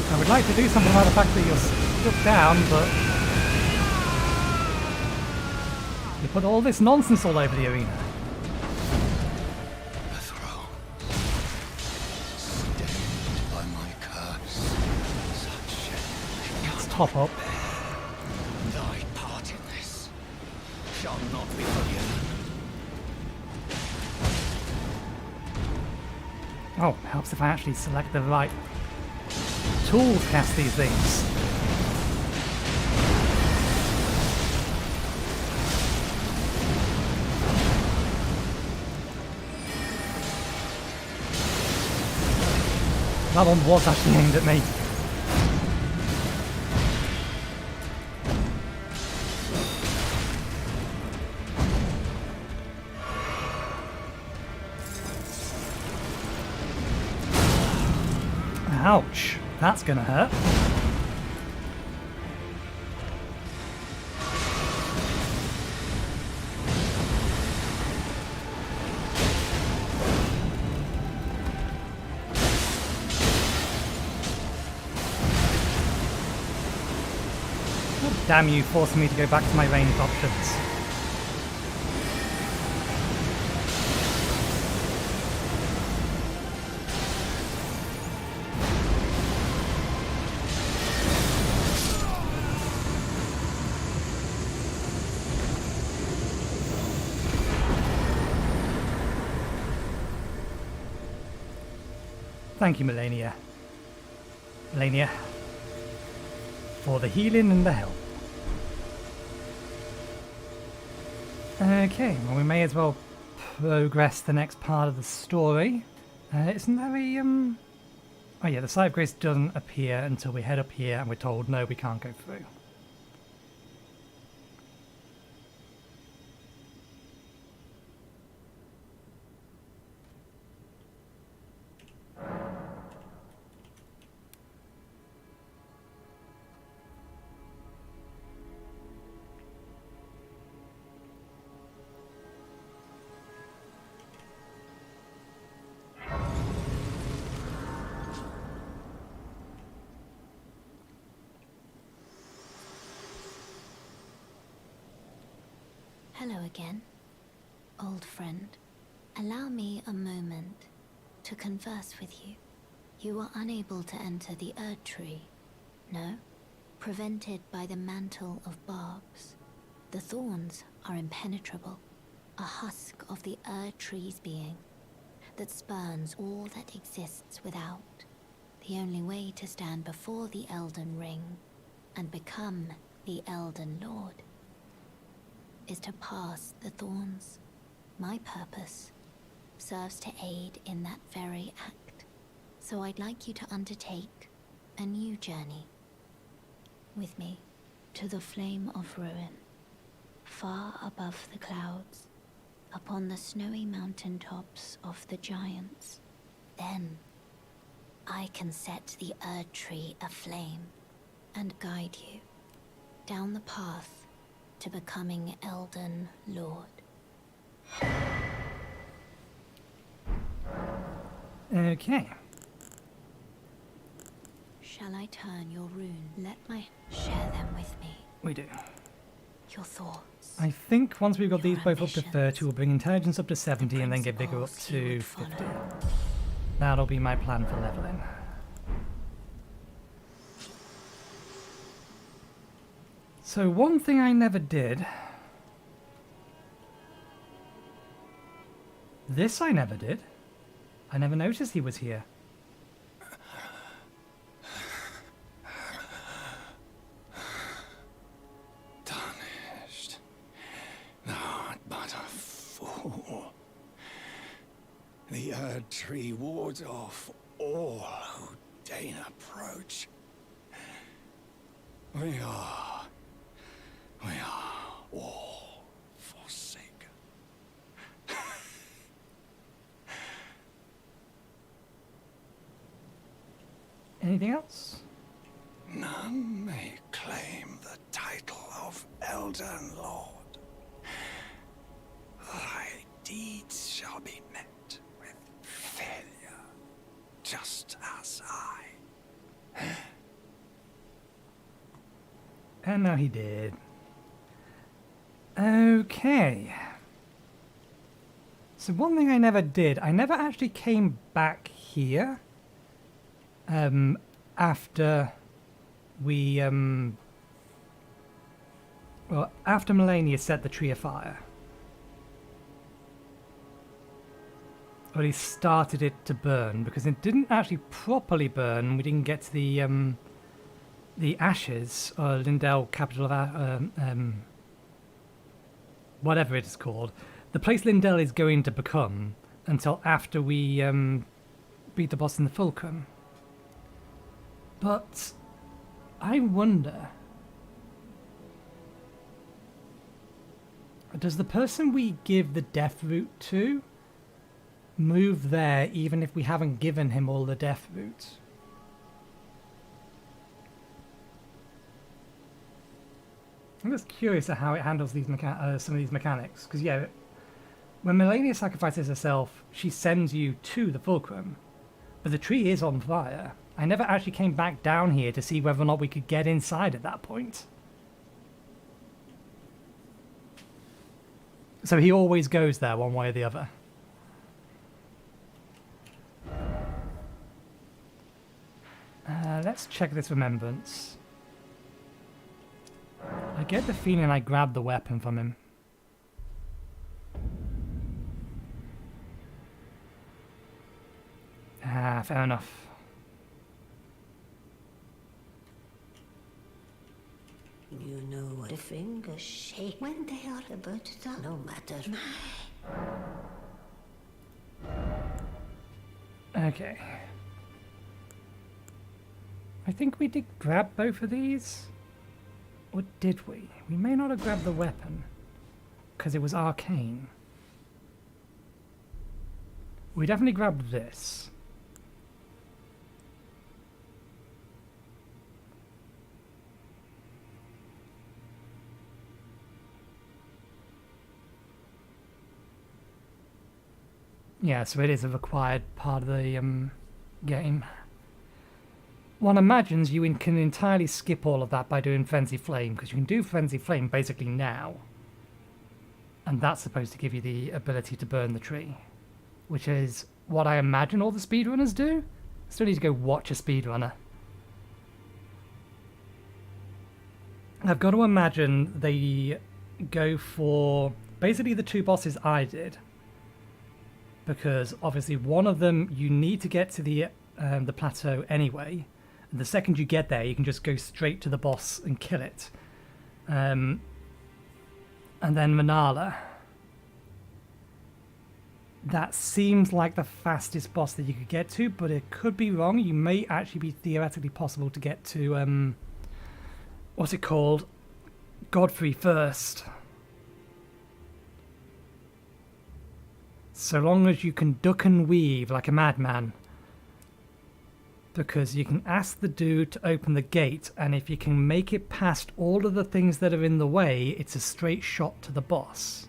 I would like to do something about the fact that you're stuck down, but you put all this nonsense all over the arena. The throne, stained by my curse, such Let's top up. thy part in this shall not be forgiven. Oh, helps if I actually select the right tool to cast these things. That one was actually aimed at me. Ouch, that's gonna hurt. Oh, damn you, forcing me to go back to my ranged options. Thank you, Melania. Melania. For the healing and the help. Okay, well we may as well progress the next part of the story. Isn't there a, Oh yeah, the site of grace doesn't appear until we head up here and we're told, no, we can't go through. Hello again, old friend. Allow me a moment to converse with you. You were unable to enter the Erd Tree, no? Prevented by the mantle of barbs. The thorns are impenetrable, a husk of the Erd Tree's being that spurns all that exists without. The only way to stand before the Elden Ring and become the Elden Lord is to pass the thorns. My purpose serves to aid in that very act. So I'd like you to undertake a new journey with me to the Flame of Ruin, far above the clouds, upon the snowy mountain tops of the giants. Then I can set the Erd Tree aflame and guide you down the path to becoming Elden Lord. Okay. Shall I turn your rune? Share them with me. We do. Your thoughts. I think once we've got Your these both up to ambitions. 30, we'll bring intelligence up to 70 and then get vigor up principles you to would 50. follow. That'll be my plan for leveling. So one thing I never did. This I never did. I never noticed he was here. Tarnished. Thou art but a fool. The Erd Tree wards off all who deign approach. We are all forsaken. Anything else? None may claim the title of Elden Lord. Thy deeds shall be met with failure, just as I. And now he did. Okay. So one thing I never did, I never actually came back here. After we, well, after Melania set the tree afire. Or he started it to burn, because it didn't actually properly burn. We didn't get to the ashes, or Lendell, capital of, whatever it is called. The place Lendell is going to become until after we beat the boss in the Fulcrum. But I wonder, does the person we give the death root to move there even if we haven't given him all the death roots? I'm just curious at how it handles these some of these mechanics, because yeah, when Melania sacrifices herself, she sends you to the Fulcrum, but the tree is on fire. I never actually came back down here to see whether or not we could get inside at that point. So he always goes there one way or the other. Let's check this remembrance. I get the feeling I grabbed the weapon from him. Ah, fair enough. You know what the fingers shake when they are about to die. No matter. Okay. I think we did grab both of these. Or did we? We may not have grabbed the weapon, because it was arcane. We definitely grabbed this. Yeah, so it is a required part of the game. One imagines you can entirely skip all of that by doing Frenzy Flame, because you can do Frenzy Flame basically now. And that's supposed to give you the ability to burn the tree. which is what I imagine all the speedrunners do. Still need to go watch a speedrunner. I've got to imagine they go for basically the two bosses I did, because obviously one of them you need to get to the plateau anyway, and the second you get there you can just go straight to the boss and kill it. And then Manala, that seems like the fastest boss that you could get to, but it could be wrong. You may actually be theoretically possible to get to what's it called, Godfrey first. So long as you can duck and weave like a madman. Because you can ask the dude to open the gate, and if you can make it past all of the things that are in the way, it's a straight shot to the boss.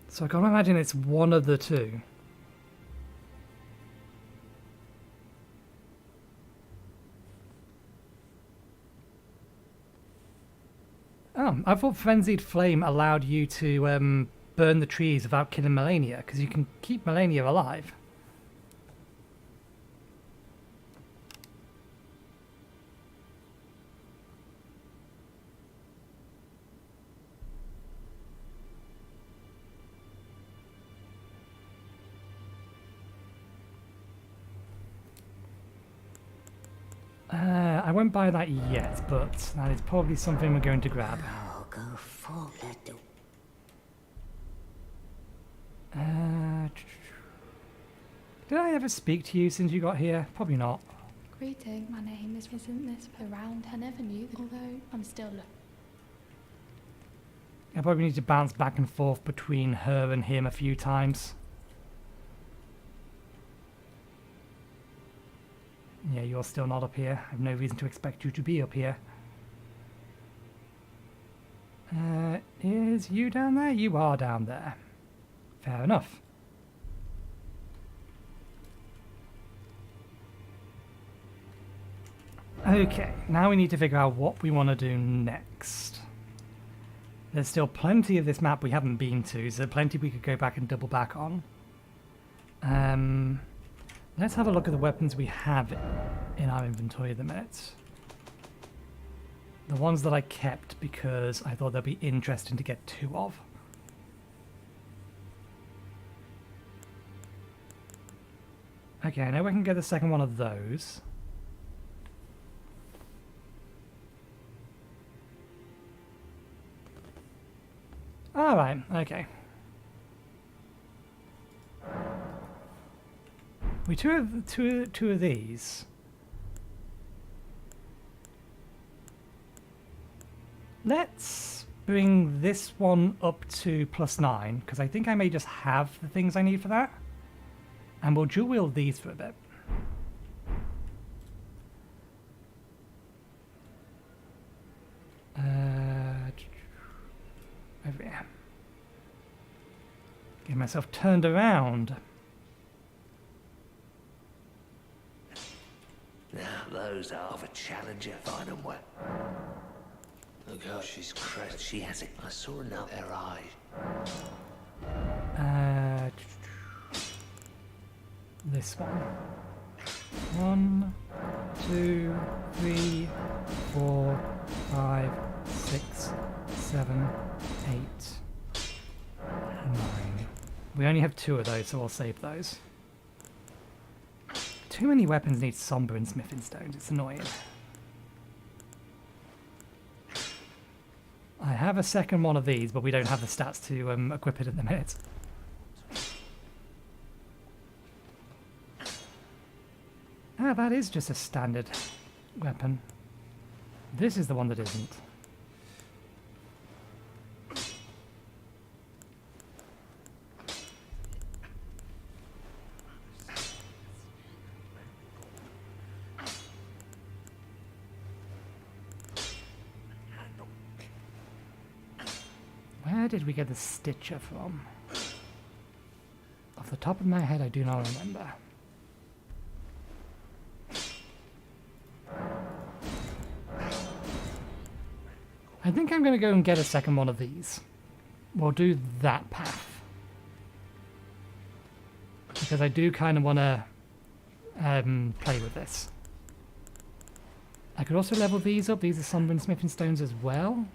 So I can't imagine it's one of the two. Oh, I thought Frenzied Flame allowed you to burn the trees without killing Melania, because you can keep Melania alive. I won't buy that yet, but that is probably something we're going to grab. I'll go full let Did I ever speak to you since you got here? Probably not. Greeting, my name isn't this around? I never knew, although I'm still looking. I probably need to bounce back and forth between her and him a few times. Yeah, you're still not up here. I have no reason to expect you to be up here. Is you down there? You are down there. Fair enough. Okay, now we need to figure out what we want to do next. There's still plenty of this map we haven't been to, so plenty we could go back and double back on. Let's have a look at the weapons we have in our inventory at the minute. The ones that I kept because I thought they'd be interesting to get two of. Okay, I know I can get the second one of those. Alright, okay. We two of these. Let's bring this one up to +9, because I think I may just have the things I need for that. And we'll dual wield these for a bit. Over here. Get myself turned around. Now those are of a challenger, find them well. Look how she's crest. She has it. I saw it out their eye. This one. 1, 2, 3, 4, 5, 6, 7, 8, 9. We only have 2 of those, so I'll save those. Too many weapons need somber and smithing stones. It's annoying. I have a second one of these, but we don't have the stats to equip it at the minute. Ah, that is just a standard weapon. This is the one that isn't. Where did we get the Stitcher from? Off the top of my head, I do not remember. I think I'm going to go and get a second one of these. We'll do that path. because I do kind of want to play with this. I could also level these up. These are Sombrin Smithing Stones as well.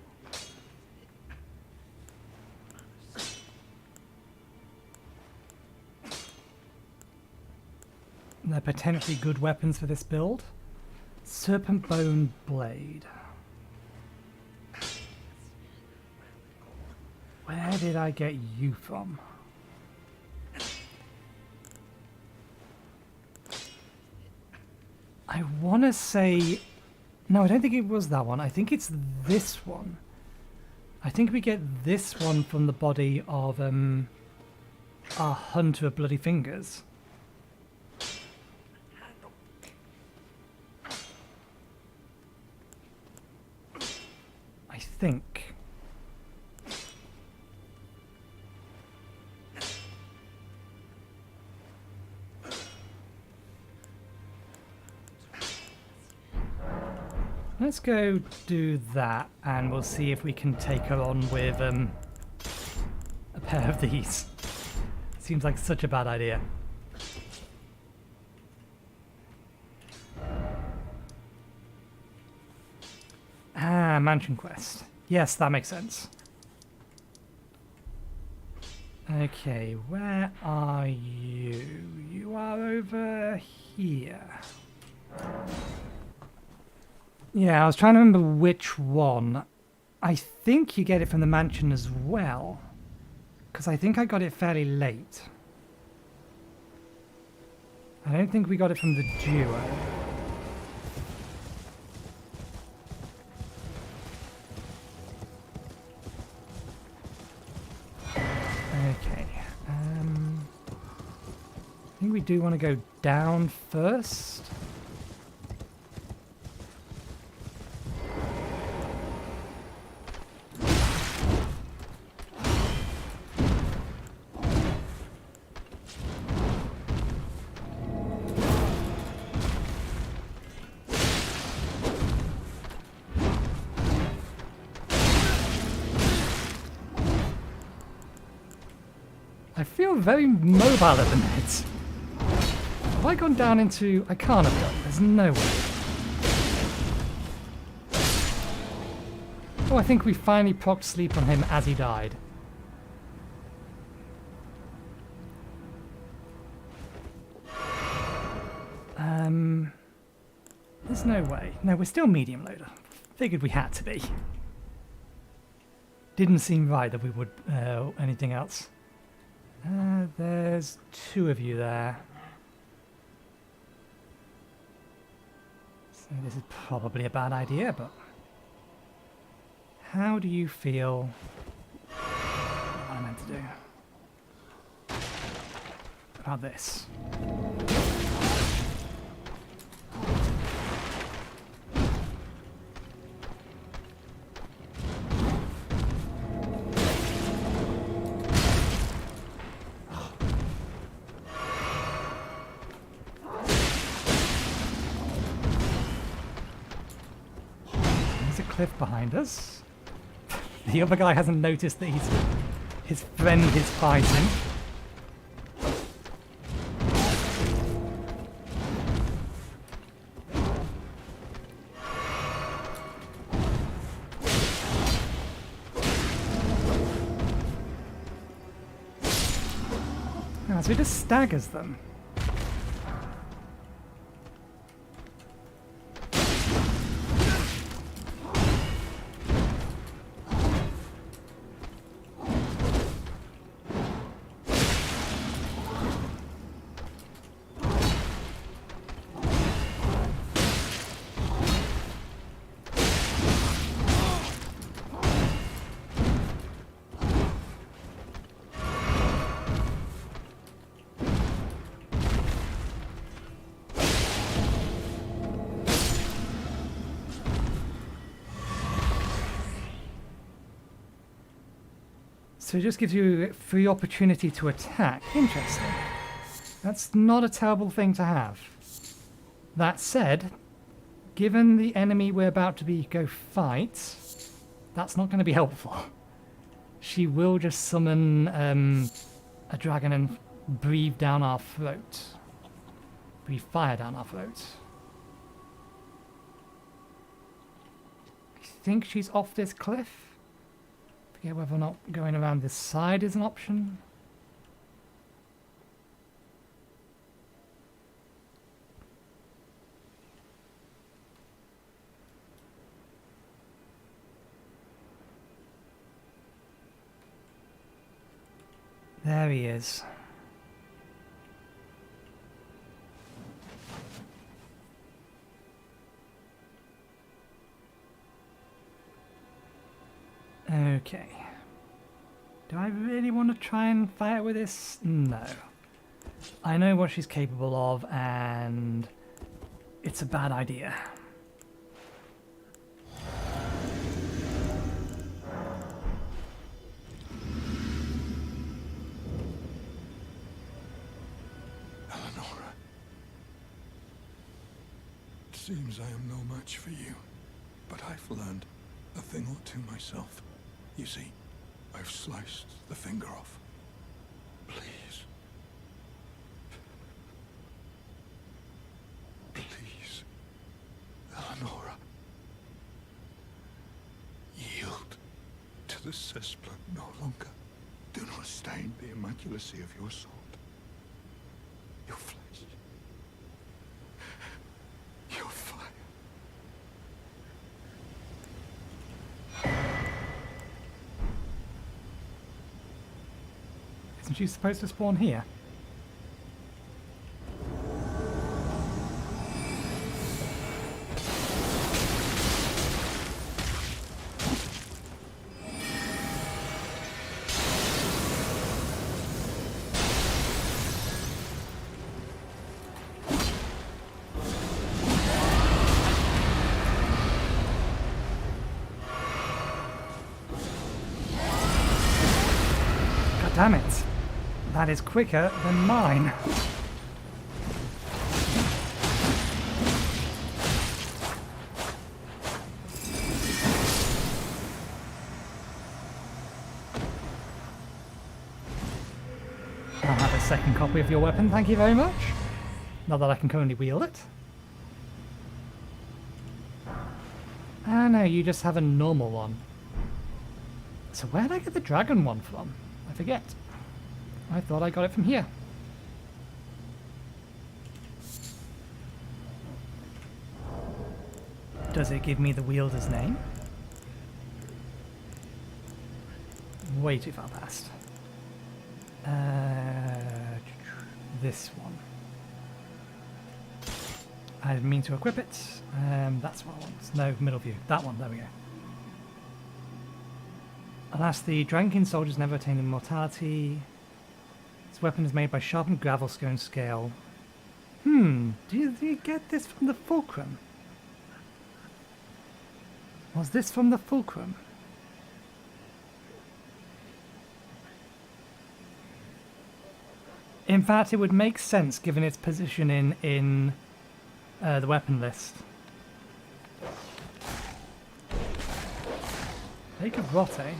They're potentially good weapons for this build. Serpent Bone Blade. Where did I get you from? I want to say... No, I don't think it was that one. I think it's this one. I think we get this one from the body of our Hunter of Bloody Fingers. I think. Let's go do that, and we'll see if we can take her on with a pair of these. Seems like such a bad idea. Ah, Mansion Quest. Yes, that makes sense. Okay, where are you? You are over here. Yeah, I was trying to remember which one. I think you get it from the mansion as well, because I think I got it fairly late. I don't think we got it from the duo. Okay. I think we do want to go down first. I feel very mobile at the minute. Have I gone down into... I can't have done. There's no way. Oh, I think we finally procced sleep on him as he died. There's no way. No, we're still medium loader. Figured we had to be. Didn't seem right that we would anything else. There's two of you there. So this is probably a bad idea, but... How do you feel... What am I meant to do? About this? Cliff behind us. The other guy hasn't noticed that his friend is fighting. Ah, so he just staggers them. So it just gives you a free opportunity to attack. Interesting. That's not a terrible thing to have. That said, given the enemy we're about to go fight, that's not going to be helpful. She will just summon a dragon and breathe down our throat. Breathe fire down our throat. I think she's off this cliff. Forget whether or not going around this side is an option. There he is. Okay. Do I really want to try and fight with this? No. I know what she's capable of, and it's a bad idea. Eleonora. It seems I am no match for you, but I've learned a thing or two myself. You see, I've sliced the finger off. Please. Please, Eleonora. Yield to the cessplant no longer. Do not stain the immaculacy of your sword. Your flesh. Your fire. Isn't she supposed to spawn here? God damn it. That is quicker than mine. I'll have a second copy of your weapon, thank you very much. Not that I can currently wield it. Ah no, you just have a normal one. So where did I get the dragon one from? I forget. I thought I got it from here. Does it give me the wielder's name? Way too far past. This one. I didn't mean to equip it. That's what I want. No, middle view. That one, there we go. Alas, the Dragon soldiers never attained immortality. This weapon is made by sharpened gravelstone scale. Do you get this from the fulcrum? Was this from the fulcrum? In fact, it would make sense given its position in the weapon list. Lake of Rot, eh?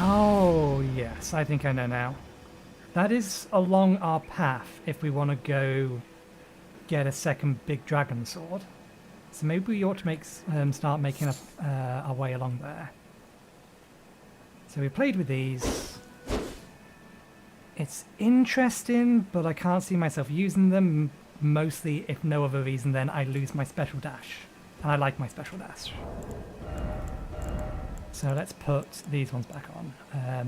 Oh, yes, I think I know now. That is along our path if we want to go get a second big dragon sword. So maybe we ought to start making our way along there. So we played with these. It's interesting, but I can't see myself using them, mostly if no other reason than I lose my special dash. And I like my special dash. So let's put these ones back on.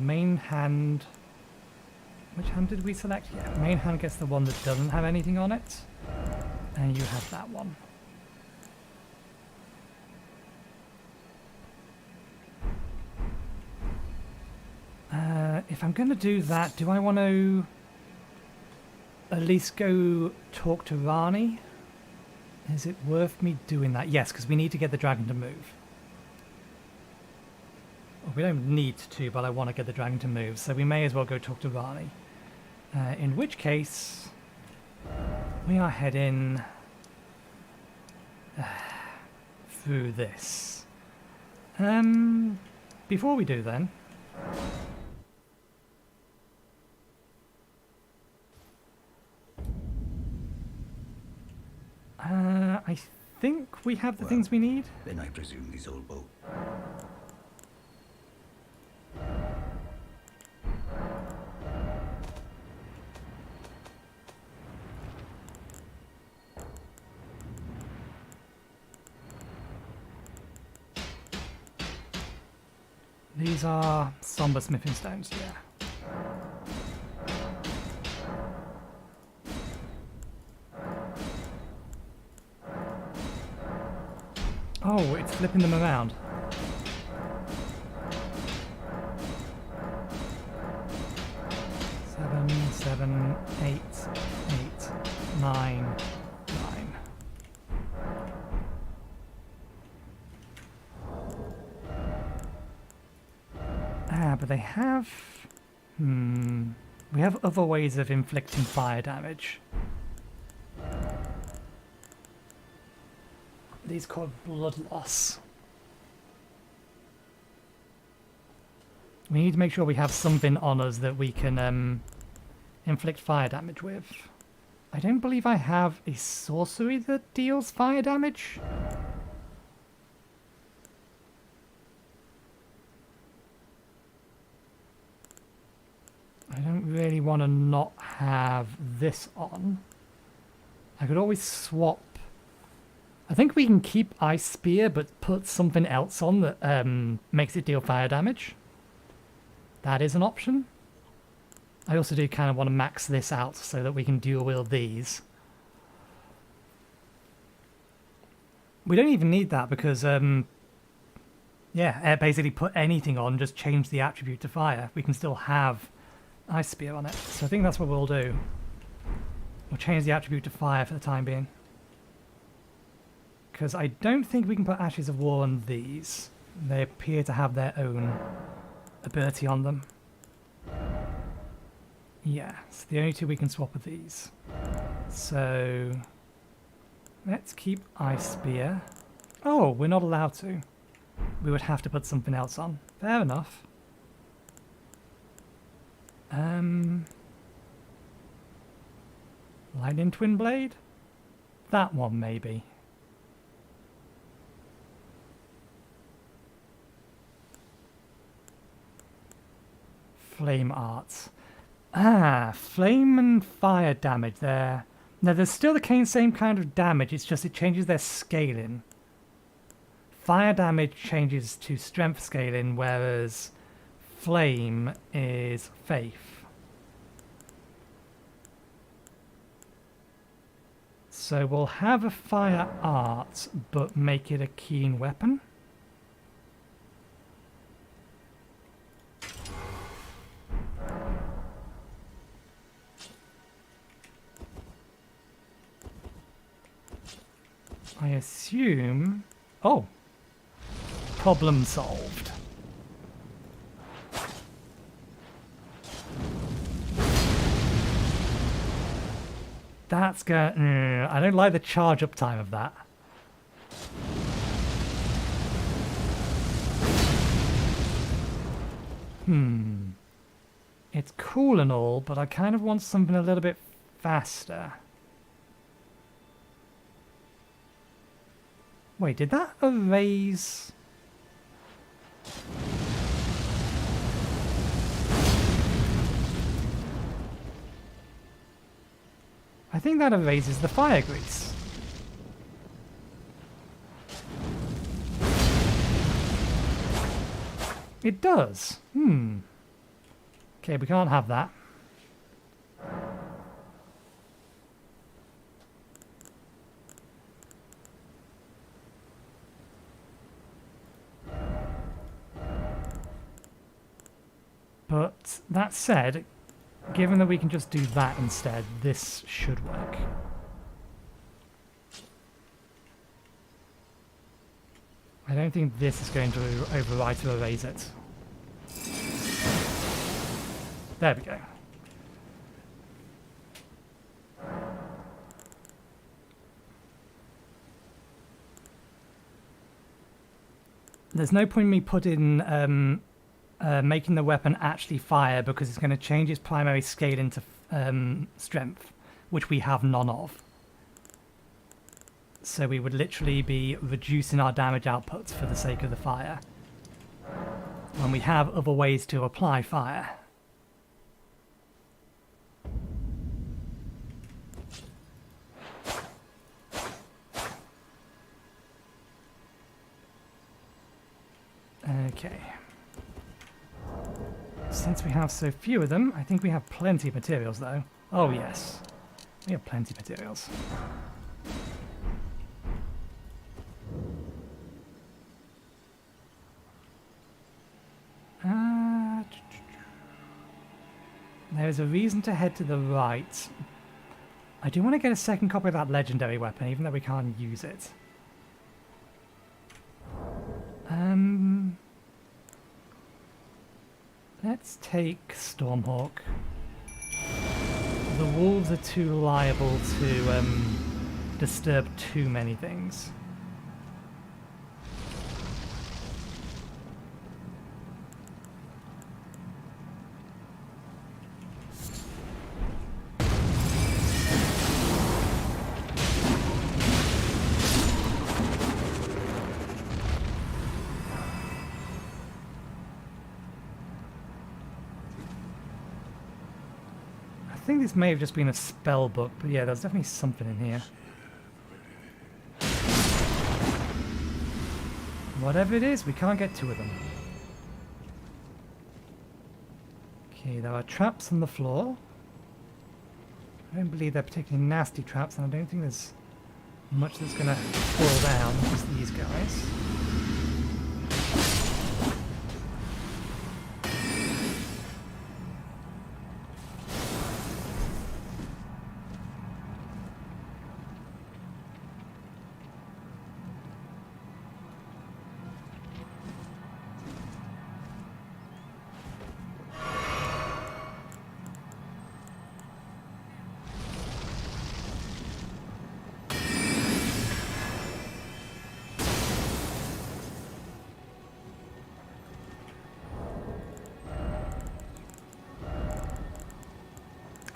Main hand. Which hand did we select? Yeah, main hand gets the one that doesn't have anything on it. And you have that one. If I'm going to do that, do I want to at least go talk to Rani? Is it worth me doing that? Yes, because we need to get the dragon to move. Well, we don't need to, but I want to get the dragon to move, so we may as well go talk to Rani. In which case, we are heading through this. Before we do then... I think we have the things we need. Then I presume these old boats. These are somber smithing stones, yeah. Oh, it's flipping them around. Seven, 8, 9. But they have... We have other ways of inflicting fire damage. These called blood loss. We need to make sure we have something on us that we can inflict fire damage with. I don't believe I have a sorcery that deals fire damage. I don't really want to not have this on. I could always swap. I think we can keep Ice Spear, but put something else on that makes it deal fire damage. That is an option. I also do kind of want to max this out so that we can dual wield these. We don't even need that because, yeah, basically put anything on, just change the attribute to fire. We can still have Ice Spear on it. So I think that's what we'll do. We'll change the attribute to fire for the time being. Because I don't think we can put Ashes of War on these. They appear to have their own ability on them. Yeah, it's the only two we can swap with these. So let's keep Ice Spear. Oh, we're not allowed to. We would have to put something else on. Fair enough. Lightning Twin Blade? That one, maybe. Flame Arts. Ah, flame and fire damage there. Now, there's still the same kind of damage, it's just it changes their scaling. Fire damage changes to strength scaling, whereas flame is faith. So we'll have a fire art, but make it a keen weapon. I assume... Oh! Problem solved. That's going... I don't like the charge up time of that. It's cool and all, but I kind of want something a little bit faster. Wait, did that erase... I think that erases the fire grease. It does. Okay, we can't have that. But that said, given that we can just do that instead, this should work. I don't think this is going to overwrite or erase it. There we go. There's no point in me putting making the weapon actually fire because it's going to change its primary scale into strength, which we have none of. So we would literally be reducing our damage outputs for the sake of the fire, when we have other ways to apply fire. Okay. Since we have so few of them, I think we have plenty of materials though. Oh yes, we have plenty of materials. There's a reason to head to the right. I do want to get a second copy of that legendary weapon, even though we can't use it. Let's take Stormhawk. The wolves are too liable to disturb too many things. I think this may have just been a spell book, but yeah, there's definitely something in here. Whatever it is, we can't get two of them. Okay, there are traps on the floor. I don't believe they're particularly nasty traps, and I don't think there's much that's going to fall down, just these guys.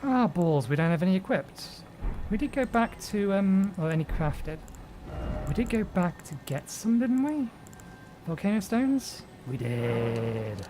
Ah, balls, we don't have any equipped. We did go back to, or any crafted. We did go back to get some, didn't we? Volcano stones? We did.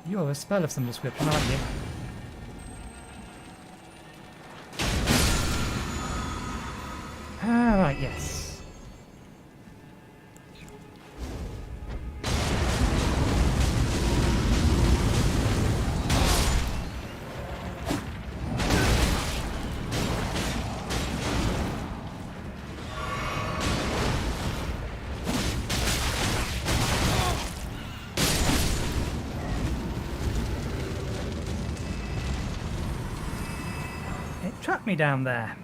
You're a spell of some description, aren't you? Ah, right, yes. Trapped me down there.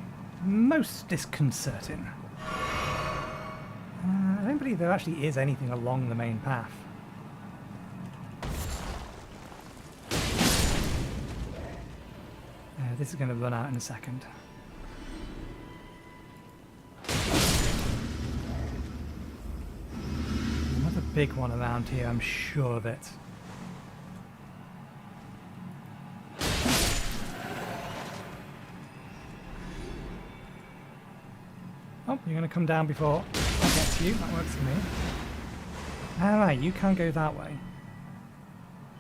Most disconcerting. I don't believe there actually is anything along the main path. This is going to run out in a second. Another big one around here, I'm sure of it. Oh, you're going to come down before I get to you. That works for me. Alright, you can't go that way.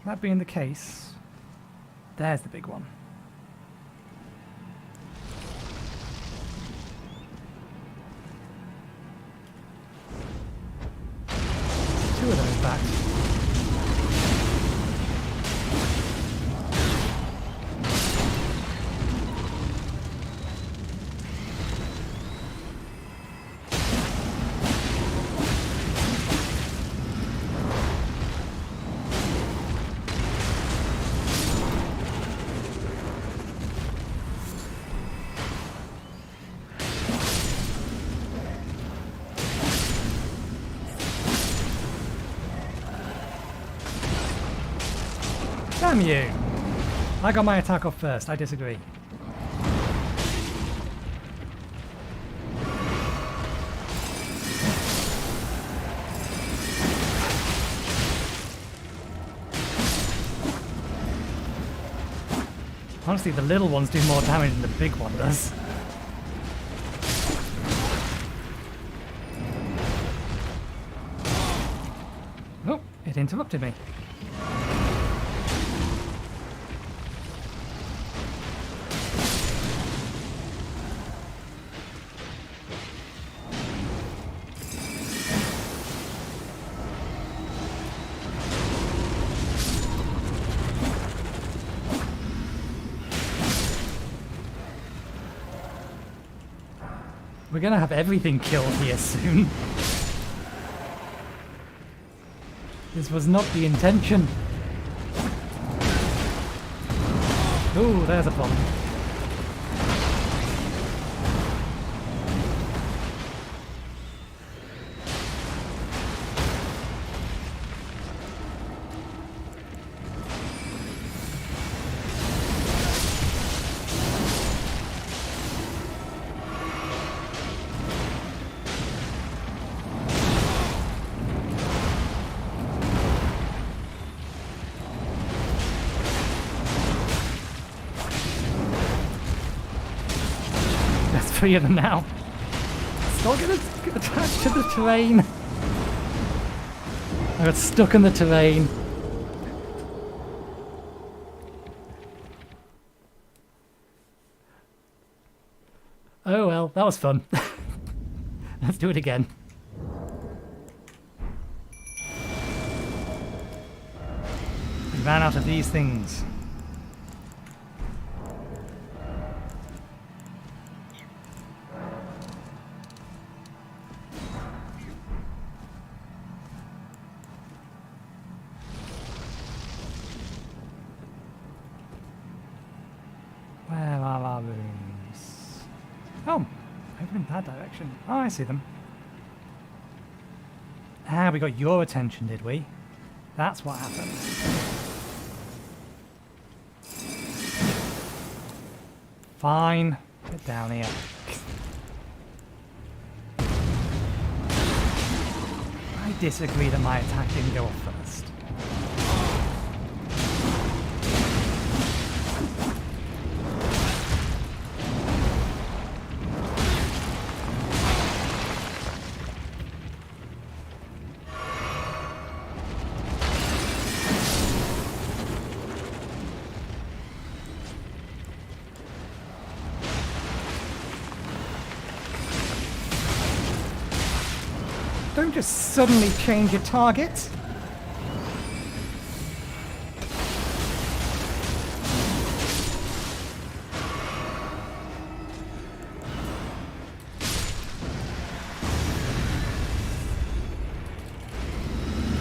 That being the case, there's the big one. Damn you! I got my attack off first. I disagree. Honestly, the little ones do more damage than the big one does. Oh, it interrupted me. We're gonna have everything killed here soon. This was not the intention. Ooh, there's a problem. Three of them now. Still gonna get attached to the terrain. I got stuck in the terrain. Oh well, that was fun. Let's do it again. We ran out of these things. Where are our rooms? Oh, over in that direction. Oh, I see them. Ah, we got your attention, did we? That's what happened. Fine. Get down here. I disagree that my attack didn't go off first. Don't just suddenly change your target.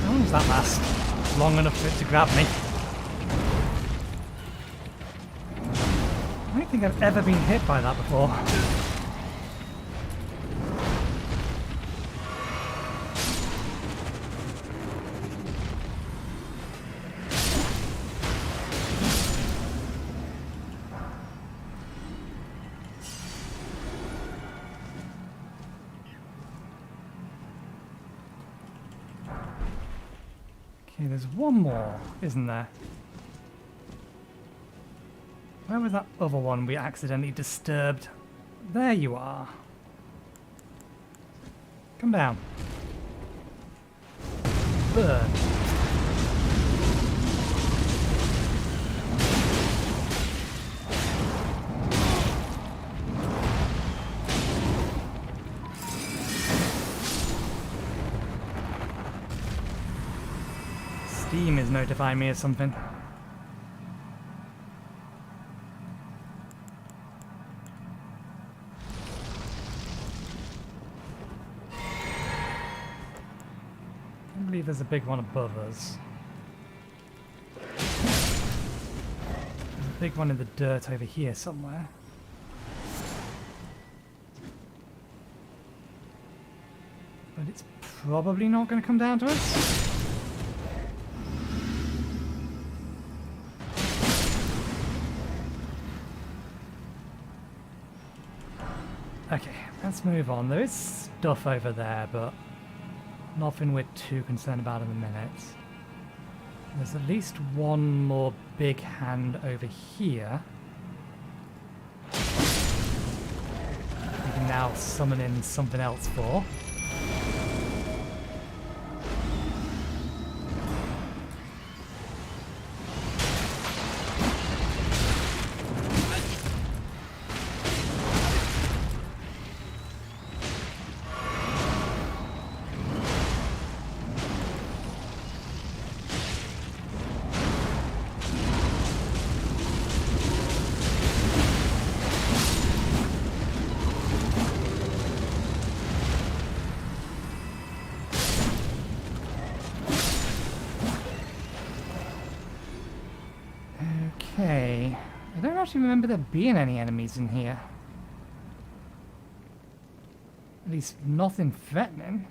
How long does that last? Long enough for it to grab me. I don't think I've ever been hit by that before. Okay, there's one more, isn't there? Where was that other one we accidentally disturbed? There you are. Come down. Burn. Steam is notifying me of something. I believe there's a big one above us. There's a big one in the dirt over here somewhere. But it's probably not going to come down to us. Okay, let's move on. There is stuff over there, but nothing we're too concerned about in a minute. There's at least one more big hand over here. We can now summon in something else for. Okay, I don't actually remember there being any enemies in here. At least nothing threatening.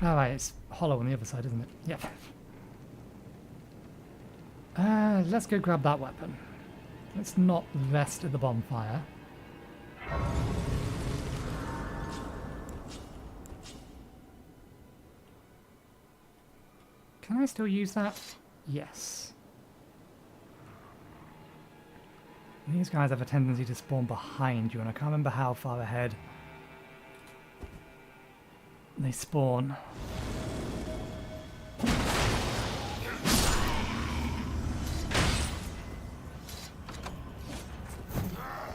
Alright, it's hollow on the other side, isn't it? Yep. Let's go grab that weapon. Let's not rest at the bonfire. Can I still use that? Yes. These guys have a tendency to spawn behind you, and I can't remember how far ahead they spawn.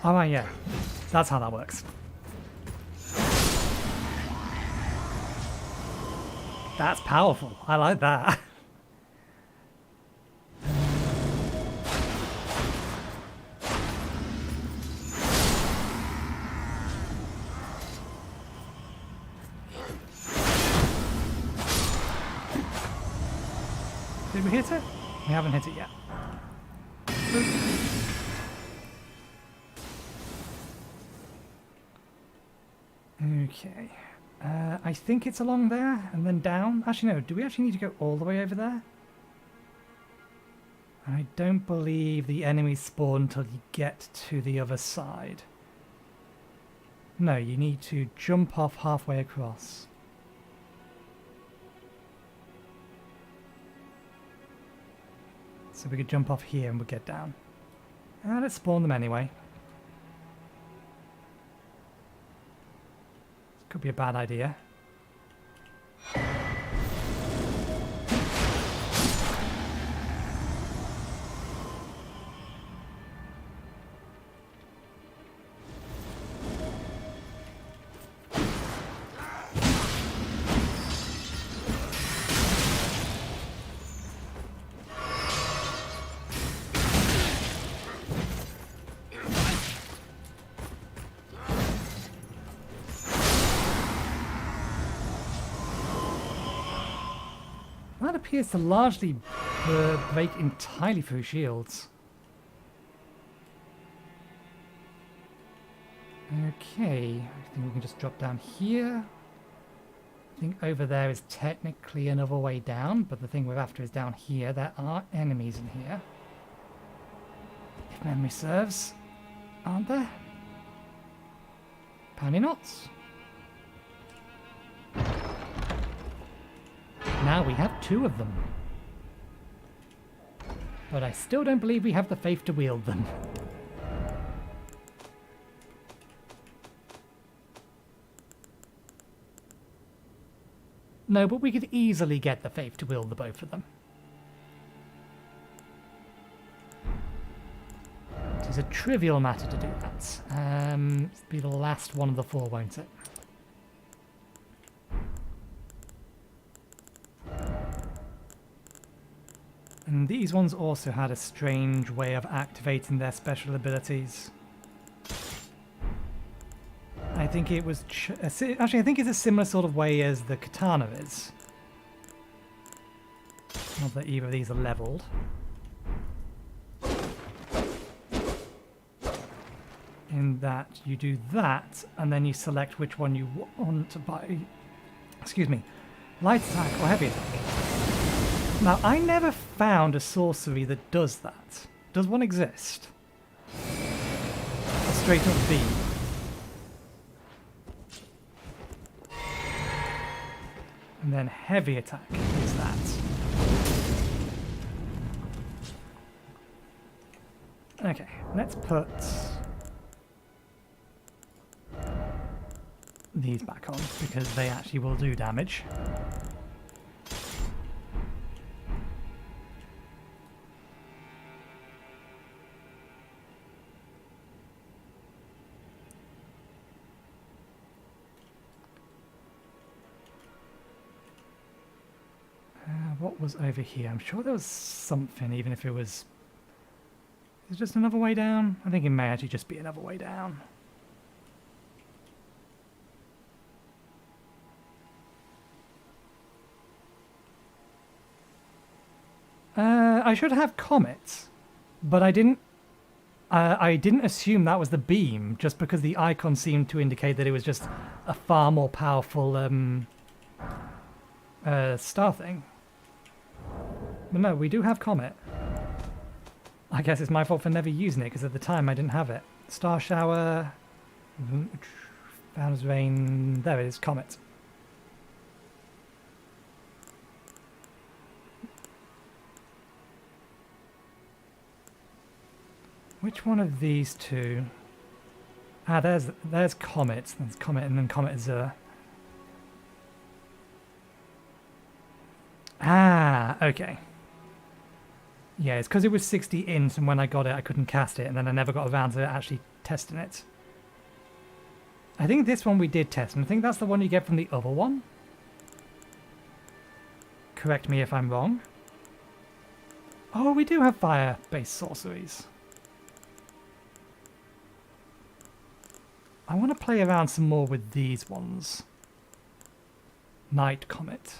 Alright, yeah. That's how that works. That's powerful. I like that. Did we hit it? We haven't hit it yet. Okay. I think it's along there and then down. Actually, no. Do we actually need to go all the way over there? I don't believe the enemies spawn until you get to the other side. No, you need to jump off halfway across. So we could jump off here and we'll get down. Let's spawn them anyway. Could be a bad idea. That appears to largely break entirely through shields. Okay, I think we can just drop down here. I think over there is technically another way down, but the thing we're after is down here. There are enemies in here, if memory serves, aren't there? Apparently not. Now we have two of them. But I still don't believe we have the faith to wield them. No, but we could easily get the faith to wield the both of them. It is a trivial matter to do that. It'll be the last one of the four, won't it? And these ones also had a strange way of activating their special abilities. I think it was... actually, I think it's a similar sort of way as the katana is. Not that either of these are leveled. in that you do that, and then you select which one you want by, excuse me, light attack or heavy attack. Now, I never found a sorcery that does that. Does one exist? A straight up beam. And then heavy attack is that. Okay, let's put these back on because they actually will do damage. What was over here? I'm sure there was something, even if it was... Is it just another way down? I think it may actually just be another way down. I should have comets, but I didn't assume that was the beam, just because the icon seemed to indicate that it was just a far more powerful star thing. But no, we do have comet. I guess it's my fault for never using it, because at the time I didn't have it. Star shower, Founder's Rain, there it is, comet. Which one of these two? Ah, there's comet. There's comet and then comet Azure. Ah, okay. Yeah, it's because it was 60 int, and when I got it, I couldn't cast it, and then I never got around to actually testing it. I think this one we did test, and I think that's the one you get from the other one. Correct me if I'm wrong. Oh, we do have fire-based sorceries. I want to play around some more with these ones. Night Comet.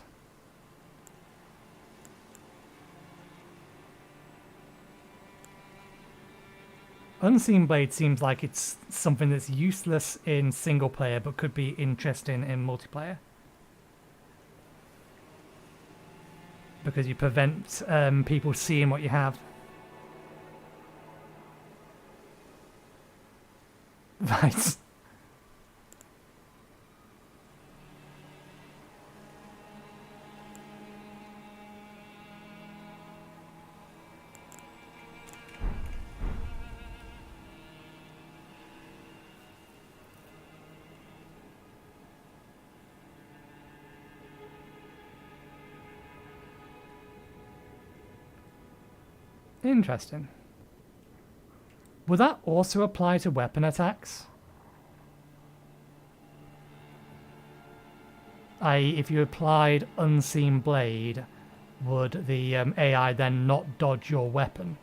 Unseen Blade seems like it's something that's useless in single player but could be interesting in multiplayer. Because you prevent people seeing what you have. Right. Interesting. Would that also apply to weapon attacks? If you applied Unseen Blade, would the AI then not dodge your weapon?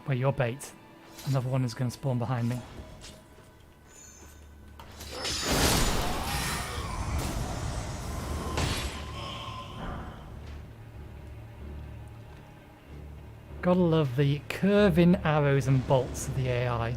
Wait, you're bait. Another one is going to spawn behind me. Gotta love the curving arrows and bolts of the AI.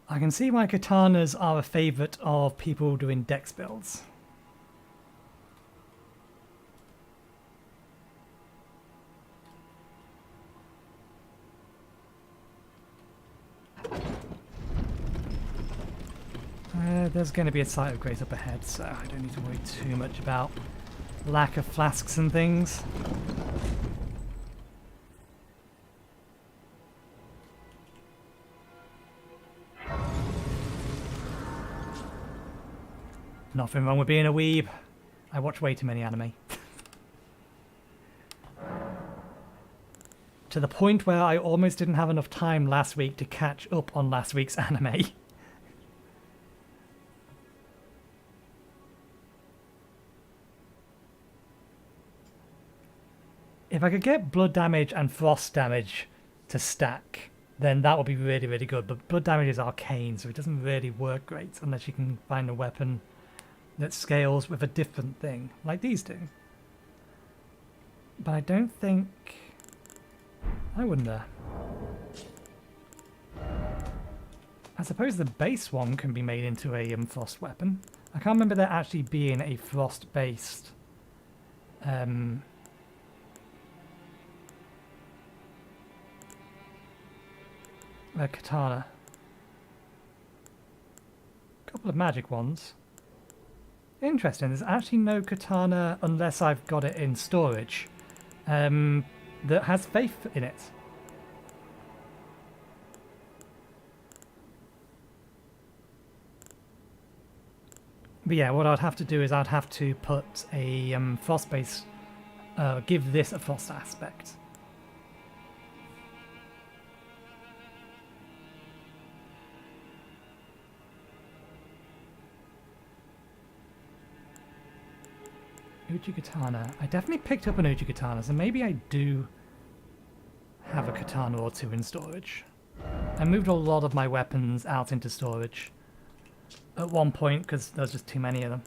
I can see why katanas are a favourite of people doing dex builds. But there's going to be a site of grace up ahead, so I don't need to worry too much about lack of flasks and things. Nothing wrong with being a weeb. I watch way too many anime. To the point where I almost didn't have enough time last week to catch up on last week's anime. If I could get blood damage and frost damage to stack, then that would be really, really good. But blood damage is arcane, so it doesn't really work great unless you can find a weapon that scales with a different thing, like these do. But I don't think... I wonder. I suppose the base one can be made into a frost weapon. I can't remember there actually being a frost-based... a katana. A couple of magic ones. Interesting, there's actually no katana unless I've got it in storage that has faith in it. But yeah, what I'd have to do is I'd have to put a frost base, give this a frost aspect. Uchi katana. I definitely picked up an Uchi katana, so maybe I do have a katana or two in storage. I moved a lot of my weapons out into storage at one point because there's just too many of them.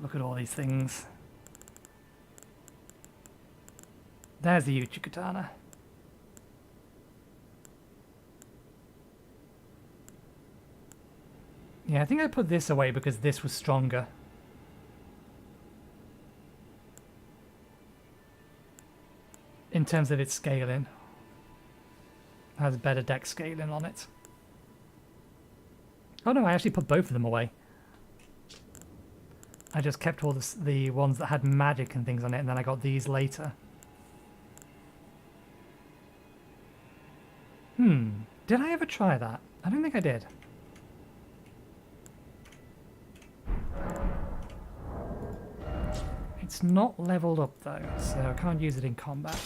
Look at all these things. There's the Uchi katana. Yeah, I think I put this away because this was stronger. In terms of its scaling. It has better dex scaling on it. Oh no, I actually put both of them away. I just kept all the ones that had magic and things on it, and then I got these later. Did I ever try that? I don't think I did. It's not leveled up though, so I can't use it in combat.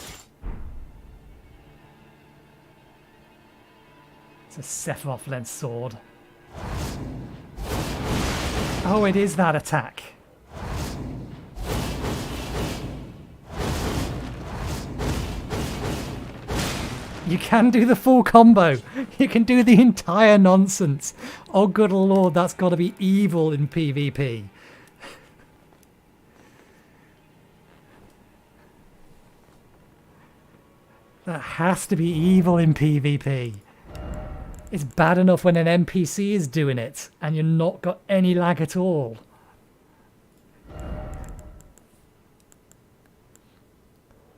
It's a Sephiroth length sword. Oh, it is that attack. You can do the full combo. You can do the entire nonsense. Oh good lord, that's got to be evil in PvP. That has to be evil in PvP. It's bad enough when an NPC is doing it and you're not got any lag at all.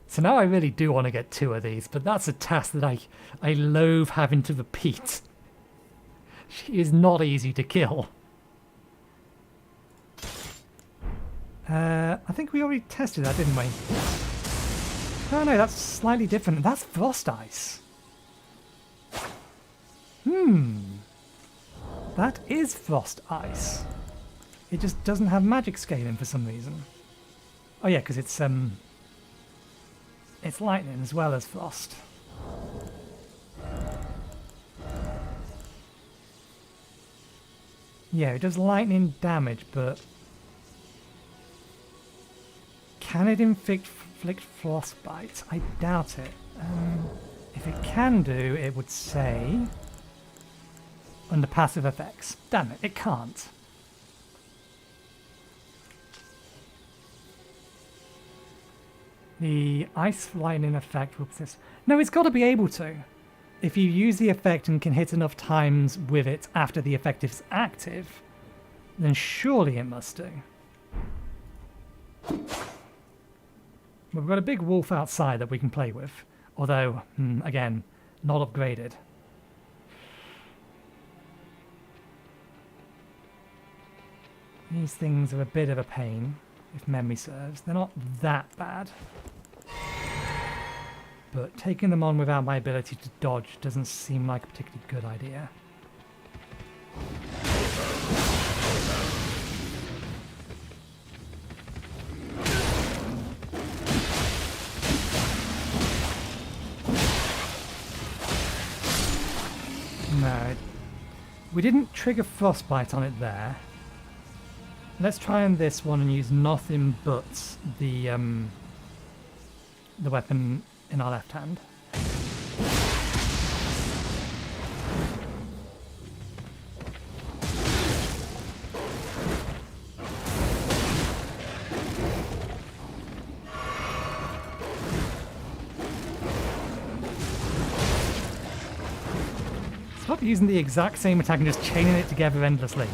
So now I really do want to get 2 of these, but that's a task that I loathe having to repeat. She is not easy to kill. I think we already tested that, didn't we? Oh no, that's slightly different. That's Frost Ice. That is Frost Ice. It just doesn't have magic scaling for some reason. Oh yeah, because it's lightning as well as frost. Yeah, it does lightning damage, but can it inflict frostbite? I doubt it. If it can do, it would say under passive effects. Damn it, it can't. The ice lightning effect will persist. No, it's got to be able to. If you use the effect and can hit enough times with it after the effect is active, then surely it must do. We've got a big wolf outside that we can play with, although, again, not upgraded. These things are a bit of a pain, if memory serves. They're not that bad. But taking them on without my ability to dodge doesn't seem like a particularly good idea. No, we didn't trigger frostbite on it there. Let's try on this one and use nothing but the weapon in our left hand. Stop using the exact same attack and just chaining it together endlessly.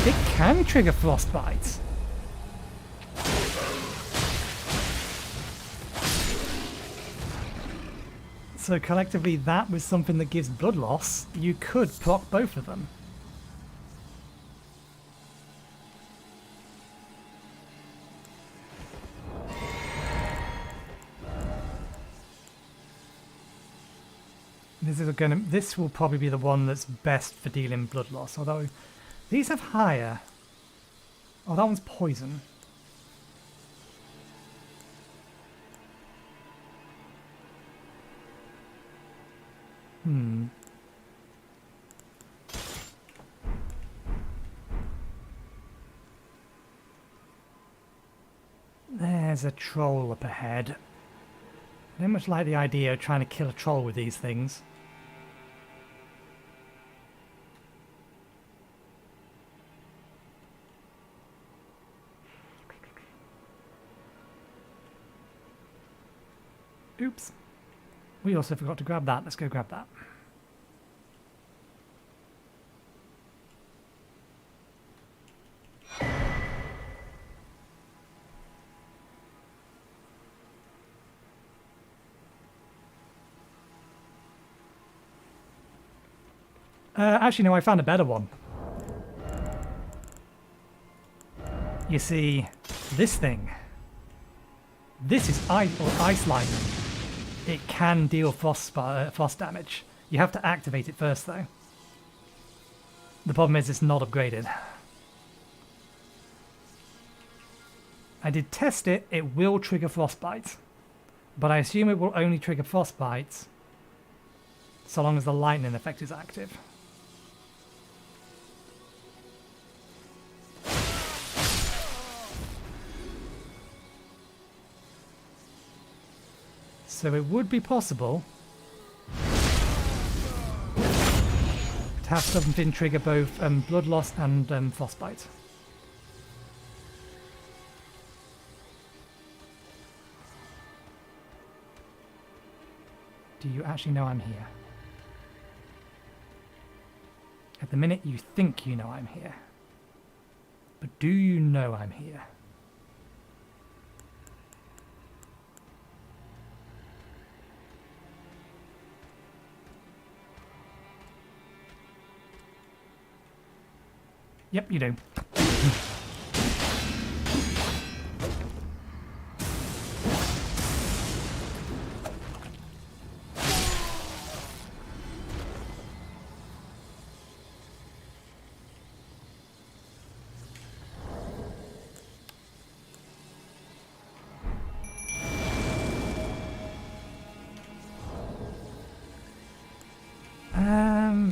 It can trigger frostbite. So collectively that was something that gives blood loss. You could proc both of them. This will probably be the one that's best for dealing blood loss, although these have higher. Oh, that one's poison. There's a troll up ahead. I don't much like the idea of trying to kill a troll with these things. Oops. We also forgot to grab that. Let's go grab that. Actually, no, I found a better one. You see, this thing. This is ice lightning. It can deal frost damage. You have to activate it first, though. The problem is it's not upgraded. I did test it. It will trigger frostbite. But I assume it will only trigger frostbite so long as the lightning effect is active. So it would be possible to have something trigger both blood loss and frostbite. Do you actually know I'm here? At the minute you think you know I'm here. But do you know I'm here? Yep, you do.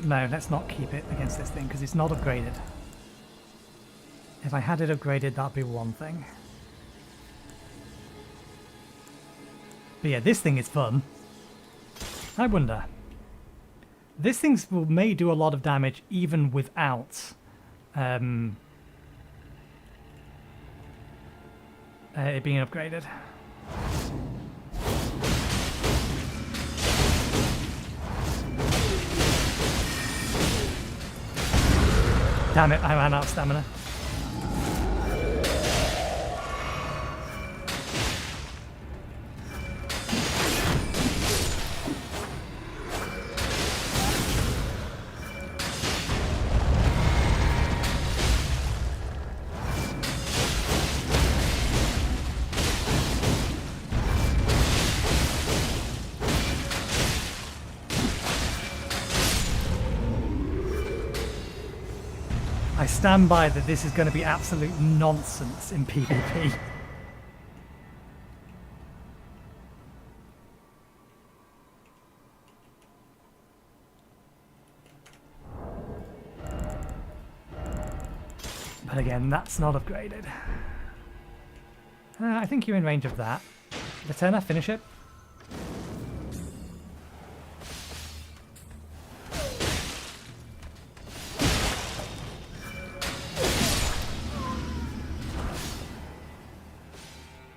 No, let's not keep it against this thing because it's not upgraded. If I had it upgraded, that'd be one thing. But yeah, this thing is fun. I wonder. This thing may do a lot of damage even without it being upgraded. Damn it, I ran out of stamina. stand by that this is going to be absolute nonsense in PvP. But again, that's not upgraded. I think you're in range of that. Laterna, finish it.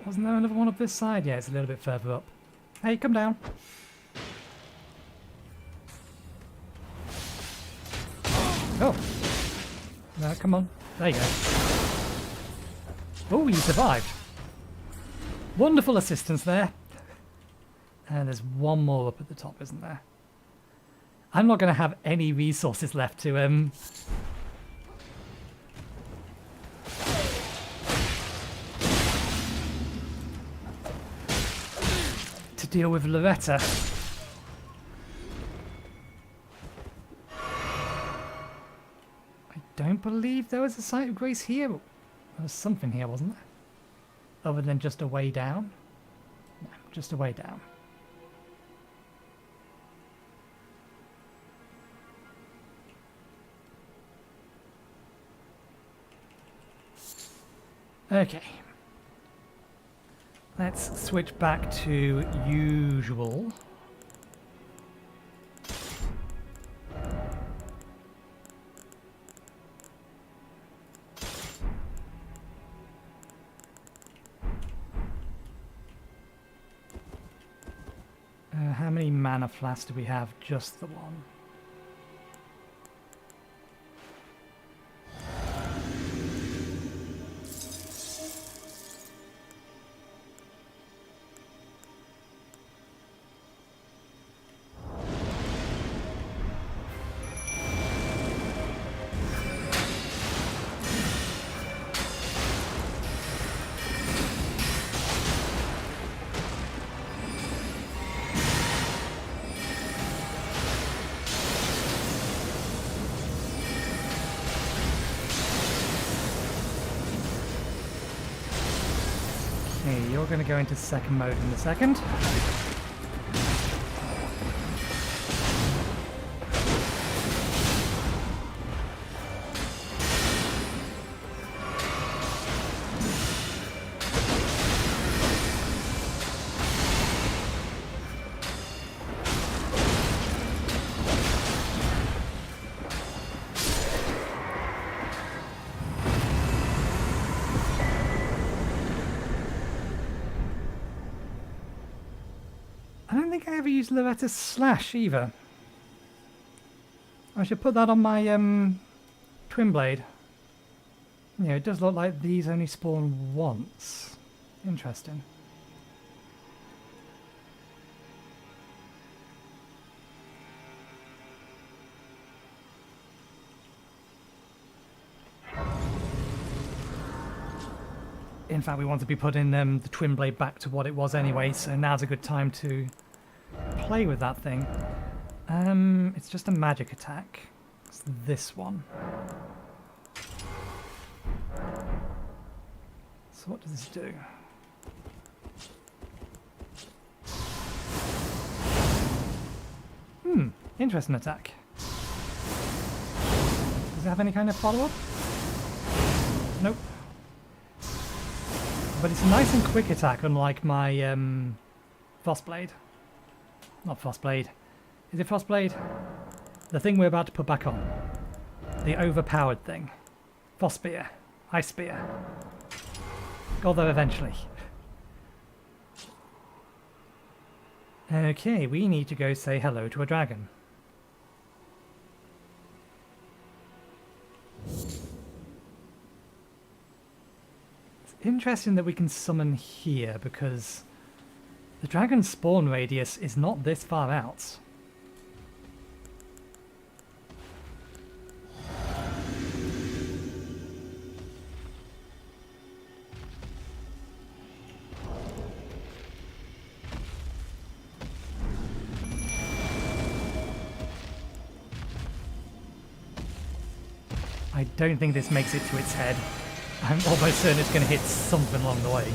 Wasn't there another one up this side? Yeah, it's a little bit further up. Hey, come down. Oh. No, come on. There you go. Oh, you survived. Wonderful assistance there. And there's one more up at the top, isn't there? I'm not going to have any resources left to deal with Loretta. I don't believe there was a site of grace here. There was something here, wasn't there? Other than just a way down? No, just a way down. Okay. Let's switch back to usual. How many mana flasks do we have? Just the one. You're going to go into second mode in a second. I don't think I ever used Loretta's Slash either. I should put that on my Twin Blade. Yeah, it does look like these only spawn once. Interesting. In fact, we want to be putting the Twin Blade back to what it was anyway, so now's a good time to play with that thing. It's just a magic attack. It's this one. So what does this do? Interesting attack. Does it have any kind of follow-up? Nope. But it's a nice and quick attack, unlike my Frostblade. Not Frostblade. Is it Frostblade? The thing we're about to put back on. The overpowered thing. Frostspear. Ice Spear. Got there eventually. Okay, we need to go say hello to a dragon. Interesting that we can summon here because the dragon's spawn radius is not this far out. I I don't think this makes it to its head. I'm almost certain it's going to hit something along the way.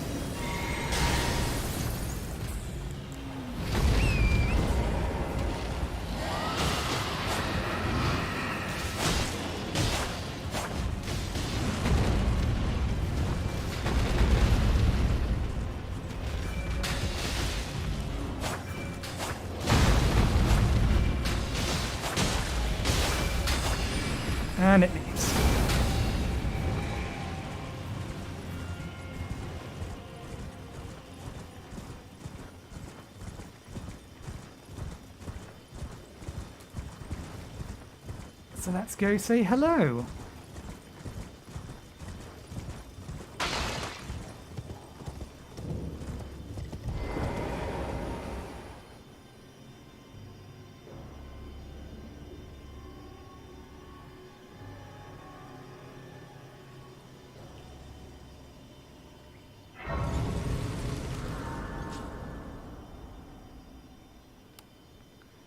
And it leaves. So let's go say hello.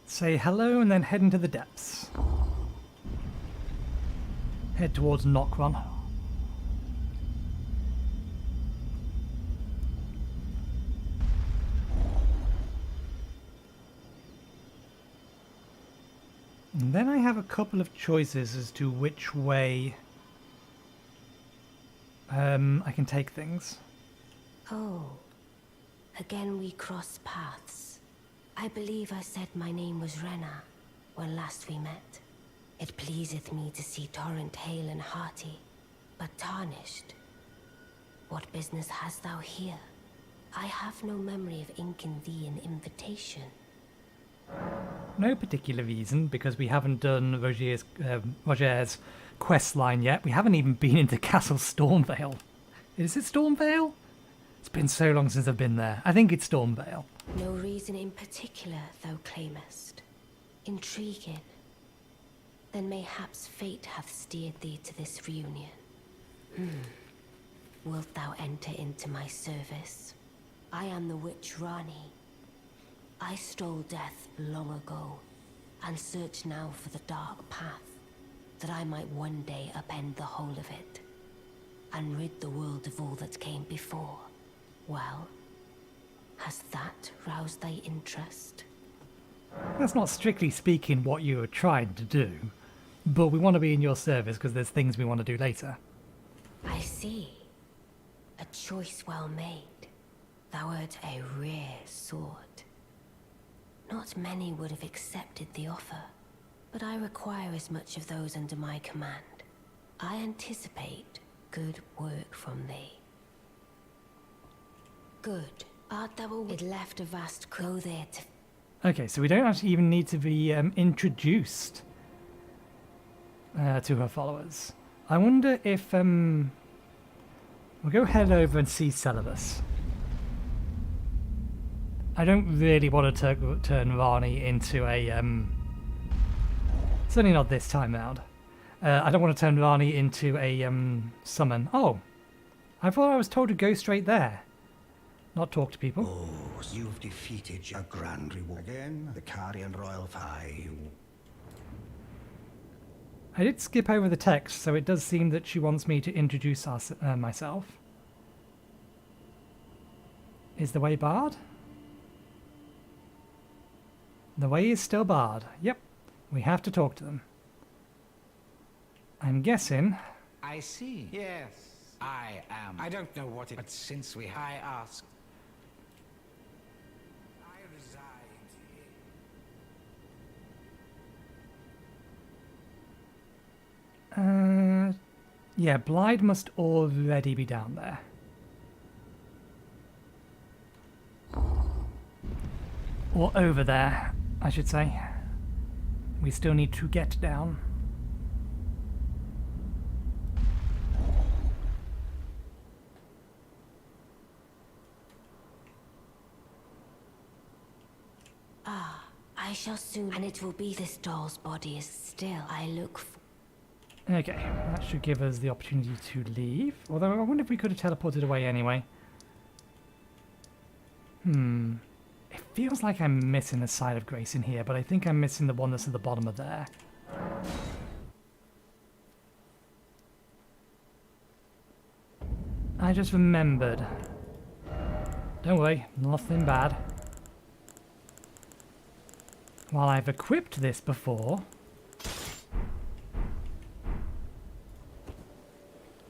Say hello and then head into the depths. Head towards Nokron. And then I have a couple of choices as to which way I can take things. Oh, again we cross paths. I believe I said my name was Rena when last we met. It pleaseth me to see Torrent hale and hearty, but tarnished. What business hast thou here? I have no memory of inking thee an invitation. No particular reason, because we haven't done Roger's quest line yet. We haven't even been into Castle Stormvale. Is it Stormvale? It's been so long since I've been there. I think it's Stormvale. No reason in particular thou claimest. Intriguing. Then mayhaps fate hath steered thee to this reunion. Wilt thou enter into my service? I am the witch Rani. I stole death long ago, and search now for the dark path, that I might one day upend the whole of it, and rid the world of all that came before. Well, has that roused thy interest? That's not strictly speaking what you were trying to do, but we want to be in your service because there's things we want to do later. I see. A choice well made. Thou art a rare sword. Not many would have accepted the offer, but I require as much of those under my command. I anticipate good work from thee. Good. Art thou it left a vast go there to... Okay, so we don't actually even need to be introduced to her followers. I wonder if we'll go head over and see Celibus. I don't really want to turn Rani into a certainly not this time round. I don't want to turn Rani into a summon. Oh, I thought I was told to go straight there, not talk to people. Oh, you've defeated a grand reward. Again, the Carrion Royal Five. I did skip over the text, so it does seem that she wants me to introduce myself. Is the way barred? The way is still barred. Yep, we have to talk to them. I'm guessing... I see. Yes, I am. I don't know what it... But since I asked... I reside here. Yeah, Blythe must already be down there. Or over there, I should say. We still need to get down. Ah, I shall soon, and it will be this doll's body is still I look for. Okay, that should give us the opportunity to leave. Although I wonder if we could have teleported away anyway. It feels like I'm missing the side of Grace in here, but I think I'm missing the one that's at the bottom of there. I just remembered. Don't worry, nothing bad. While I've equipped this before...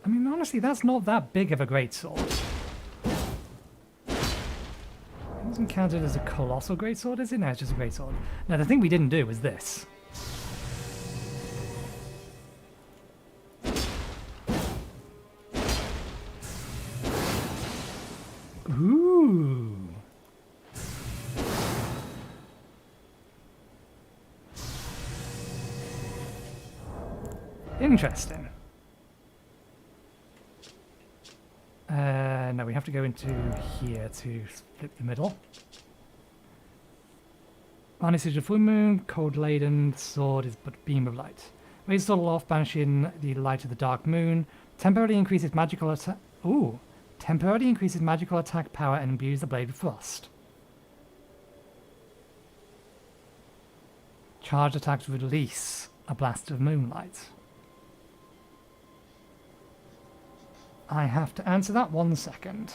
I mean, honestly, that's not that big of a greatsword. It isn't counted as a colossal greatsword, is it? No, it's just a greatsword. Now, the thing we didn't do was this. Ooh. Interesting. No, we have to go into here to flip the middle. Harnessage of full moon, cold laden, sword is but beam of light. Raise sword aloft, banishing the light of the dark moon. Temporarily increases magical attack. Ooh. Temporarily increases magical attack power and imbues the blade with frost. Charged attacks release a blast of moonlight. I have to answer that 1 second.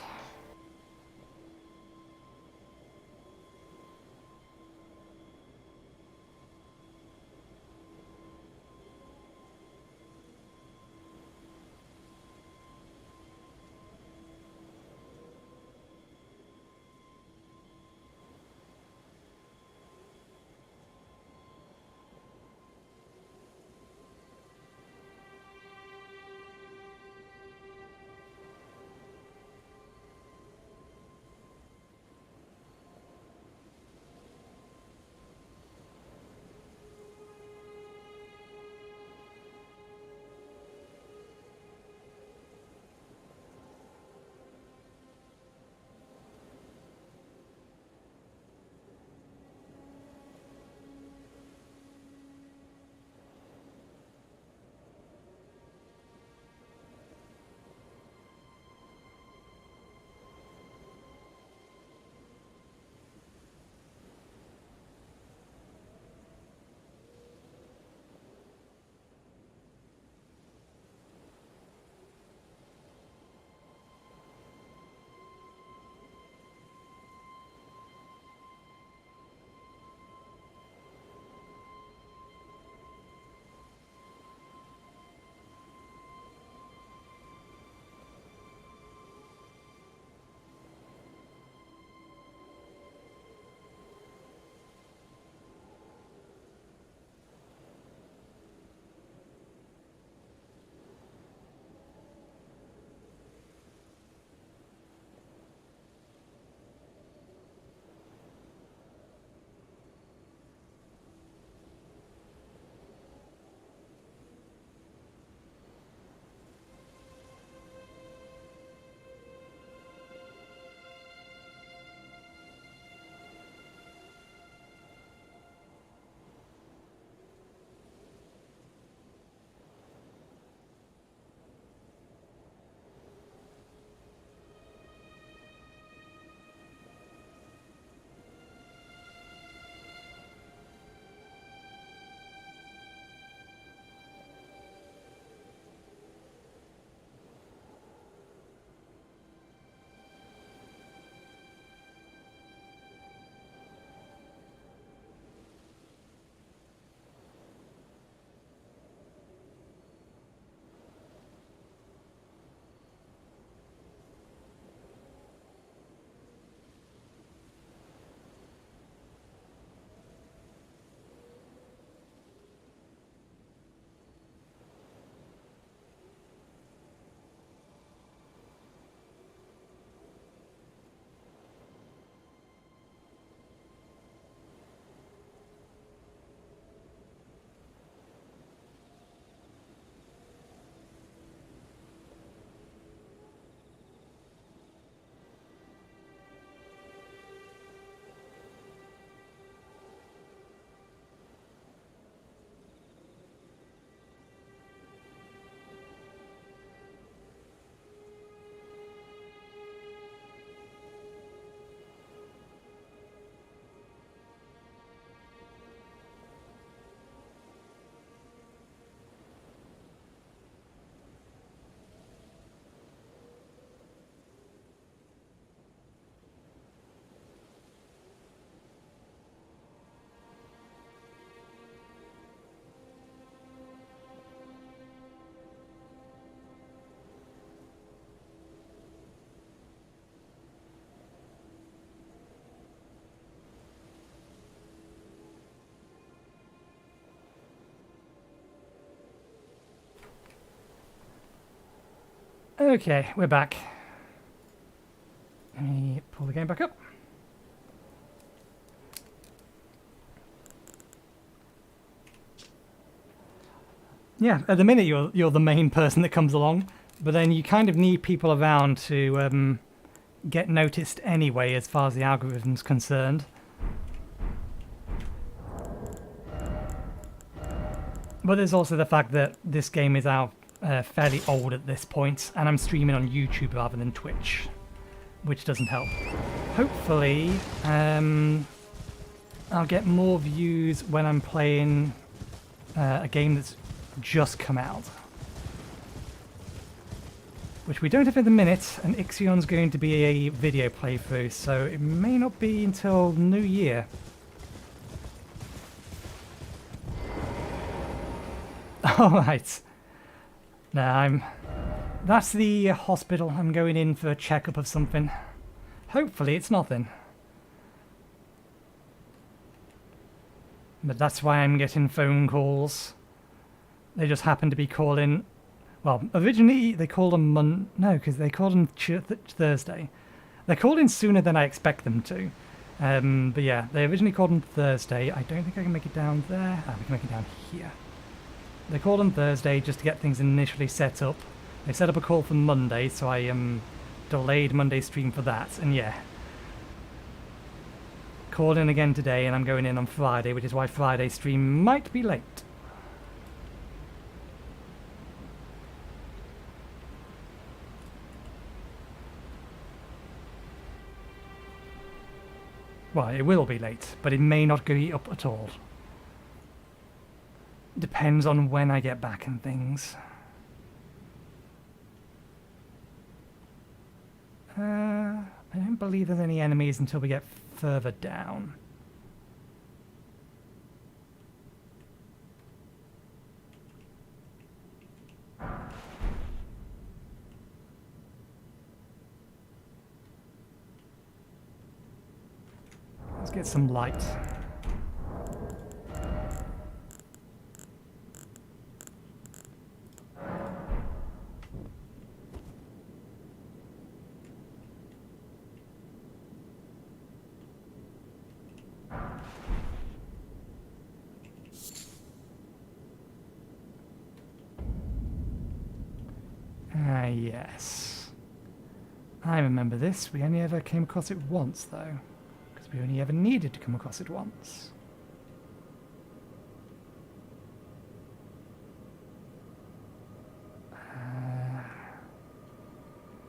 Okay, we're back. Let me pull the game back up. Yeah, at the minute you're the main person that comes along, but then you kind of need people around to get noticed anyway, as far as the algorithm's concerned. But there's also the fact that this game is now fairly old at this point, and I'm streaming on YouTube rather than Twitch, which doesn't help. Hopefully, I'll get more views when I'm playing a game that's just come out, which we don't have at the minute, and Ixion's going to be a video playthrough, so it may not be until New Year. Alright. Now that's the hospital. I'm going in for a checkup of something. Hopefully it's nothing. But that's why I'm getting phone calls. They just happen to be calling. Well, originally they called on no, because they called on Thursday. They're called in sooner than I expect them to. But yeah, they originally called on Thursday. I don't think I can make it down there. We can make it down here. They called on Thursday just to get things initially set up. They set up a call for Monday, so I delayed Monday's stream for that. And yeah, called in again today, and I'm going in on Friday, which is why Friday's stream might be late. Well, it will be late, but it may not go up at all. Depends on when I get back and things. I don't believe there's any enemies until we get further down. Let's get some light. Yes. I remember this. We only ever came across it once, though. Because we only ever needed to come across it once.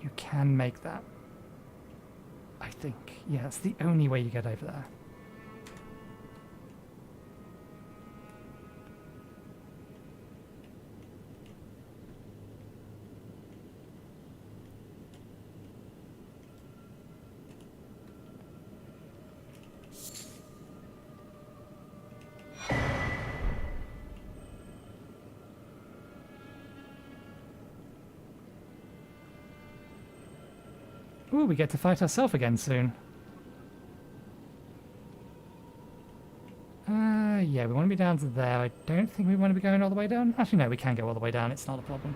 You can make that. I think. Yeah, that's the only way you get over there. Ooh, we get to fight ourselves again soon. Yeah, we want to be down to there. I don't think we want to be going all the way down. Actually, no, we can go all the way down. It's not a problem.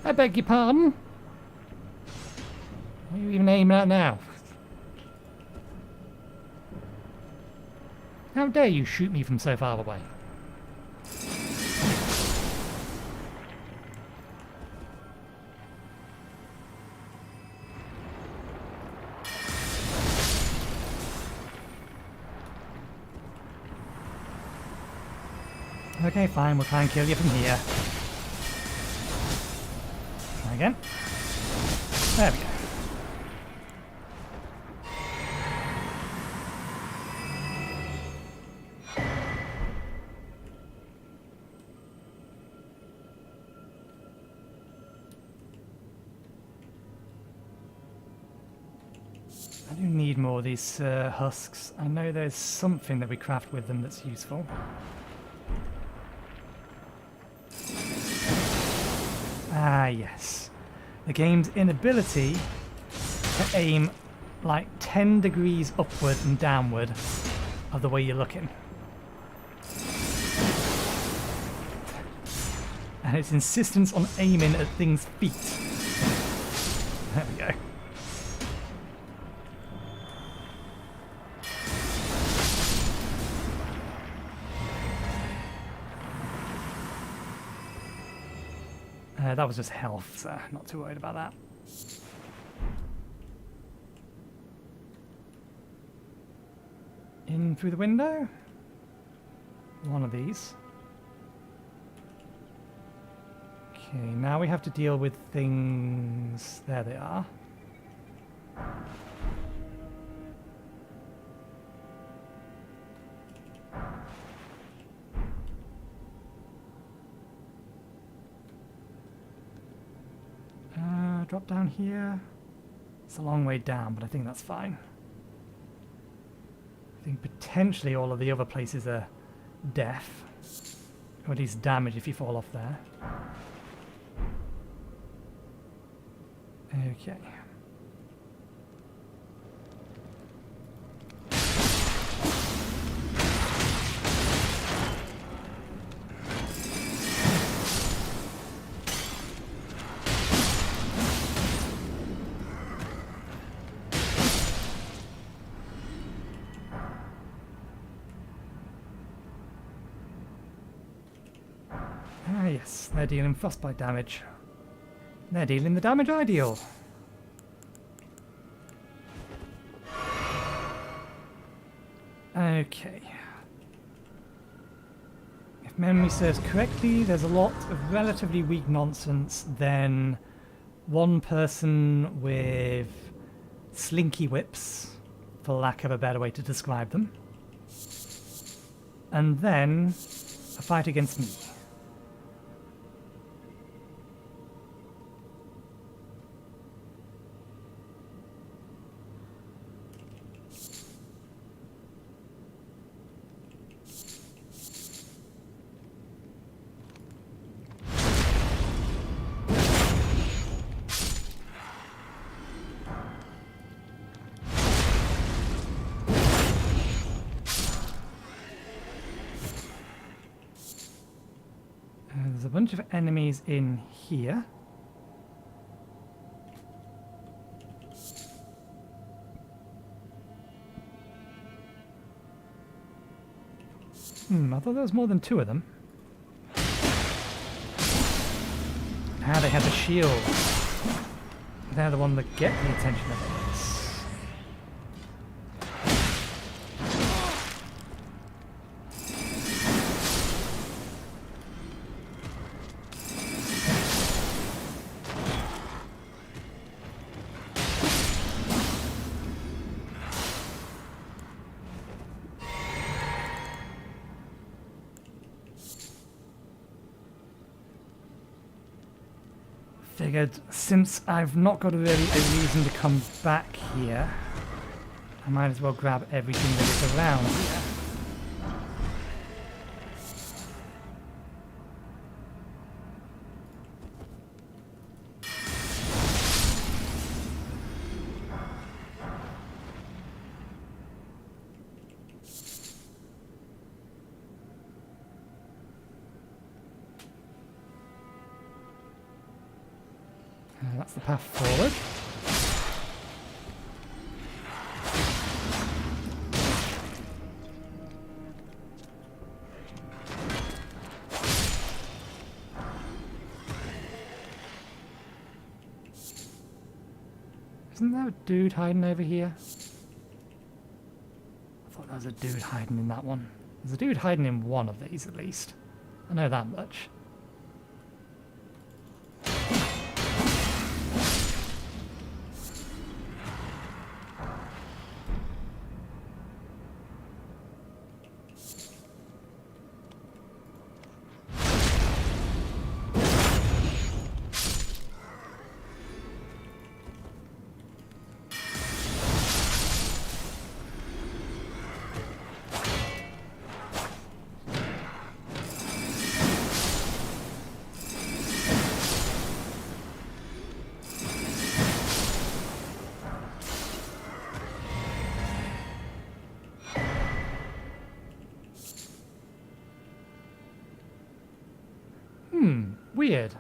I beg your pardon? What are you even aiming at now? How dare you shoot me from so far away? Okay, fine, we'll try and kill you from here. Try again. There we go. I do need more of these husks. I know there's something that we craft with them that's useful. Ah, yes. The game's inability to aim like 10 degrees upward and downward of the way you're looking. And its insistence on aiming at things' feet. There we go. That was just health, so not too worried about that. In through the window. One of these. Okay, now we have to deal with things... There they are. Drop down here. It's a long way down, but I think that's fine. I think potentially all of the other places are death. Or at least damage if you fall off there. Okay. Ah yes, they're dealing frostbite damage. They're dealing the damage I deal. Okay. If memory serves correctly, there's a lot of relatively weak nonsense, then one person with slinky whips, for lack of a better way to describe them, and then a fight against me. There's a bunch of enemies in here. I thought there was more than two of them. Ah, they had the shield. They're the one that get the attention of others. Figured since I've not got really a reason to come back here, I might as well grab everything that is around here. That's the path forward. Isn't there a dude hiding over here? I thought there was a dude hiding in that one. There's a dude hiding in one of these at least. I know that much. weird.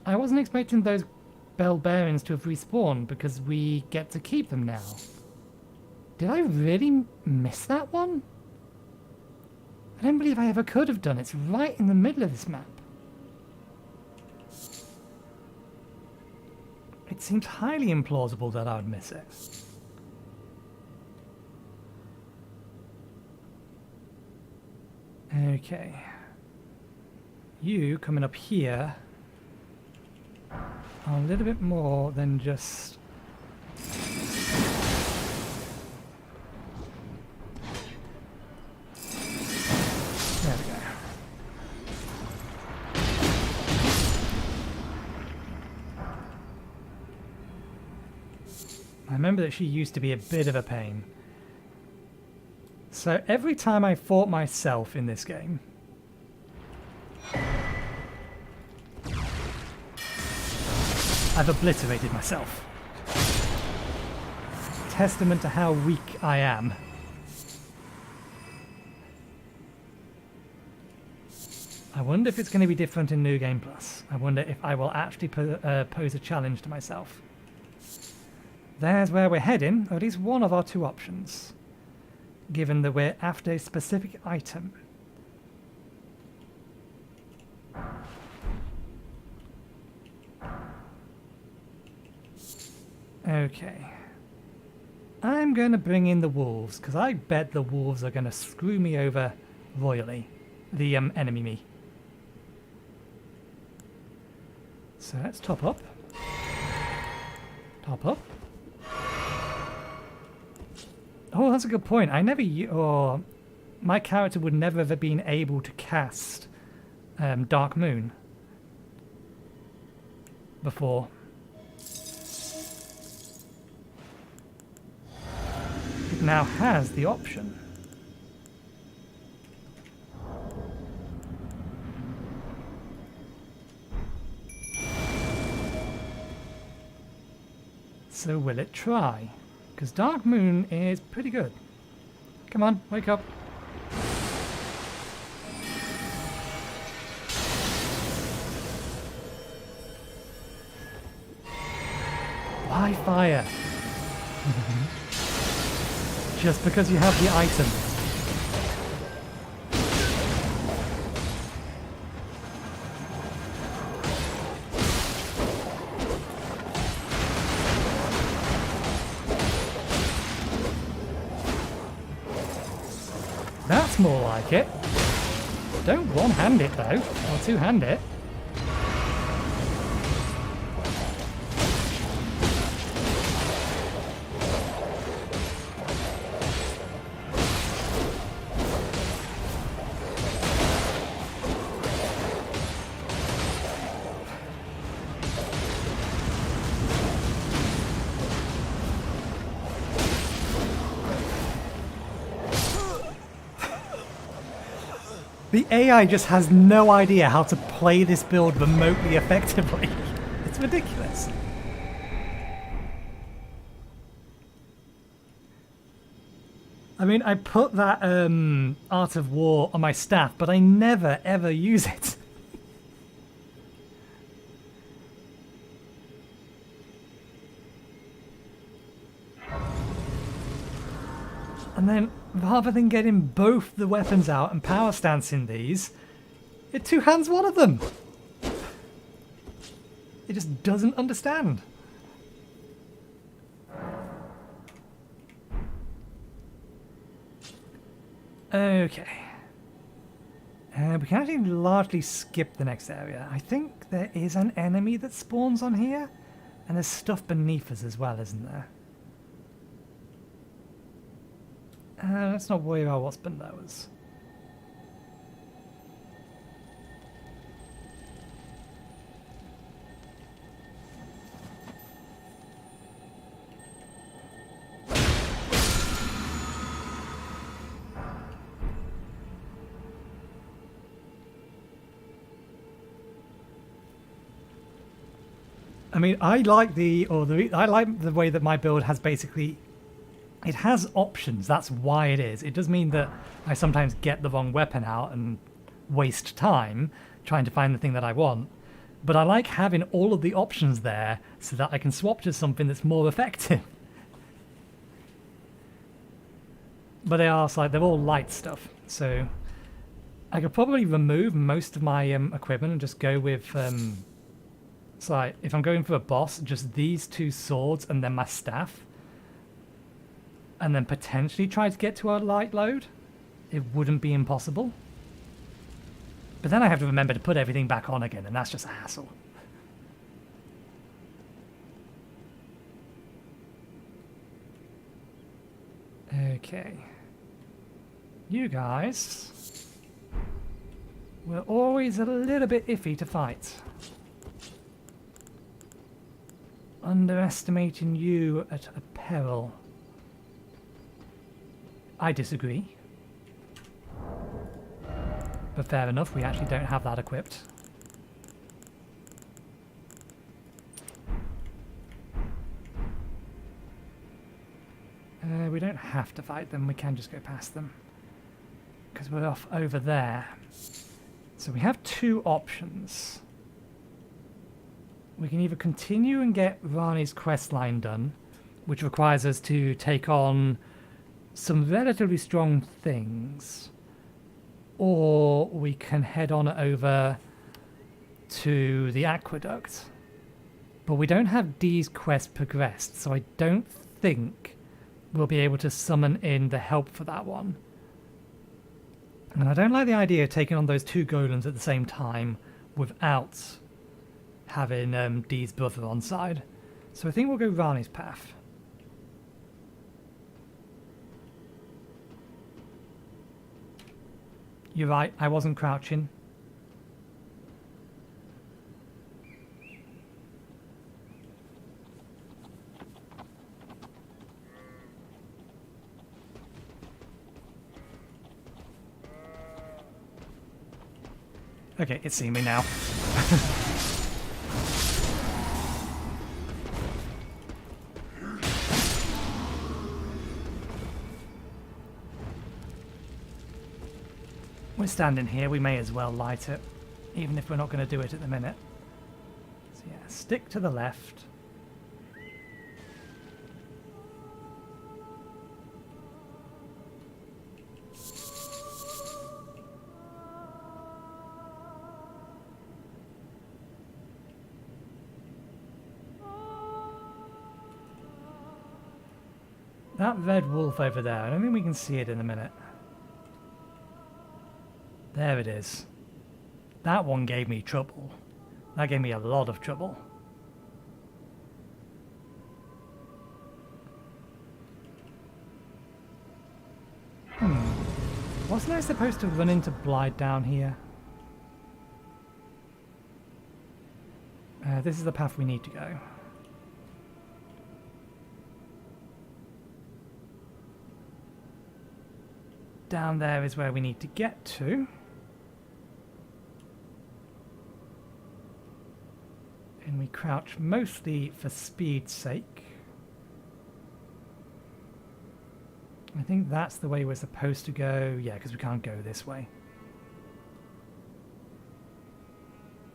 I wasn't expecting those bell bearings to have respawned because we get to keep them now. Did I really miss that one? I don't believe I ever could have done. It's right in the middle of this map. It seems highly implausible that I would miss it. Okay. You coming up here are a little bit more than just... There we go. I remember that she used to be a bit of a pain. So every time I fought myself in this game, I've obliterated myself. Testament to how weak I am. I wonder if it's going to be different in New Game Plus. I wonder if I will actually pose a challenge to myself. There's where we're heading, or at least one of our two options, given that we're after a specific item. Okay. I'm going to bring in the wolves, because I bet the wolves are going to screw me over royally. The enemy me. So let's top up. Top up. Oh, that's a good point. I never... or my character would never have been able to cast Dark Moon before. It now has the option. So will it try? Because Dark Moon is pretty good. Come on, wake up. Why fire? Just because you have the item. That's more like it. Don't one-hand it though, or two-hand it. The AI just has no idea how to play this build remotely effectively. It's ridiculous. I mean, I put that Art of War on my staff, but I never ever use it. And then, rather than getting both the weapons out and power stancing these, it two-hands one of them. It just doesn't understand. Okay. We can actually largely skip the next area. I think there is an enemy that spawns on here, and there's stuff beneath us as well, isn't there? Let's not worry about what's below us. I mean, I like I like the way that my build has basically... It has options, that's why it is. It does mean that I sometimes get the wrong weapon out and waste time, trying to find the thing that I want. But I like having all of the options there so that I can swap to something that's more effective. But they are like, they're all light stuff, so I could probably remove most of my equipment and just go with so like, if I'm going for a boss, just these 2 swords and then my staff, and then potentially try to get to a light load. It wouldn't be impossible. But then I have to remember to put everything back on again, and that's just a hassle. Okay. You guys were always a little bit iffy to fight. Underestimating you at a peril. I disagree. But fair enough, we actually don't have that equipped. We don't have to fight them, we can just go past them. Because we're off over there. So we have 2 options. We can either continue and get Rani's quest line done, which requires us to take on some relatively strong things, or we can head on over to the aqueduct. But we don't have Dee's quest progressed, so I don't think we'll be able to summon in the help for that one. And I don't like the idea of taking on those 2 golems at the same time without having Dee's brother on side. So I think we'll go Rani's path. You're right, I wasn't crouching. Okay, it's seen me now. We're standing here, we may as well light it, even if we're not going to do it at the minute. So yeah, stick to the left. That red wolf over there, I don't think we can see it in a minute. There it is. That one gave me trouble. That gave me a lot of trouble. Wasn't I supposed to run into Blythe down here? This is the path we need to go. Down there is where we need to get to. And we crouch mostly for speed's sake. I think that's the way we're supposed to go. Yeah, because we can't go this way.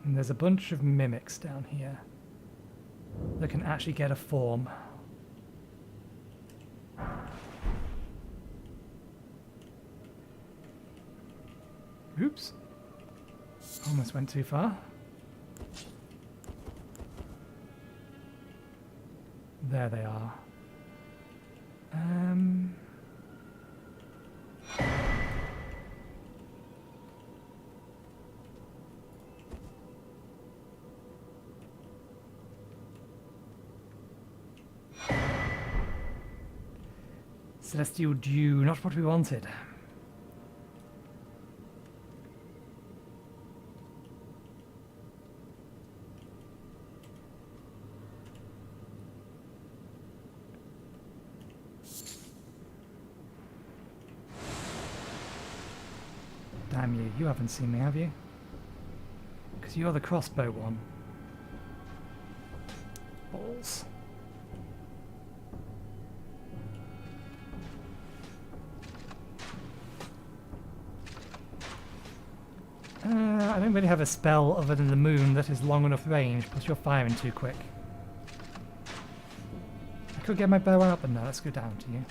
And there's a bunch of mimics down here that can actually get a form. Oops. Almost went too far. There they are. Celestial Dew, not what we wanted. Damn you, you haven't seen me, have you? Because you're the crossbow one. Balls. I don't really have a spell other than the moon that is long enough range, plus you're firing too quick. I could get my bow out, but no, let's go down to you.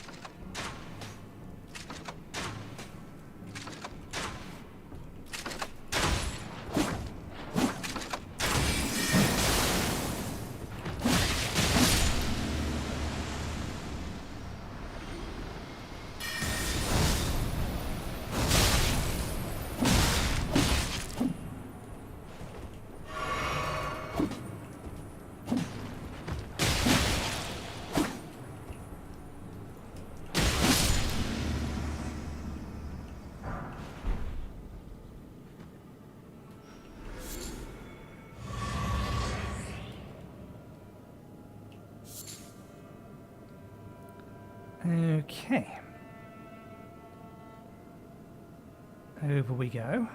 Okay. Over we go.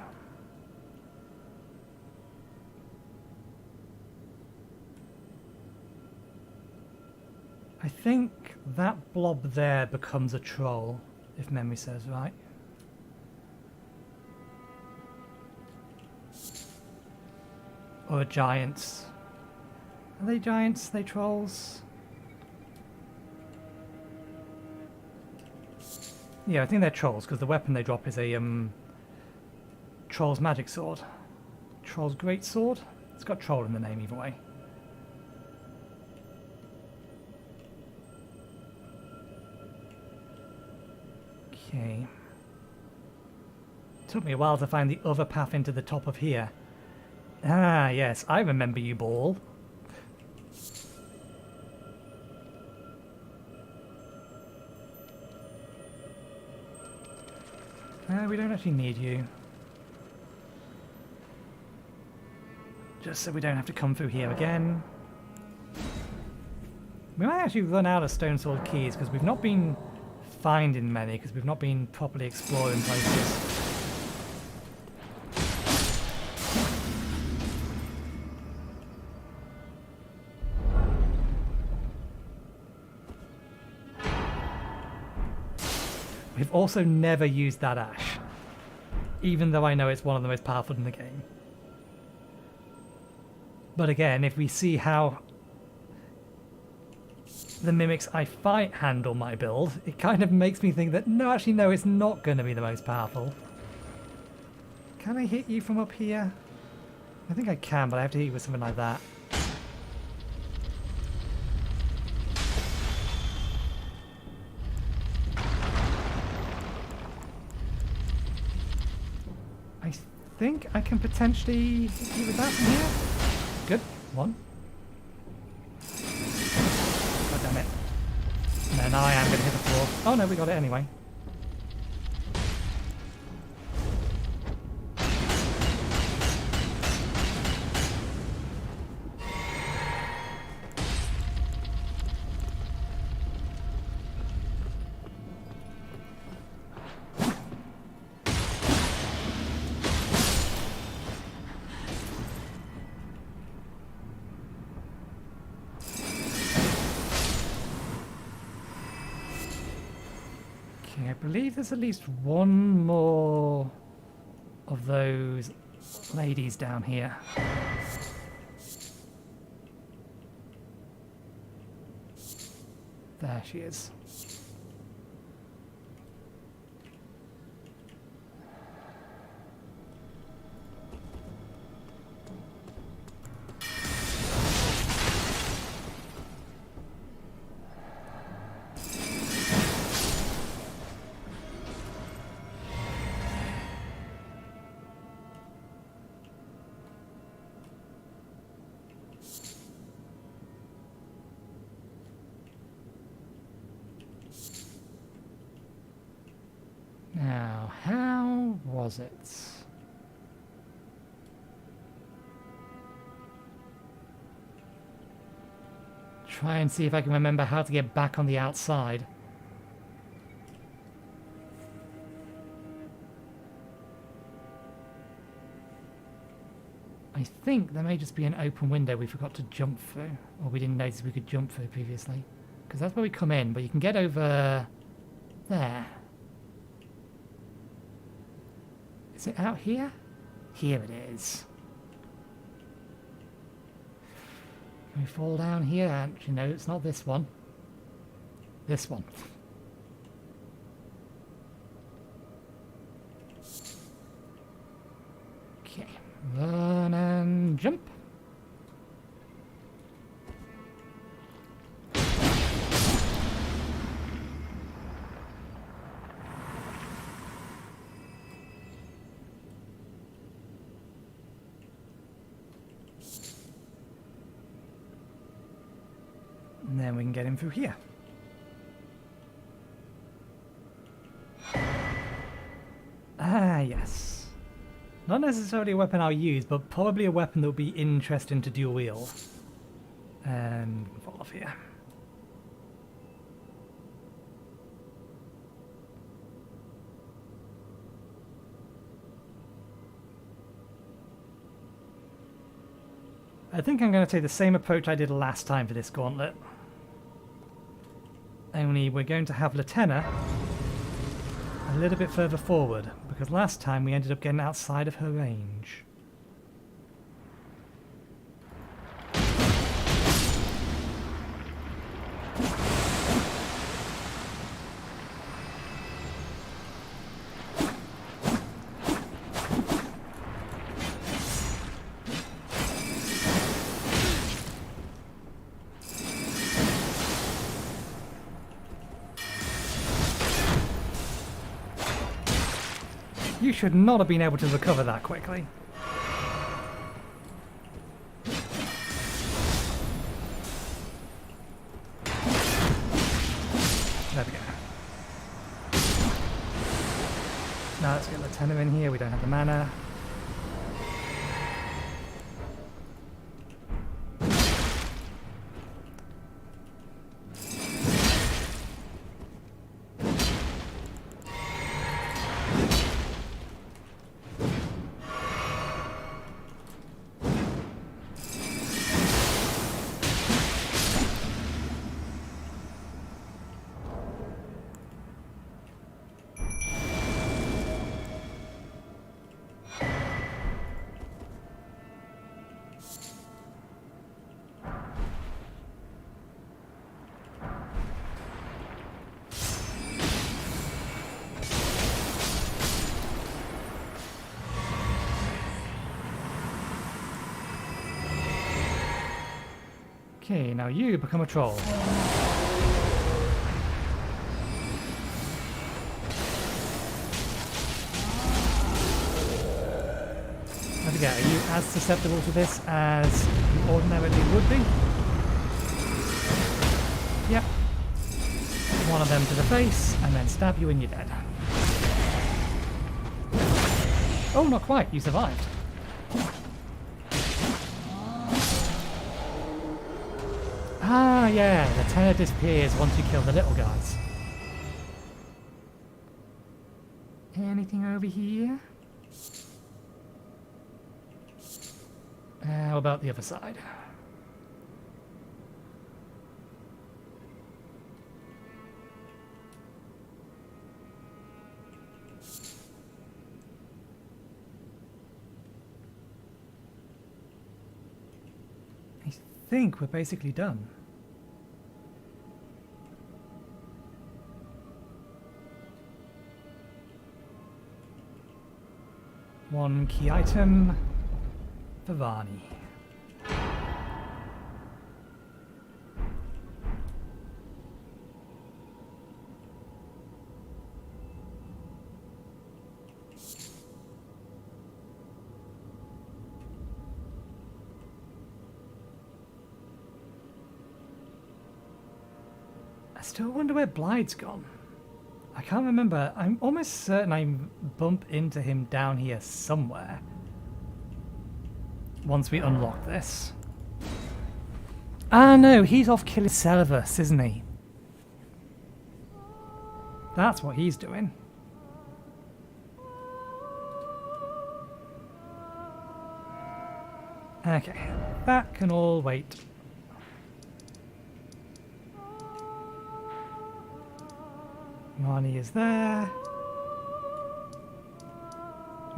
I think that blob there becomes a troll, if memory serves right. Or giants. Are they giants? Are they trolls? Yeah, I think they're trolls, because the weapon they drop is a troll's magic sword. Troll's great sword? It's got troll in the name either way. Okay. Took me a while to find the other path into the top of here. Ah, yes, I remember you, Ball. We don't actually need you. Just so we don't have to come through here again. We might actually run out of stone sword keys because we've not been finding many because we've not been properly exploring places. We've also never used that ash, even though I know it's one of the most powerful in the game. But again, if we see how the mimics I fight handle my build, it kind of makes me think that no, actually no, it's not going to be the most powerful. Can I hit you from up here? I think I can, but I have to hit you with something like that. I think I can potentially hit you with that from here. Good. One. God damn it. No, now I am going to hit the floor. Oh no, we got it anyway. I believe there's at least one more of those ladies down here. There she is. Now, how was it? Try and see if I can remember how to get back on the outside. I think there may just be an open window we forgot to jump through, or we didn't notice we could jump through previously. Because that's where we come in, but you can get over there. Is it out here? Here it is. Can we fall down here? Actually, no, it's not this one. This one. Okay. Run and jump. And then we can get him through here. Ah, yes. Not necessarily a weapon I'll use, but probably a weapon that would be interesting to dual wield. And fall off here. I think I'm going to take the same approach I did last time for this gauntlet. Only we're going to have Latenna a little bit further forward, because last time we ended up getting outside of her range. You should not have been able to recover that quickly. There we go. Now let's get Latenna in here. We don't have the mana. Okay, now you become a troll. I forget, are you as susceptible to this as you ordinarily would be? Yep. One of them to the face, and then stab you and you're dead. Oh, not quite, you survived. Ah, yeah, the tenor disappears once you kill the little guys. Anything over here? How about the other side? I think we're basically done. One key item for Varney. I still wonder where Blythe's gone. I can't remember. I'm almost certain I bump into him down here somewhere. Once we unlock this. Ah no, he's off killing Selvus, isn't he? That's what he's doing. Okay, that can all wait. Marnie is there.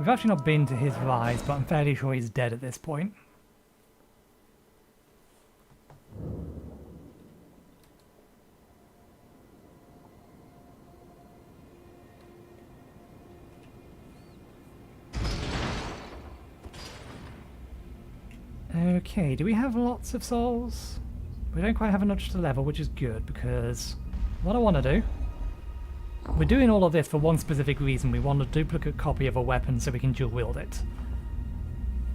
We've actually not been to his rise, but I'm fairly sure he's dead at this point. Okay, do we have lots of souls? We don't quite have enough to level, which is good, because what I want to do... We're doing all of this for one specific reason. We want a duplicate copy of a weapon so we can dual wield it.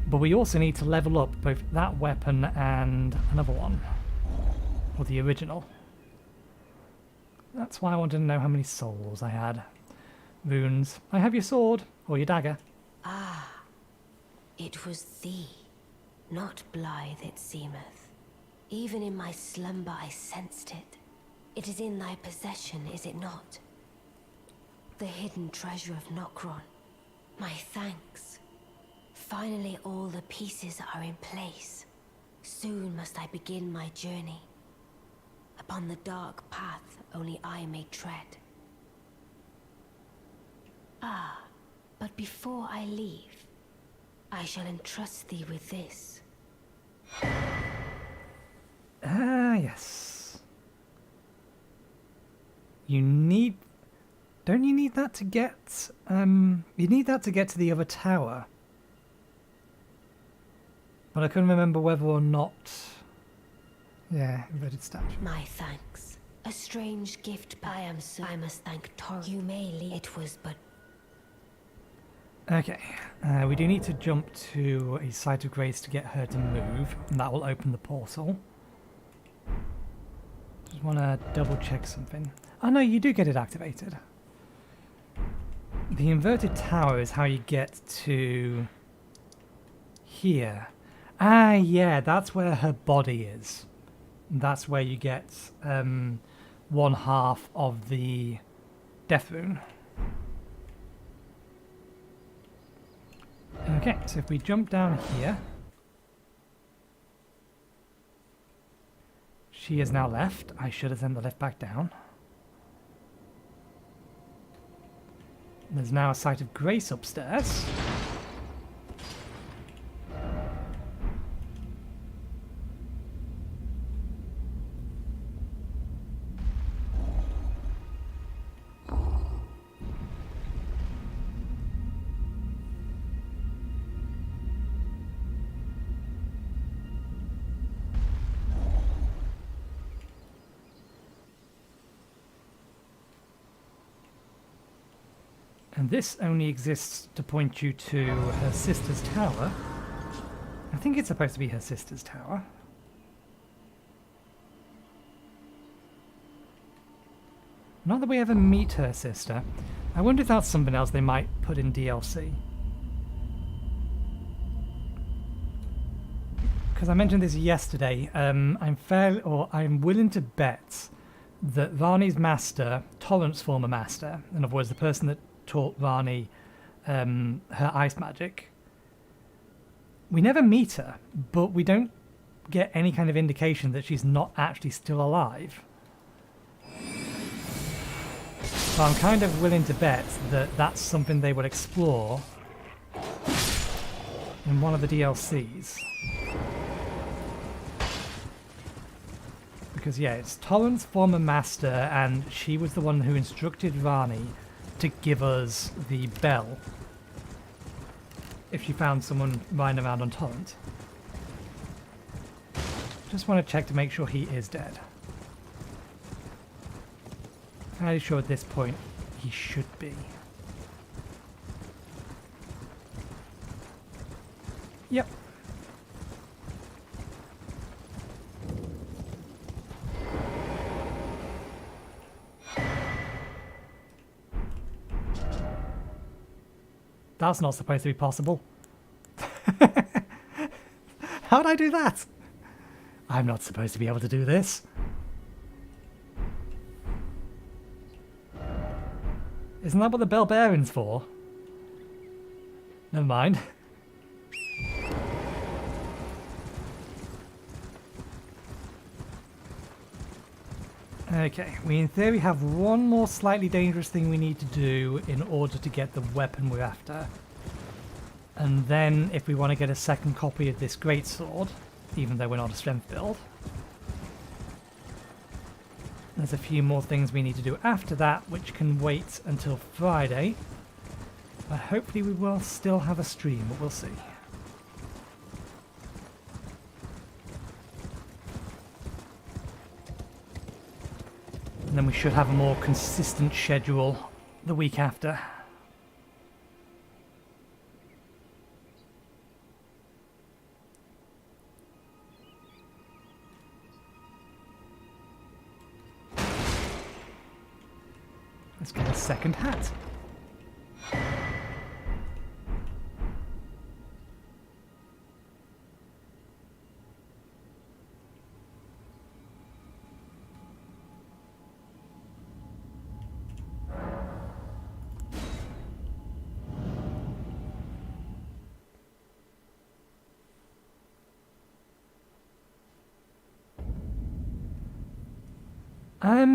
But we also need to level up both that weapon and another one. Or the original. That's why I wanted to know how many souls I had. Runes. I have your sword, or your dagger. Ah, it was thee, not blithe it seemeth. Even in my slumber I sensed it. It is in thy possession, is it not? The hidden treasure of Nokron. My thanks. Finally all the pieces are in place. Soon must I begin my journey. Upon the dark path only I may tread. Ah, but before I leave, I shall entrust thee with this. Ah, yes. You need... Don't you need that to get... You need that to get to the other tower. But I couldn't remember whether or not... Yeah, inverted statue. My thanks. A strange gift, but I must thank Tor. You may leave. It was but... Okay, we do need to jump to a site of grace to get her to move, and that will open the portal. Just want to double check something. Oh no, you do get it activated. The inverted tower is how you get to here. Ah, yeah, that's where her body is. That's where you get one half of the death rune. Okay, so if we jump down here, she is now left. I should have sent the lift back down. There's now a site of grace upstairs. And this only exists to point you to her sister's tower. I think it's supposed to be her sister's tower. Not that we ever meet her sister. I wonder if that's something else they might put in DLC. Because I mentioned this yesterday. I'm willing to bet that Varney's master, Torrent's former master, in other words, the person that taught Varney her ice magic. We never meet her, but we don't get any kind of indication that she's not actually still alive. So I'm kind of willing to bet that that's something they would explore in one of the DLCs. Because yeah, it's Torrent's former master, and she was the one who instructed Varney to give us the bell if she found someone lying around on Torrent. Just want to check to make sure he is dead. Fairly sure at this point he should be. Yep. That's not supposed to be possible. How did I do that? I'm not supposed to be able to do this. Isn't that what the bell bearing's for? Never mind. Okay, we in theory have one more slightly dangerous thing we need to do in order to get the weapon we're after. And then if we want to get a second copy of this greatsword, even though we're not a strength build, there's a few more things we need to do after that, which can wait until Friday. But hopefully we will still have a stream, but we'll see. And then we should have a more consistent schedule the week after. Let's get a second hat.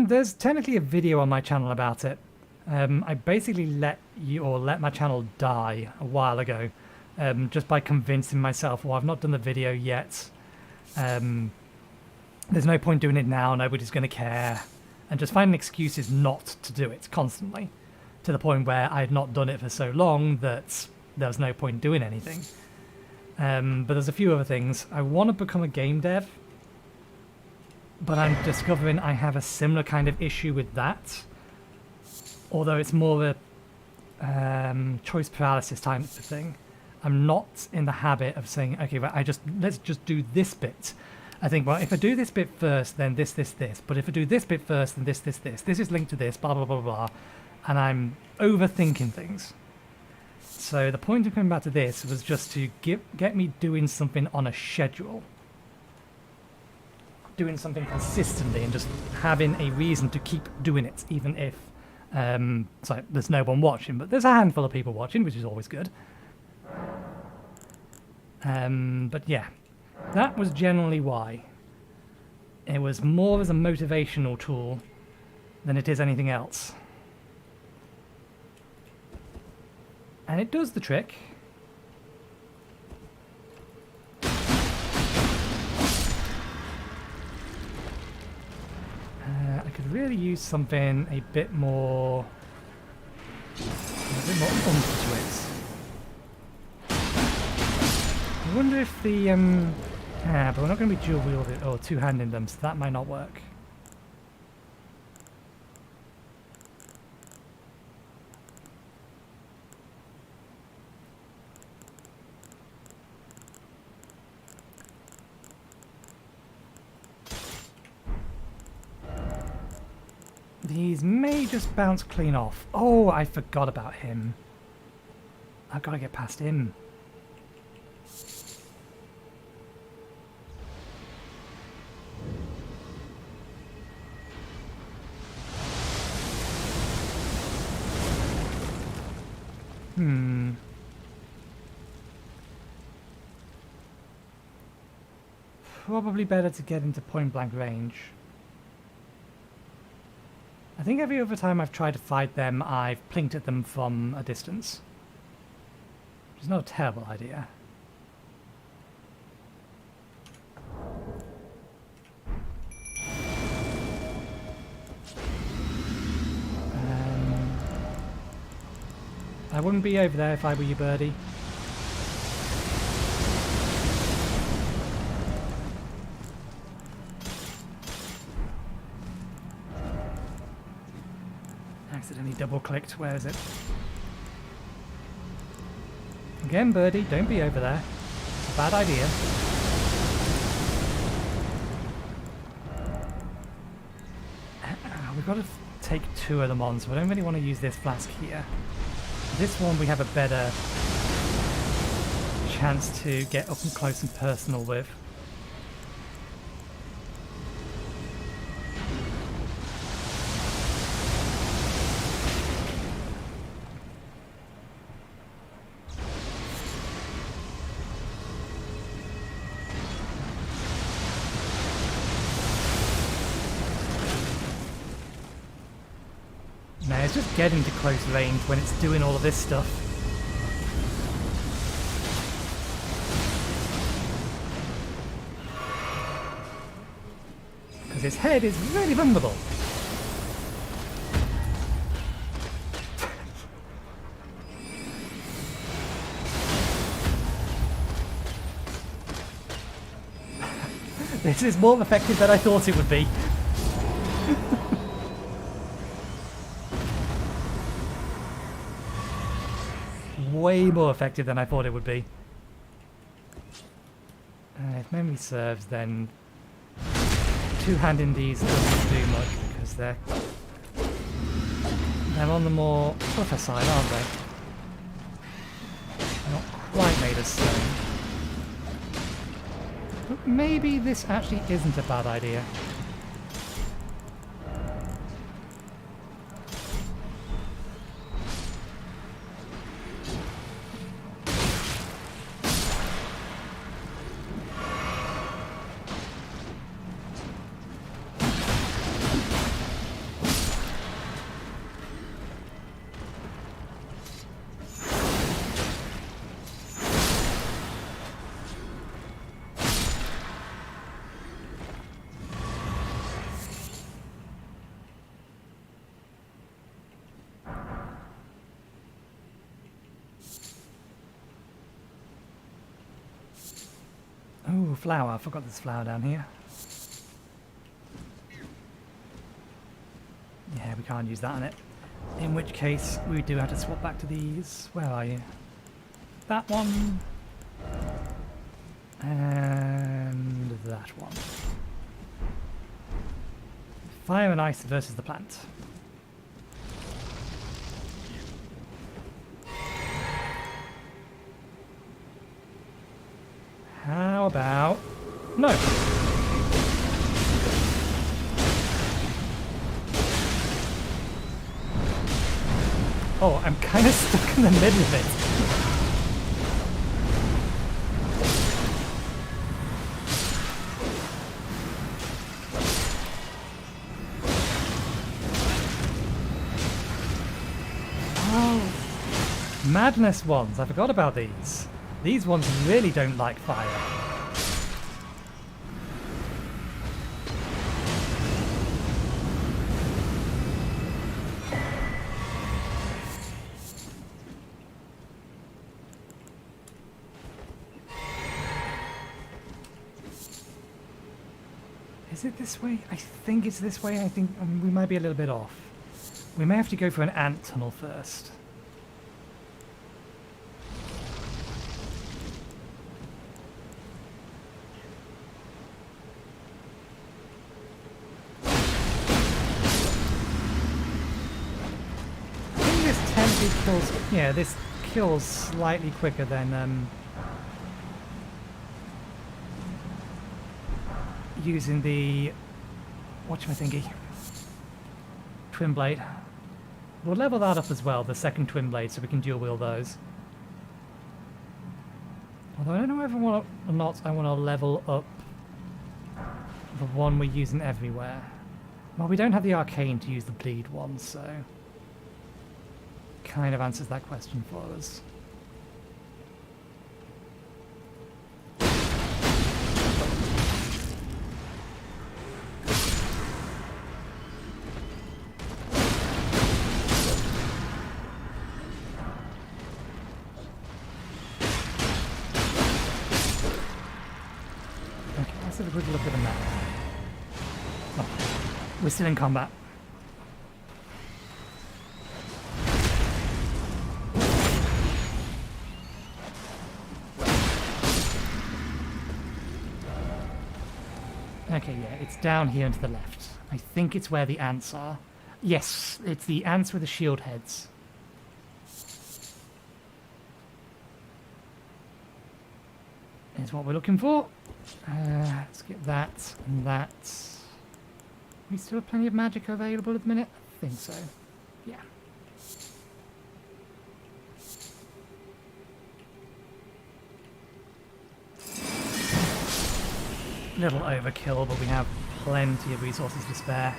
There's technically a video on my channel about it. I basically let my channel die a while ago, just by convincing myself, well, I've not done the video yet. There's no point doing it now, nobody's going to care. And just finding excuses not to do it constantly, to the point where I had not done it for so long that there was no point doing anything. But there's a few other things. I want to become a game dev, but I'm discovering I have a similar kind of issue with that. Although it's more of a choice paralysis type of thing. I'm not in the habit of saying, okay, well, let's just do this bit. I think, well, if I do this bit first, then this. But if I do this bit first, then this. This is linked to this, blah, blah, blah, blah. And I'm overthinking things. So the point of coming back to this was just to get me doing something on a schedule. Doing something consistently and just having a reason to keep doing it, even if so there's no one watching, but there's a handful of people watching, which is always good. But yeah, that was generally why. It was more as a motivational tool than it is anything else. And it does the trick. I could really use something a bit more oomph to it. I wonder if the but we're not going to be dual wielding or two-handing them, so that might not work. These may just bounce clean off. Oh, I forgot about him. I've got to get past him. Probably better to get into point blank range. I think every other time I've tried to fight them, I've plinked at them from a distance. Which is not a terrible idea. I wouldn't be over there if I were you, birdie. Accidentally double-clicked. Where is it? Again, birdie, don't be over there. It's a bad idea. We've got to take two of them on, so I don't really want to use this flask here. This one we have a better chance to get up and close and personal with. No, it's just getting to close range when it's doing all of this stuff. because its head is really vulnerable. This is more effective than I thought it would be. Way more effective than I thought it would be. If memory serves, then two-handing these doesn't do much because they're on the more tougher side, aren't they? Not quite made of stone. But maybe this actually isn't a bad idea. Oh, flower. I forgot there's flower down here. Yeah, we can't use that on it. In which case, we do have to swap back to these. Where are you? That one. And that one. Fire and ice versus the plant. How about... No! Oh, I'm kind of stuck in the middle of it. Oh! Madness ones. I forgot about these. These ones really don't like fire. Is it this way? I think it's this way. I think we might be a little bit off. We may have to go for an ant tunnel first. Kills, yeah, this kills slightly quicker than using the whatchamathingy twin blade. We'll level that up as well, the second twin blade, so we can dual wield those. Although I don't know whether or not I want to level up the one we're using everywhere. Well, we don't have the arcane to use the bleed one, so kind of answers that question for us. Okay, let's have a quick look at the map. Oh, we're still in combat. Okay, yeah, it's down here and to the left. I think it's where the ants are. Yes, it's the ants with the shield heads. Is what we're looking for. Let's get that and that. We still have plenty of magic available at the minute? I think so. Yeah. Little overkill, but we have plenty of resources to spare.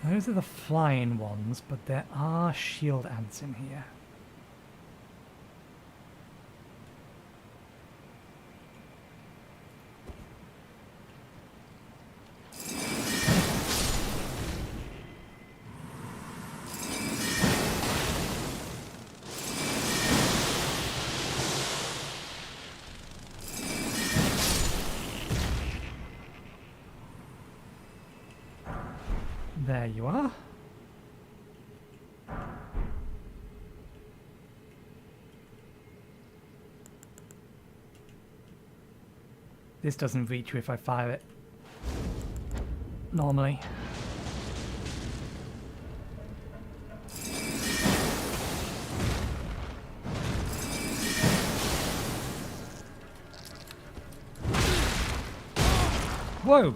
Those are the flying ones, but there are shield ants in here. There you are. This doesn't reach you if I fire it. Normally. Whoa!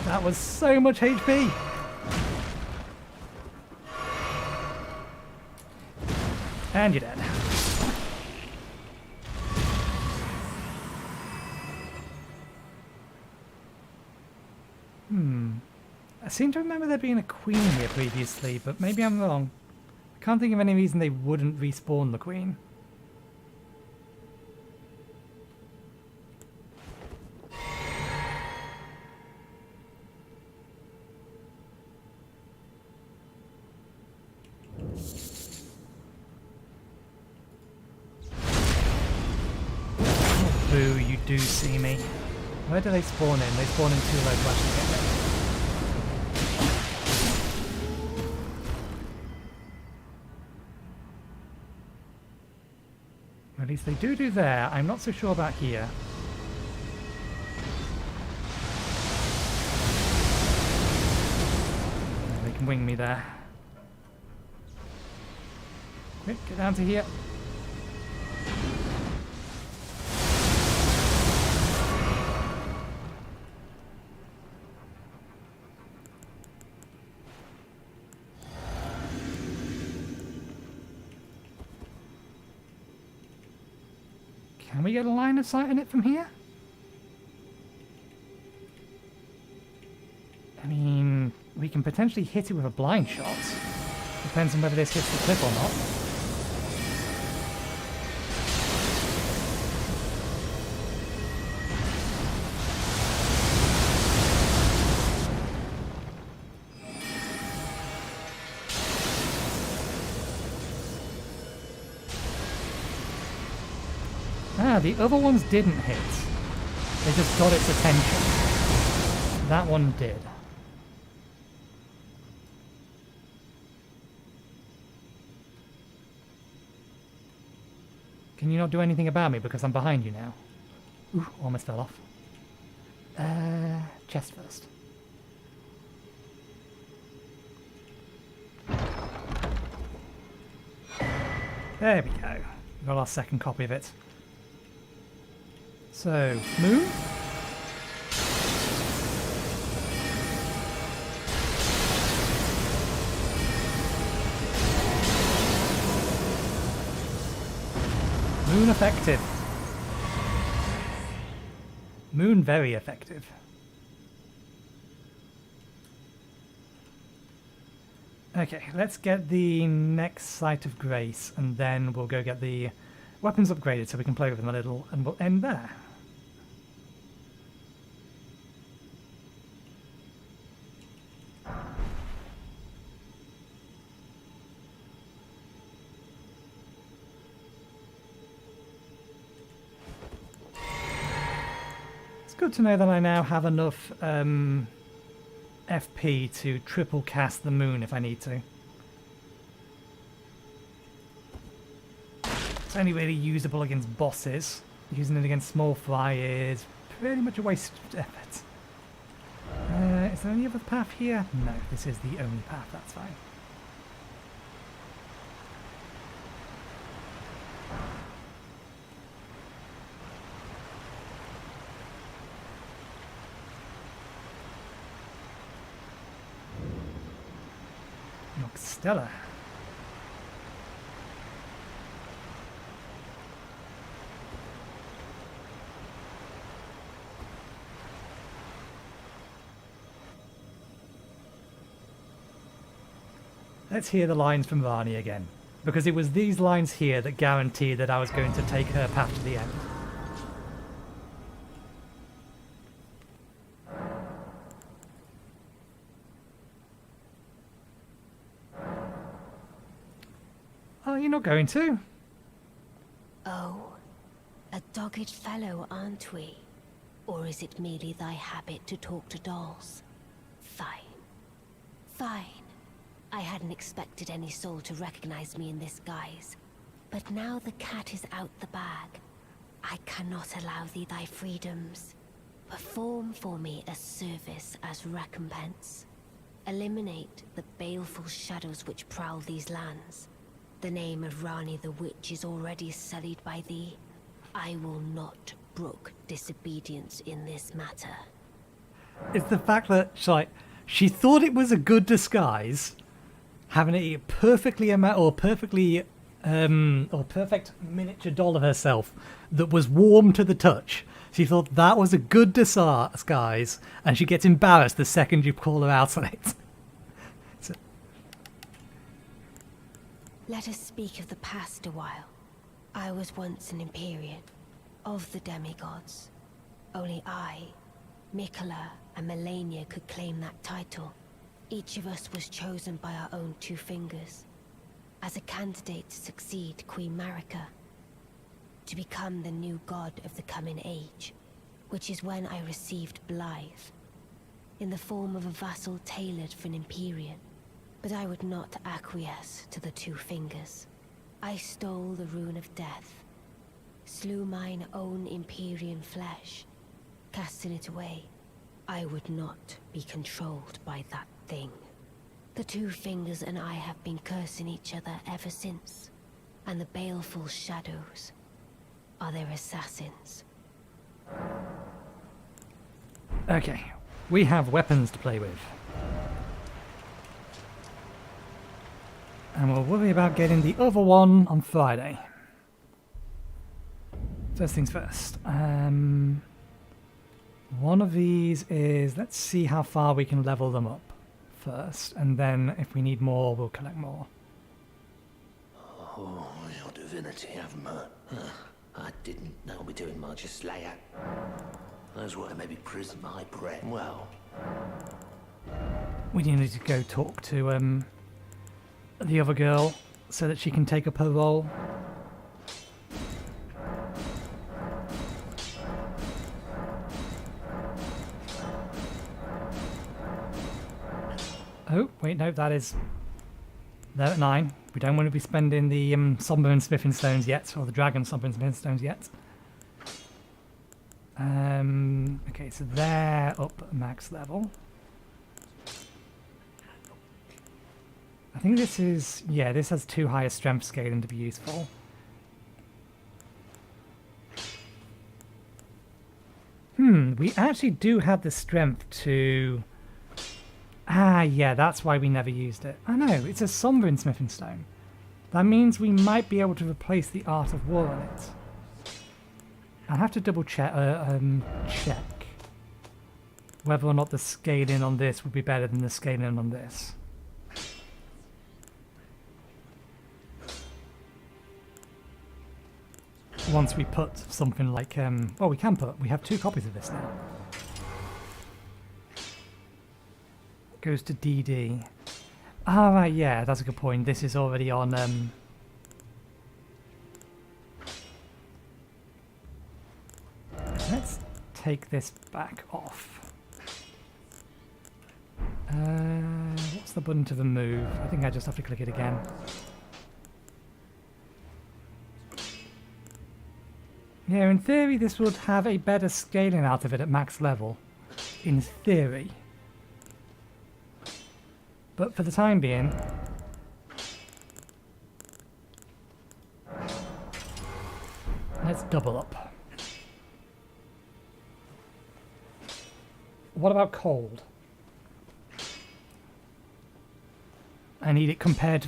That was so much HP! And you're dead. I seem to remember there being a queen here previously, but maybe I'm wrong. I can't think of any reason they wouldn't respawn the queen. Oh, boo, you do see me. Where do they spawn in? They spawn in too low to actually get there. At least they do there. I'm not so sure about here. They can wing me there. Quick, get down to here. Can we get a line of sight on it from here? I mean, we can potentially hit it with a blind shot. Depends on whether this hits the cliff or not. Ah, the other ones didn't hit. They just got its attention. That one did. Can you not do anything about me because I'm behind you now? Ooh, almost fell off. Chest first. There we go. We got our second copy of it. So, move. Moon effective. Moon very effective. Okay, let's get the next Site of Grace, and then we'll go get the weapons upgraded so we can play with them a little, and we'll end there. It's good to know that I now have enough FP to triple cast the moon if I need to. It's only really usable against bosses. Using it against small fry is pretty much a waste of effort. Is there any other path here? No, this is the only path, that's fine. Stella. Let's hear the lines from Rani again, because it was these lines here that guaranteed that I was going to take her path to the end. Oh, you're not going to? Oh, a dogged fellow, aren't we? Or is it merely thy habit to talk to dolls? Fine. Fine. I hadn't expected any soul to recognize me in this guise. But now the cat is out the bag. I cannot allow thee thy freedoms. Perform for me a service as recompense. Eliminate the baleful shadows which prowl these lands. The name of Rani the Witch is already sullied by thee. I will not brook disobedience in this matter. It's the fact that she thought it was a good disguise, having a perfect miniature doll of herself that was warm to the touch. She thought that was a good disguise, and she gets embarrassed the second you call her out on it. So. Let us speak of the past a while. I was once an Empyrean, of the demigods. Only I, Mikola, and Melania could claim that title. Each of us was chosen by our own two fingers, as a candidate to succeed Queen Marika, to become the new god of the coming age, which is when I received Blythe, in the form of a vassal tailored for an Empyrean. But I would not acquiesce to the two fingers. I stole the rune of death, slew mine own Empyrean flesh, casting it away. I would not be controlled by that thing. The two fingers and I have been cursing each other ever since, and the baleful shadows are their assassins. Okay, we have weapons to play with. And we'll worry about getting the other one on Friday. First things first. One of these is, let's see how far we can level them up first, and then if we need more, we'll collect more. Oh, your divinity have mercy. I didn't know we're doing much of Slayer. Those were maybe prison my bread. Well, We need to go talk to the other girl so that she can take up her role. Oh, wait, no, that is... They're at 9. We don't want to be spending the Somber Smithing Stones yet, or the Dragon Somber Smithing Stones yet. Okay, so they're up at max level. I think this is... Yeah, this has too high a strength scaling to be useful. We actually do have the strength to... Ah, yeah, that's why we never used it. I know, it's a Sombering Smithing Stone. That means we might be able to replace the Art of War on it. I'll have to double check whether or not the scaling on this would be better than the scaling on this. Once we put something like, well, we have 2 copies of this now. Goes to DD. Ah, right, yeah, that's a good point. This is already on, let's take this back off. What's the button to remove? I think I just have to click it again. Yeah, in theory this would have a better scaling out of it at max level. In theory. But for the time being... Let's double up. What about cold? I need it compared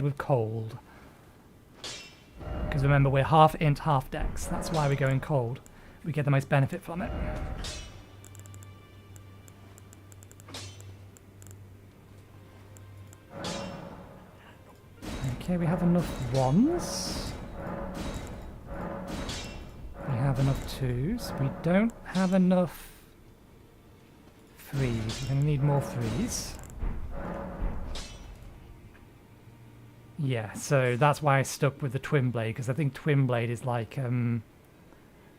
with cold. Because remember, we're half int, half dex. That's why we're going cold. We get the most benefit from it. Okay, we have enough 1s. We have enough 2s. We don't have enough 3s. We're going to need more 3s. Yeah, so that's why I stuck with the Twin Blade, because I think Twin Blade is like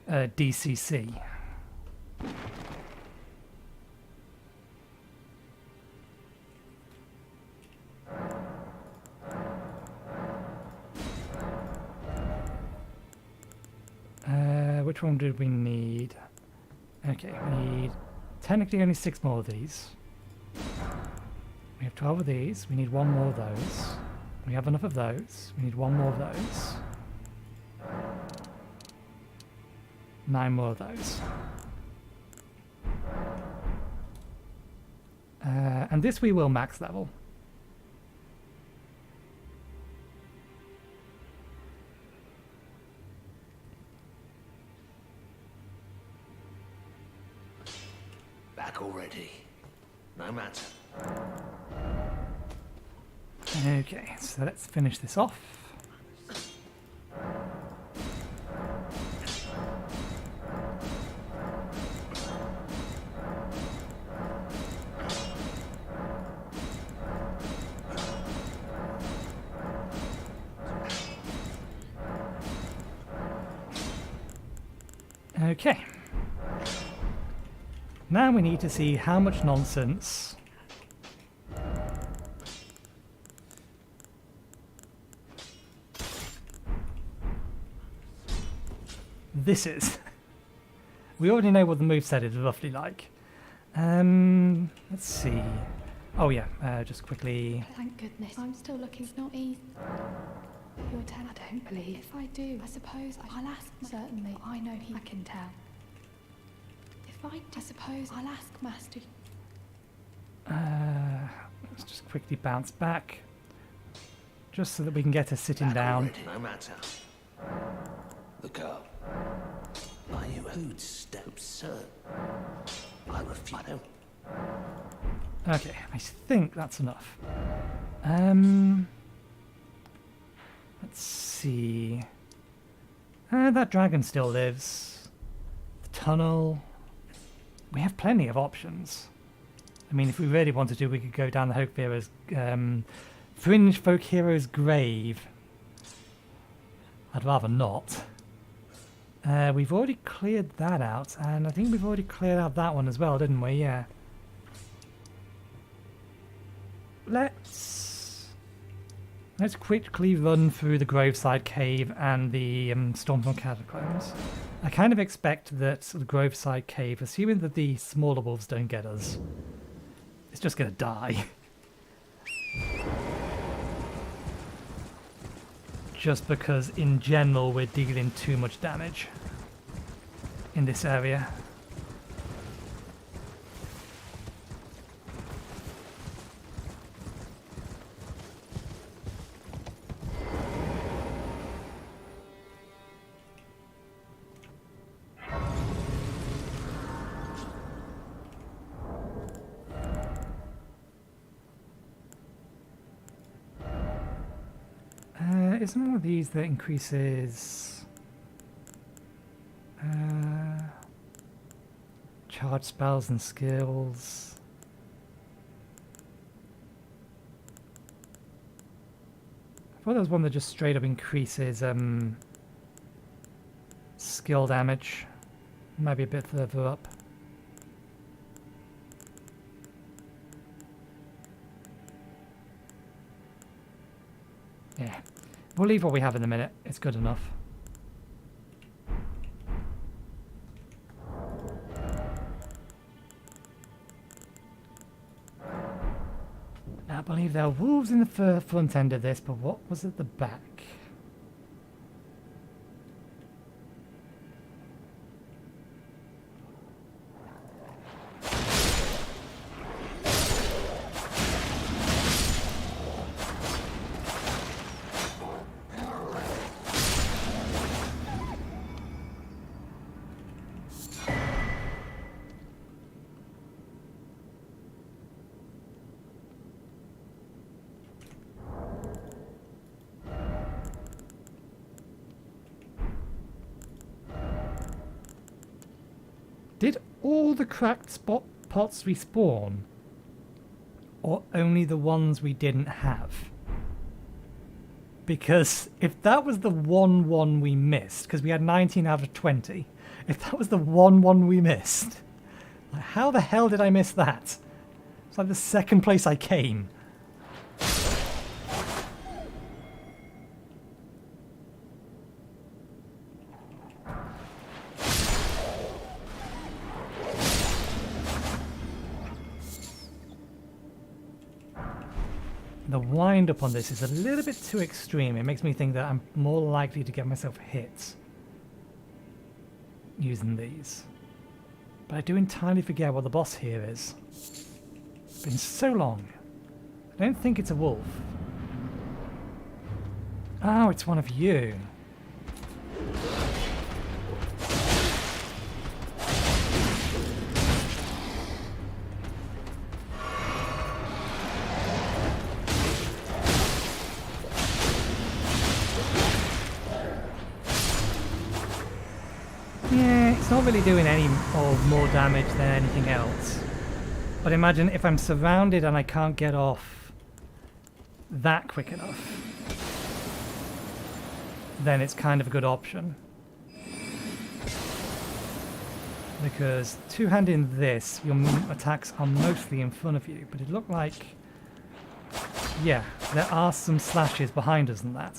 DCC. one did we need? Okay, we need technically only 6 more of these. We have 12 of these. We need 1 more of those. We have enough of those. We need 1 more of those. 9 more of those. And this we will max level. Back already. No matter. Okay, so let's finish this off. Okay. Now we need to see how much nonsense this is. We already know what the moveset is roughly like. Let's see. Oh yeah, just quickly. Thank goodness. I'm still looking. It's not easy. You're telling. I don't believe. If I do, I suppose I'll ask. Certainly, I know I can tell. If I suppose I'll ask Master. Let's just quickly bounce back, just so that we can get her sitting down. Already, no matter. The girl. Are you who'd step, sir? I refuse. Okay, I think that's enough. Let's see. That dragon still lives. The tunnel. We have plenty of options. I mean, if we really wanted to, we could go down the Hokehero's, Fringe Folk Hero's grave. I'd rather not. We've already cleared that out, and I think we've already cleared out that one as well, didn't we? Yeah. Let's quickly run through the Groveside Cave and the Stormfront Catacombs. I kind of expect that the Groveside Cave, assuming that the smaller wolves don't get us, it's just going to die. Just because, in general, we're dealing too much damage in this area. Isn't one of these that increases charge spells and skills? I thought there was one that just straight up increases skill damage. Might be a bit further up. Yeah. We'll leave what we have in a minute. It's good enough. Now, I believe there are wolves in the front end of this, but what was at the back? Did all the cracked spot pots respawn? Or only the ones we didn't have? Because if that was the one we missed, because we had 19 out of 20, if that was the one we missed, like, how the hell did I miss that? It's like the second place I came. the wind-up on this is a little bit too extreme. It makes me think that I'm more likely to get myself hit using these. But I do entirely forget what the boss here is. It's been so long. I don't think it's a wolf. Oh, it's one of you. Yeah, it's not really doing any or more damage than anything else. But imagine if I'm surrounded and I can't get off that quick enough, then it's kind of a good option. Because two-handing this, your attacks are mostly in front of you, but it looked like, yeah, there are some slashes behind us and that.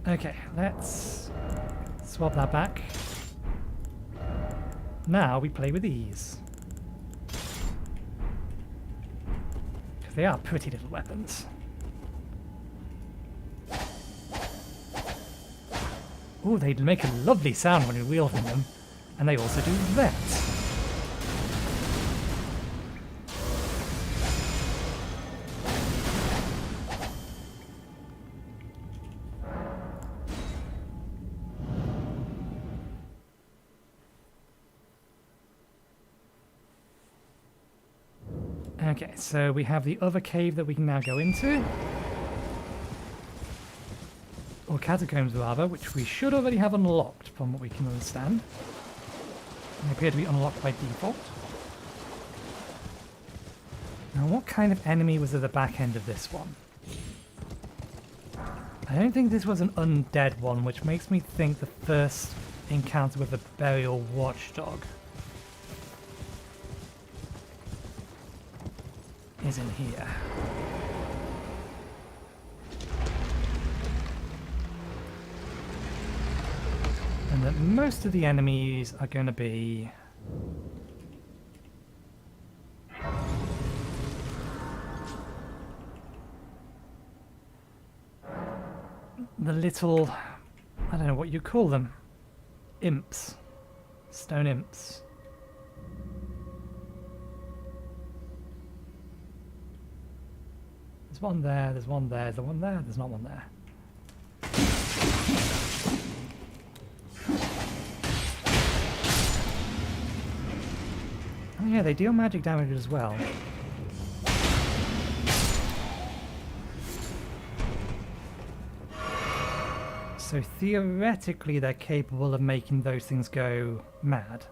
Okay, let's swap that back. Now we play with these. Because they are pretty little weapons. Ooh, they make a lovely sound when you're wielding them. And they also do that. Okay, so we have the other cave that we can now go into. Or catacombs rather, which we should already have unlocked from what we can understand. They appear to be unlocked by default. Now what kind of enemy was at the back end of this one? I don't think this was an undead one, which makes me think the first encounter with the burial watchdog is in here. And that most of the enemies are going to be the little, I don't know what you call them, imps, stone imps. There's one there, there's one there, there's one there, there's not one there. Oh yeah, they deal magic damage as well. So theoretically they're capable of making those things go mad.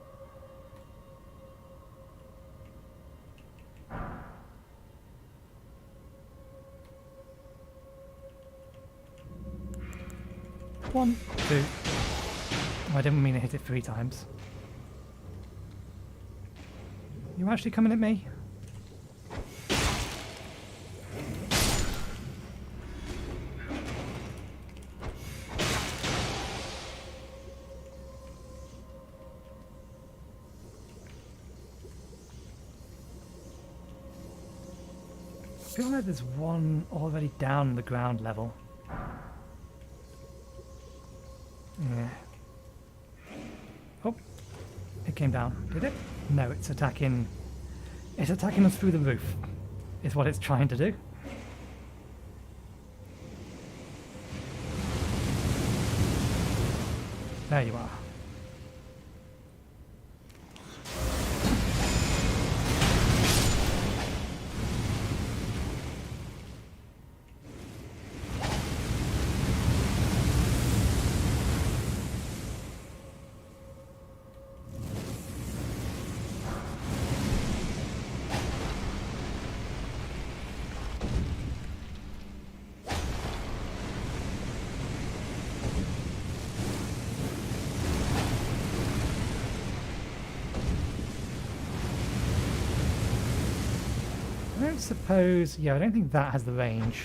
One, two. Oh, I didn't mean to hit it 3 times. You actually coming at me? I feel like there's one already down the ground level. Yeah. Oh, it came down. Did it? No, it's attacking. It's attacking us through the roof. Is what it's trying to do. There you are. I don't suppose... Yeah, I don't think that has the range.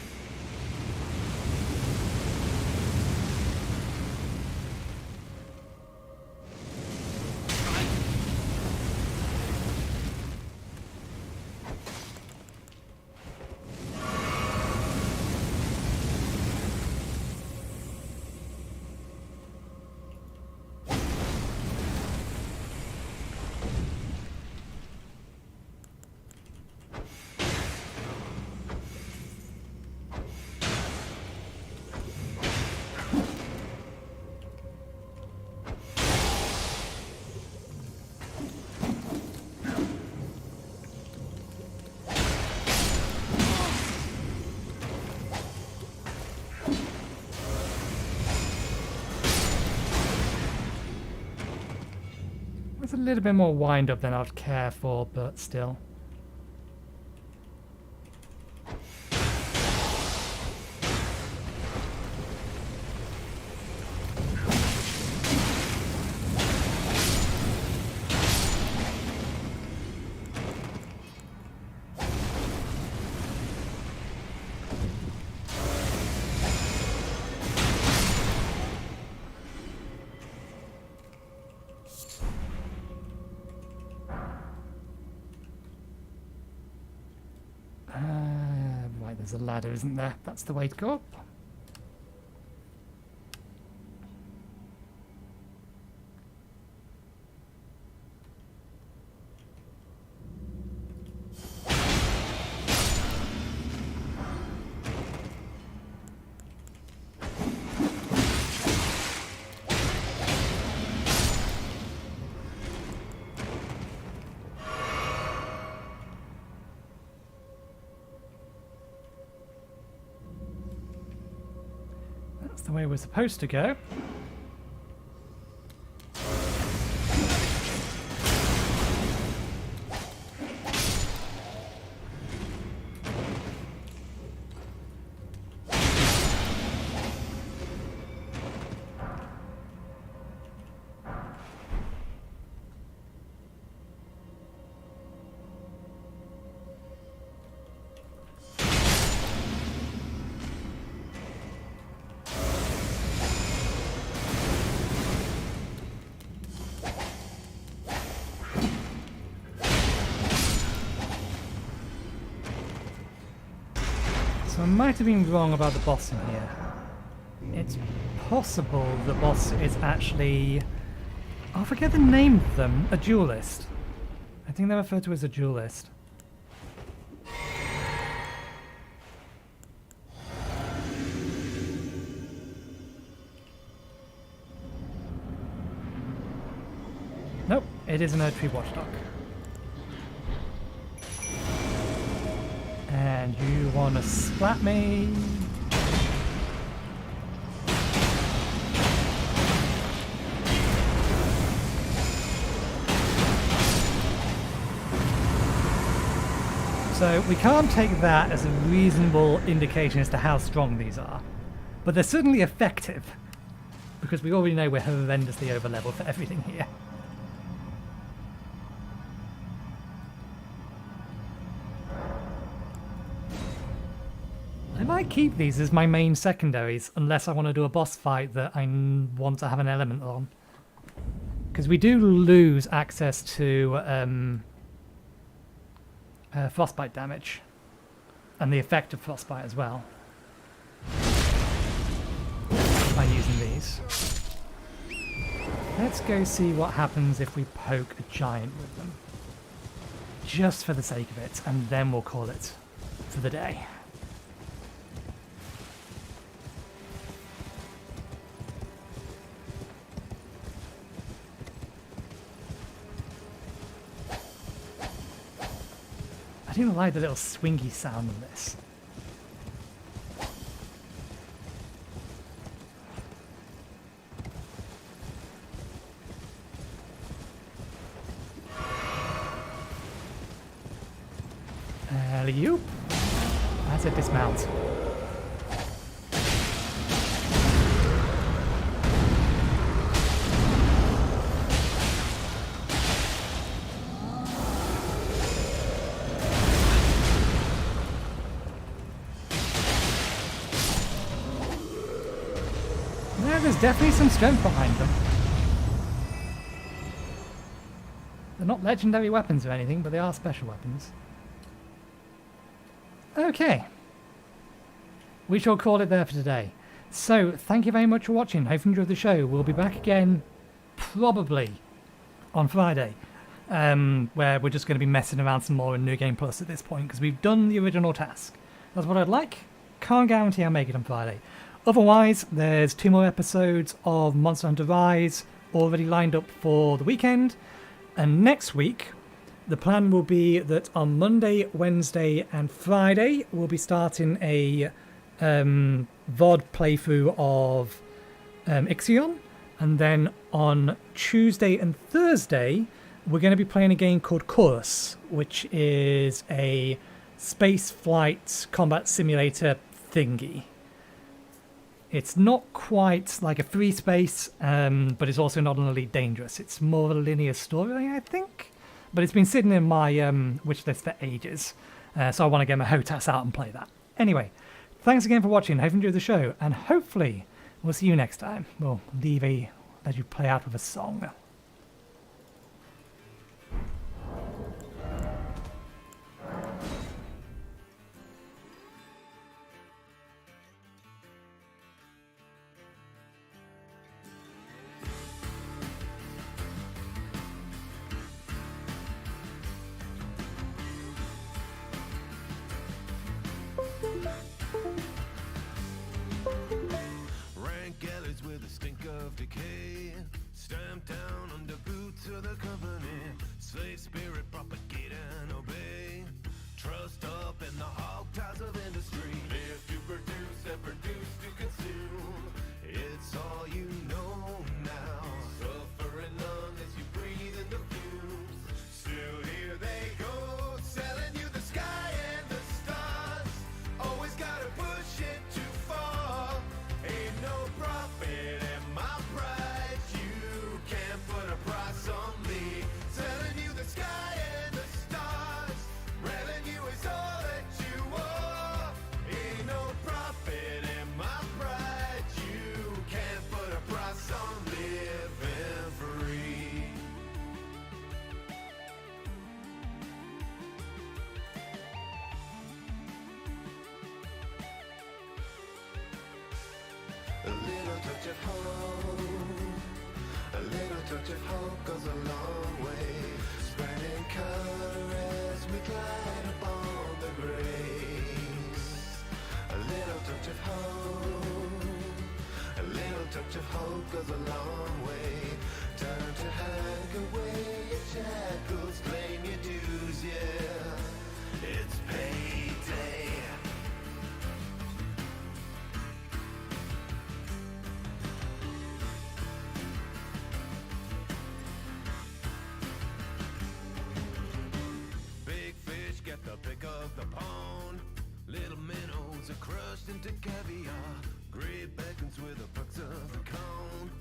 It's a little bit more wind up than I'd care for, but still. Right, there's a ladder, isn't there? That's the way to go up. That's the way we're supposed to go. So I might have been wrong about the boss in here. It's possible the boss is actually... oh, I forget the name of them. A duelist. I think they're referred to as a duelist. Nope, it is an Erdtree watchdog. And you want to splat me? So we can't take that as a reasonable indication as to how strong these are. But they're certainly effective. Because we already know we're horrendously overleveled for everything here. I might keep these as my main secondaries, unless I want to do a boss fight that I want to have an element on. Because we do lose access to frostbite damage, and the effect of frostbite as well, by using these. Let's go see what happens if we poke a giant with them. Just for the sake of it, and then we'll call it for the day. I do like the little swingy sound of this. Alley-oop. That's a dismount. There's definitely some strength behind them. They're not legendary weapons or anything, but they are special weapons. Okay. We shall call it there for today. So, thank you very much for watching. Hope you enjoyed the show. We'll be back again probably on Friday, where we're just going to be messing around some more in New Game Plus at this point, because we've done the original task. That's what I'd like. Can't guarantee I'll make it on Friday. Otherwise, there's 2 more episodes of Monster Hunter Rise already lined up for the weekend. And next week, the plan will be that on Monday, Wednesday and Friday, we'll be starting a VoD playthrough of Ixion. And then on Tuesday and Thursday, we're going to be playing a game called Chorus, which is a space flight combat simulator thingy. It's not quite like a free space, but it's also not an Elite Dangerous. It's more of a linear story, I think. But it's been sitting in my wish list for ages. So I want to get my HOTAS out and play that. Anyway, thanks again for watching. I hope you enjoyed the show. And hopefully, we'll see you next time. We'll let you play out with a song. Rank alleys with a stink of decay, stamped down under boots of the company. Slave spirit, propagate and obey. Trust up in the hog ties of industry. Live to produce and produce to consume. It's all you know now. Suffering long as you breathe in the fumes. Still here they go, selling you the sky and the stars. Always gotta push it too far. Ain't no profit in my pride. You can't put a price on me. Selling you the sky and the stars. Revenue is all that you are. Ain't no profit in my pride. You can't put a price on living free. A little touch of hope, a little touch of hope goes a long way, spreading color as we glide upon the grace. A little touch of hope, a little touch of hope goes a long way. Time to hack away your shackles, claim your dues, yeah. It's payday. Big fish get the pick of the pond. Little minnows are crushed into caviar. Great beckons with the perks of the cone.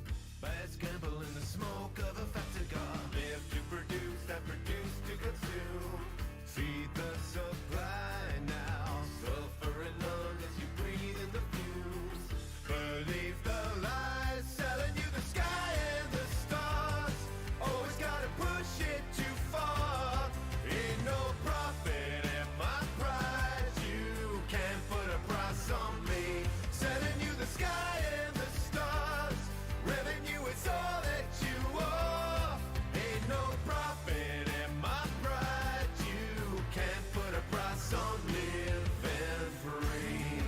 Bass gamble in the smoke of a fat cigar. Live to produce and produce to consume. Feed the supply now. Suffering long as you breathe in the fumes. Believe the lies, selling you the sky and the stars. Always gotta push it too far. Ain't no profit in my pride. You can't put a price on me. Selling you the sky and the stars. Revenue is all that you are. Ain't no profit in my pride. You can't put a price on living free.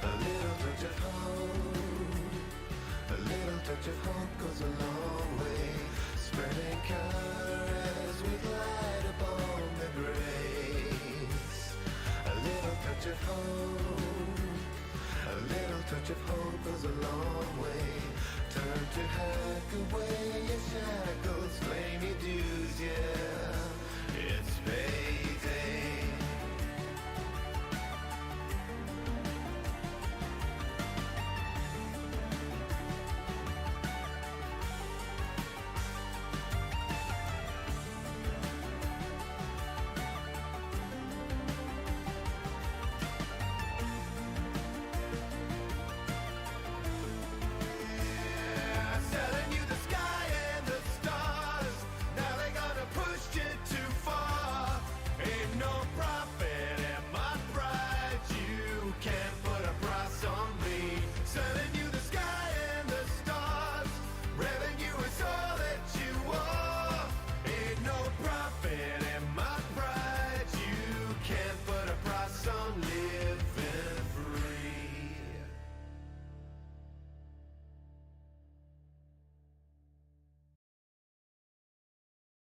A little touch of hope, a little touch of hope goes a long way, spreading color as we glide upon the grace. A little touch of hope, a little touch of hope goes a long way. Time to hack away your shackles, claim your dues, yeah.